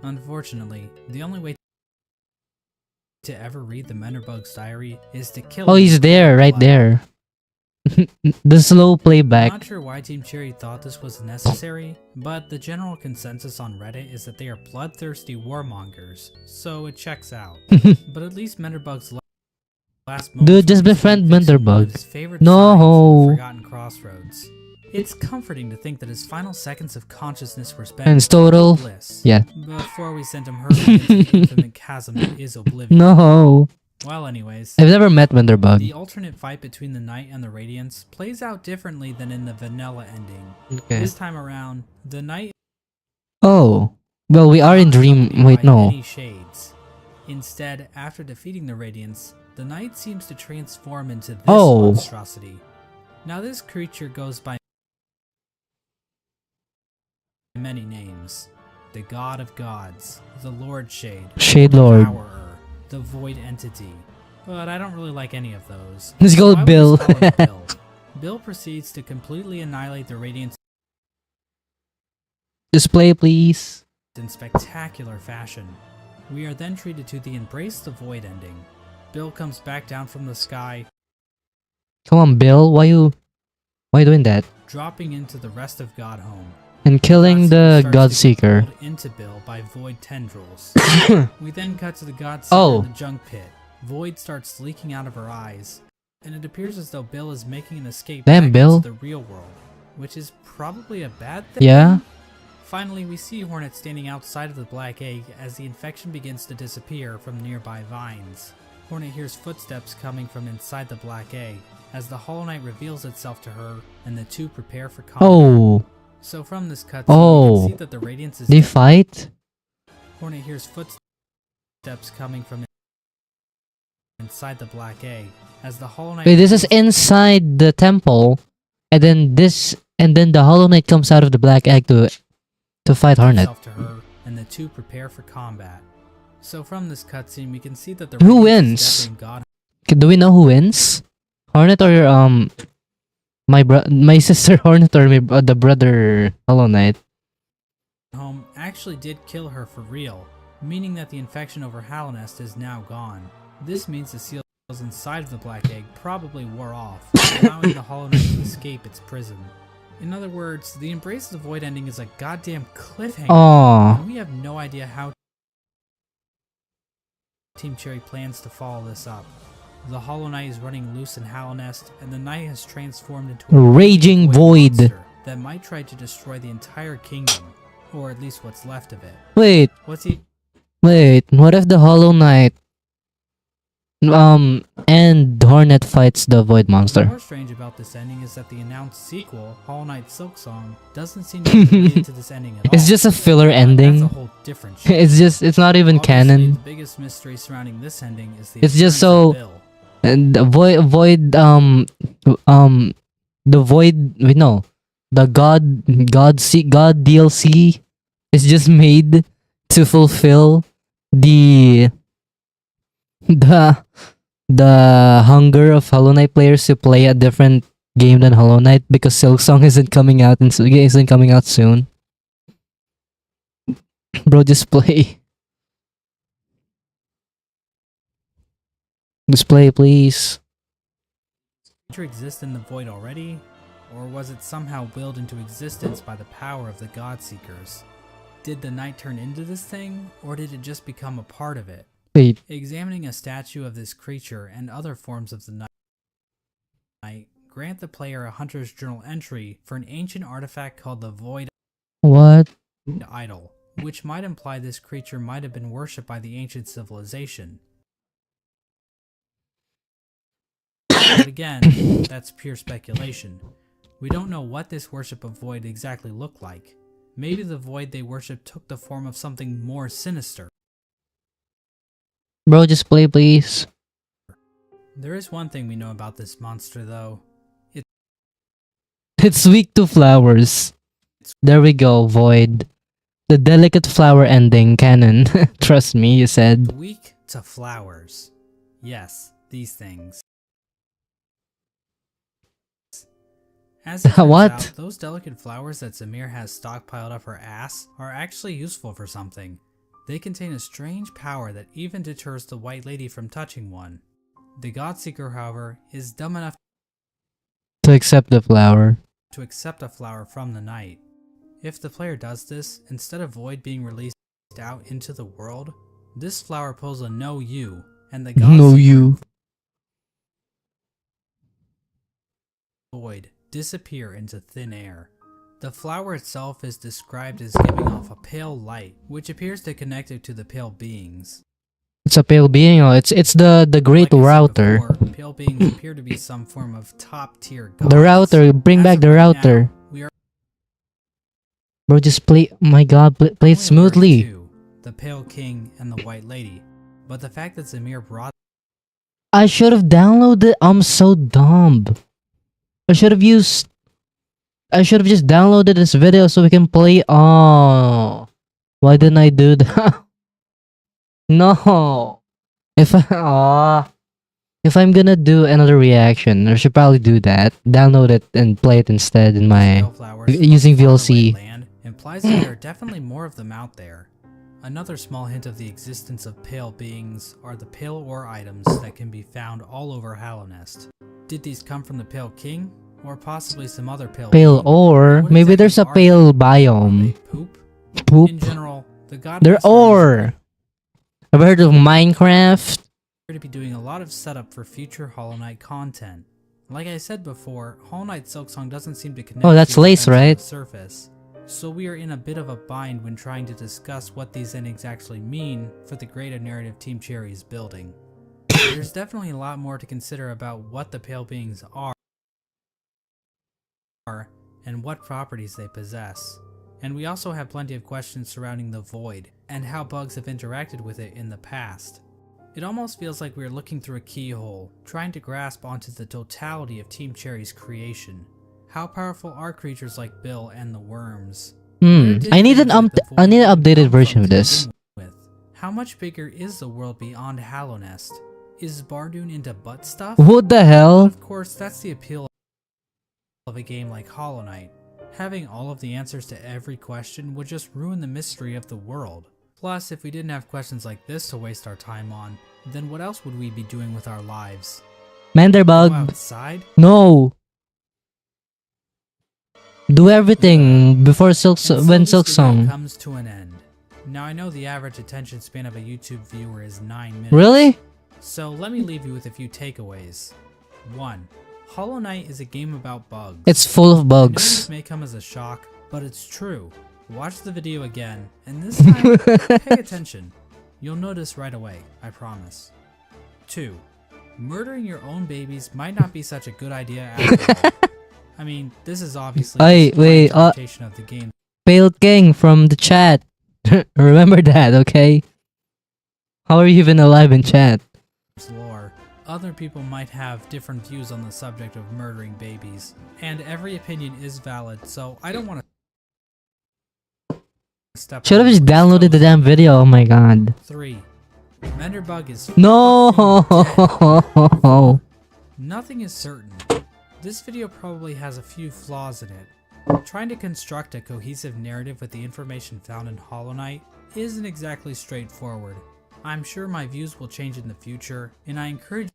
Unfortunately, the only way to ever read the Menderbug's diary is to kill Oh, him he's in there, cold right blood. there. The slow playback. I'm not sure why Team Cherry thought this was necessary, but the general consensus on Reddit is that they are bloodthirsty warmongers, so it checks out. But at least Menderbug's last moment Dude, just befriend Menderbug. his favorite No. signs in the Forgotten Crossroads. It's comforting to think that his final seconds of consciousness were spent And in total. bliss. Yeah. Before we sent him hurtling into the infinite chasm that is oblivion. No. Well, anyways. I've never met Menderbug. The alternate fight between the Knight and the Radiance plays out differently than in the vanilla ending. Okay. This time around, the Knight Oh. Well, we are in is not Dream. accompanied Wait, by no. any shades. Instead, after defeating the Radiance, the Knight seems to transform into this Oh. monstrosity. Now this creature goes by many names. The God of Gods, the Lord Shade, Shade Lord. Devourer, the Void Entity. But I don't really like any of those. Let's go So I with will Bill. just call him Bill. Bill proceeds to completely annihilate the Radiance Display, please. in spectacular fashion. We are then treated to the Embrace the Void ending. Bill comes back down from the sky, Come on, Bill. Why you doing that? dropping into the rest of Godhome. And killing the Godseeker Godseeker. pulled into Bill by Void tendrils. We then cut to the Godseeker Oh. in the junk pit. Void starts leaking out of her eyes, and it appears as though Bill is making an escape Damn, back Bill. into the real world, which is probably a bad thing. Yeah? Finally, we see Hornet standing outside of the Black Egg as the infection begins to disappear from nearby vines. Hornet hears footsteps coming from inside the Black Egg as the Hollow Knight reveals itself to her, and the two prepare for combat. Oh. So from this cutscene, Oh. we can see that the Radiance is They dead. fight? Hornet hears footsteps coming from inside the Black Egg as the Hollow Knight Wait, this is reveals inside the temple. And then the Hollow Knight comes out of the Black Egg to fight Hornet. itself to her, and the two prepare for combat. So from this cutscene, we can see that the Who Radiance wins? is dead in God Do we know who wins? Hornet or my sister Hornet or the brother Hollow Knight? Home actually did kill her for real, meaning that the infection over Halonest is now gone. This means the seals inside of the Black Egg probably wore off, allowing the Hollow Knight to escape its prison. In other words, the Embrace the Void ending is a goddamn cliffhanger, Aww. and we have no idea how Team Cherry plans to follow this up. The Hollow Knight is running loose in Halonest, and the Knight has transformed into a Raging void. monster that might try to destroy the entire kingdom, or at least what's left of it. Wait, What's he? what if the Hollow Knight end Hornet fights the Void What's monster. more strange about this ending is that the announced sequel, Hollow Knight Silksong, doesn't seem to be related to this ending at all. It's just a filler But ending. That's a whole different shit. It's not even Obviously, canon. the biggest mystery surrounding this ending is the It's just appearance of so- Bill. And the God DLC is just made to fulfill the the hunger of Hollow Knight players to play a different game than Hollow Knight because Silksong isn't coming out and isn't coming out soon. Bro, just play. Just play, please. Did it exist in the void already? Or was it somehow willed into existence by the power of the Godseekers? Did the night turn into this thing, or did it just become a part of it? Wait, Examining a statue of this creature and other forms of the night grant the player a Hunter's Journal entry for an ancient artifact called the Void what? Idol, which might imply this creature might have been worshipped by the ancient civilization. But again, that's pure speculation. We don't know what this worship of Void exactly looked like. Maybe the Void they worshipped took the form of something more sinister. Bro, just play, please. There is one thing we know about this monster though. It's weak to flowers. There we go, Void. The delicate flower ending canon. Trust me, you said. Weak to flowers. Yes, these things. As it turns What? out, those delicate flowers that Zamir has stockpiled up her ass are actually useful for something. They contain a strange power that even deters the White Lady from touching one. The Godseeker, however, is dumb enough To accept the flower. to accept a flower from the night. If the player does this, instead of Void being released out into the world, this flower pulls a no you, and the No, Godseeker you. Void disappear into thin air. The flower itself is described as giving off a pale light, which appears to connect it to the pale beings. It's a pale being. Oh, it's the great Like I said router. before, pale beings appear to be some form of top-tier gods. The router. Bring As back of the right router. now, we are Bro, just play. My God, play it only aware of smoothly. two, the Pale King and the White Lady. But the fact that Zamir brought I should have downloaded. I'm so dumb. I should have just downloaded this video so we can play. Oh, why didn't I do that? No. If I'm gonna do another reaction, I should probably do that. Download it and play it instead in my pale flowers using from VLC. faraway land implies that there are definitely more of them out there. Another small hint of the existence of pale beings are the pale ore items that can be found all over Hallownest. Did these come from the Pale King, or possibly some other pale pale being? ore. What Maybe exactly there's a are they? pale Are they biome. poop? Poop. In general, the god They're Master ore. Have you heard of Minecraft? appear to be doing a lot of setup for future Hollow Knight content. Like I said before, Hollow Knight Silksong doesn't seem to connect Oh, that's to Lace, events on the right? surface. So we are in a bit of a bind when trying to discuss what these endings actually mean for the greater narrative Team Cherry is building. There's definitely a lot more to consider about what the Pale Beings are and what properties they possess. And we also have plenty of questions surrounding the Void and how bugs have interacted with it in the past. It almost feels like we are looking through a keyhole, trying to grasp onto the totality of Team Cherry's creation. How powerful are creatures like Bill and the worms? Where did I need things an like the I Void need an even updated come version from of to this. begin with? How much bigger is the world beyond Hallownest? Is Bardoon into butt stuff? What the But hell? of course, that's the appeal of a game like Hollow Knight. Having all of the answers to every question would just ruin the mystery of the world. Plus, if we didn't have questions like this to waste our time on, then what else would we be doing with our lives? Go Manderbug. outside? No. Do everything before And so when this video Silksong. comes to an end. Now I know the average attention span of a YouTube viewer is 9 minutes. Really? So let me leave you with a few takeaways. 1. Hollow Knight is a game about bugs. It's full of I know bugs. this may come as a shock, but it's true. Watch the video again, and this time, pay attention. You'll notice right away, I promise. 2. murdering your own babies might not be such a good idea after all. I mean, this is obviously Hey, just my wait, interpretation of the game. Failed King from the chat. Remember that, okay? How are you even alive in chat? Lore. Other people might have different views on the subject of murdering babies, and every opinion is valid, so I don't want to step Should have on just anyone's downloaded the toes. damn video, oh my god. 3. Menderbug is No! fucking dead. Nothing is certain. This video probably has a few flaws in it. Trying to construct a cohesive narrative with the information found in Hollow Knight isn't exactly straightforward. I'm sure my views will change in the future, and I encourage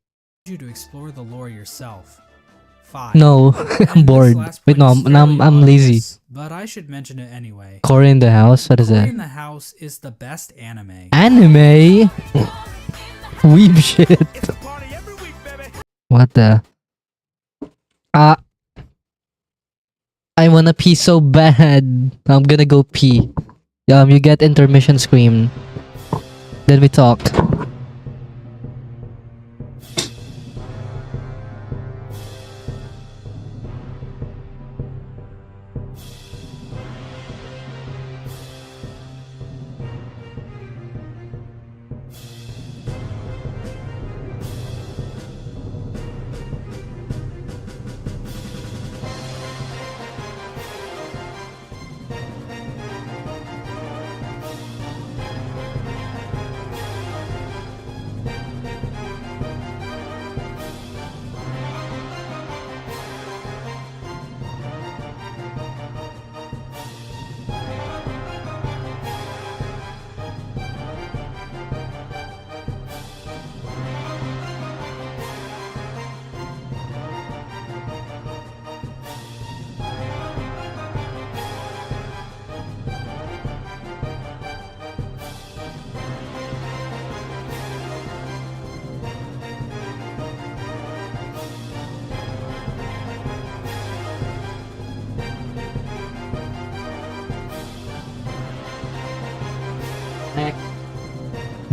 you to explore the lore yourself. 5. No, And I'm this bored. last Wait, point no, is I'm fairly lazy. obvious, but I should mention it anyway. Corey in the house? What is Cory that? in the House is the best anime. Anime? Weeb shit. What the? I wanna pee so bad. I'm gonna go pee. You get intermission scream. Then we talk.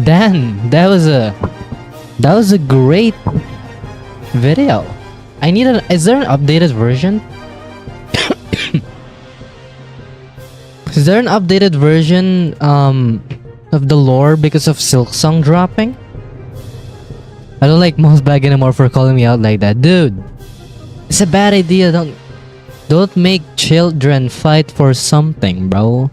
Dan, that was a great video. I need an. Is there an updated version? Is there an updated version of the lore because of Silk Song dropping? I don't like Mossbag anymore for calling me out like that, dude. It's a bad idea. Don't make children fight for something, bro.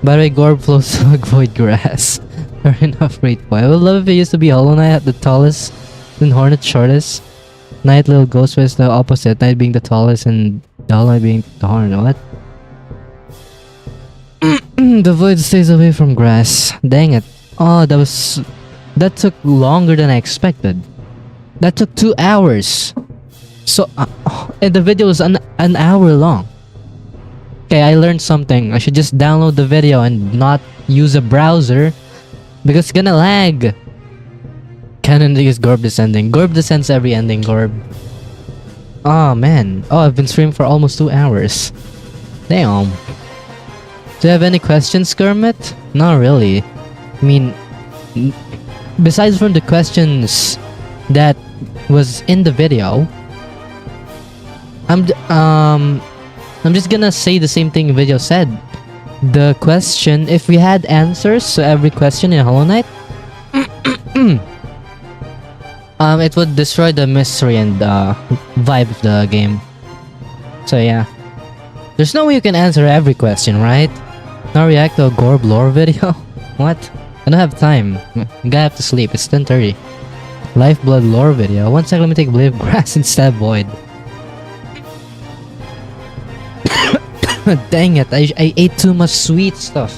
By the way, Gorb flows to avoid grass. Fair enough, great boy. I would love if it used to be Hollow Knight at the tallest, then Hornet shortest. Knight Little Ghost was the opposite, Knight being the tallest and Hollow Knight being the Hornet. What? The void stays away from grass. Dang it. Oh, that took longer than I expected. That took 2 hours. So, and the video was an hour long. Okay, I learned something. I should just download the video and not use a browser because it's gonna lag. Canon is Gorb descending. Gorb descends every ending, Gorb. Oh man. Oh, I've been streaming for almost 2 hours. Damn. Do you have any questions, Kermit? Not really. I mean, besides from the questions that was in the video, I'm just gonna say the same thing the video said. The question, if we had answers to every question in Hollow Knight, it would destroy the mystery and vibe of the game. So yeah. There's no way you can answer every question, right? Now react to a Gorb lore video? What? I don't have time. I'm gonna have to sleep. It's 10:30. Lifeblood lore video. One second, let me take Blade of Grass instead of Void. Dang it, I ate too much sweet stuff.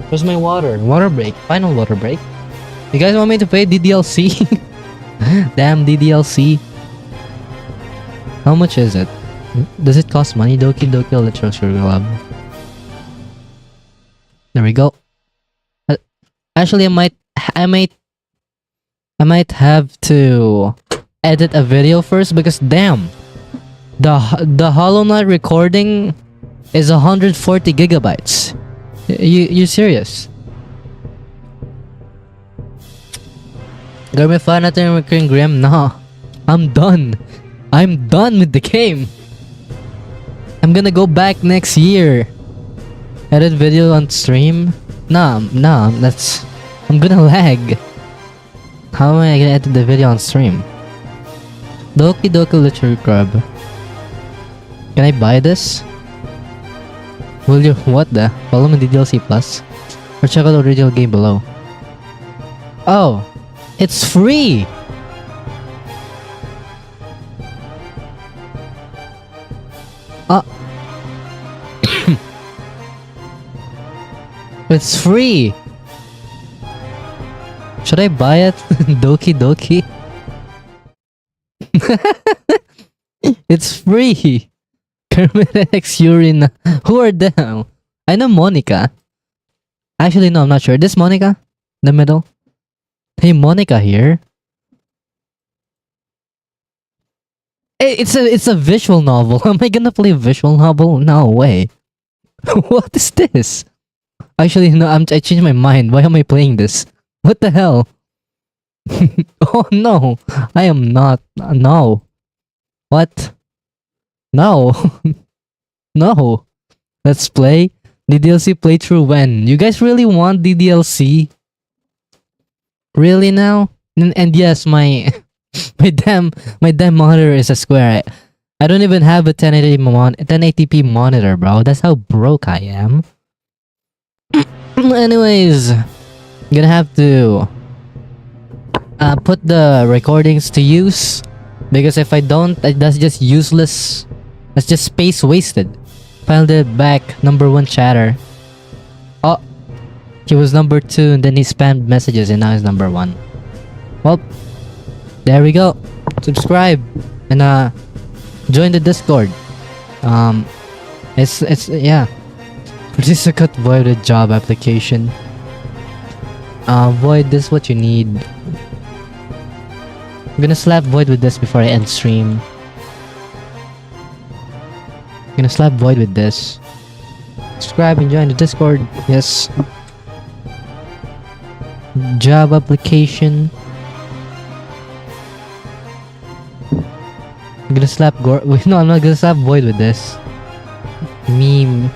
Where's my water? Water break. Final water break. You guys want me to pay DDLC? Damn DDLC. How much is it? Does it cost money? Doki Doki Literature Club. There we go. Actually, I might have to edit a video first because damn, the Hollow Knight recording is 140 gigabytes. You serious? Gawin fan natin yung King Grim. No. I'm done. I'm done with the game. I'm gonna go back next year. Edit video on stream? Nah, that's... I'm gonna lag. How am I gonna edit the video on stream? Doki Doki Literature Club. Can I buy this? Will you... What the? Follow me DLC Plus? Or check out the original game below. Oh! It's free! It's free! Should I buy it? Doki Doki? It's free! Kermit X Urina. Who are them? I know Monica. Actually, no, I'm not sure. This Monica? The middle? Hey, Monica here. Hey, it's a visual novel. Am I gonna play a visual novel? No way. What is this? Actually, no, I changed my mind. Why am I playing this? What the hell? Oh no, I am not. No. What? No. No. Let's play. DDLC playthrough when? You guys really want DDLC? Really now? And yes, my my damn monitor is a square. I don't even have a 1080p monitor, bro. That's how broke I am. Anyways, I'm gonna have to put the recordings to use, because if I don't, that's just useless. That's just space wasted. Filed it back, #1 chatter. Oh, he was #2 and then he spammed messages and now he's #1. Well, there we go. Subscribe and join the Discord. It's yeah. Participant voided job application. Void, this is what you need. I'm gonna slap void with this before I end stream. I'm gonna slap void with this. Subscribe and join the Discord. Yes. Job application. I'm gonna slap wait, no, I'm not gonna slap void with this. Meme.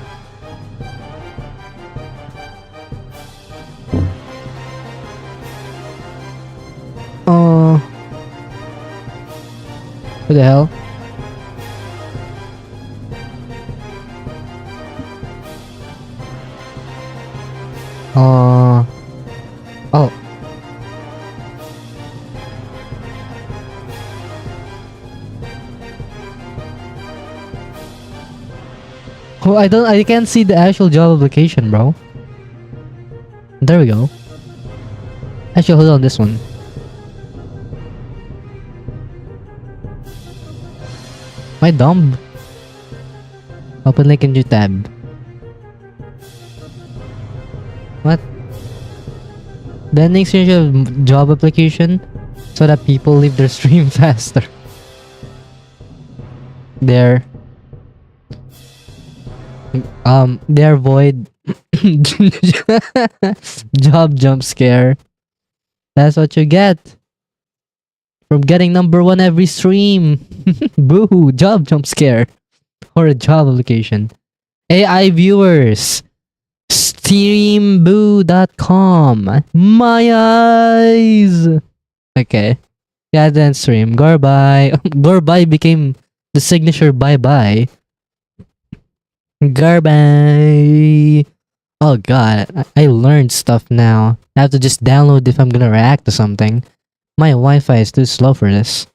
What the hell? Oh. Oh, I can't see the actual job application, bro. There we go. Actually, hold on, this one. My dumb. Open link in your tab. What? The ending screenshot of job application so that people leave their stream faster. There. There void. Job jump scare. That's what you get from getting #1 every stream. Boo! Job jump scare. Or a job application. AI viewers. Streamboo.com. My eyes! Okay. Yeah, then stream. Gorbye. Gorbye became the signature bye-bye. Gorbye. Oh god, I learned stuff now. I have to just download if I'm gonna react to something. My Wi-Fi is too slow for this.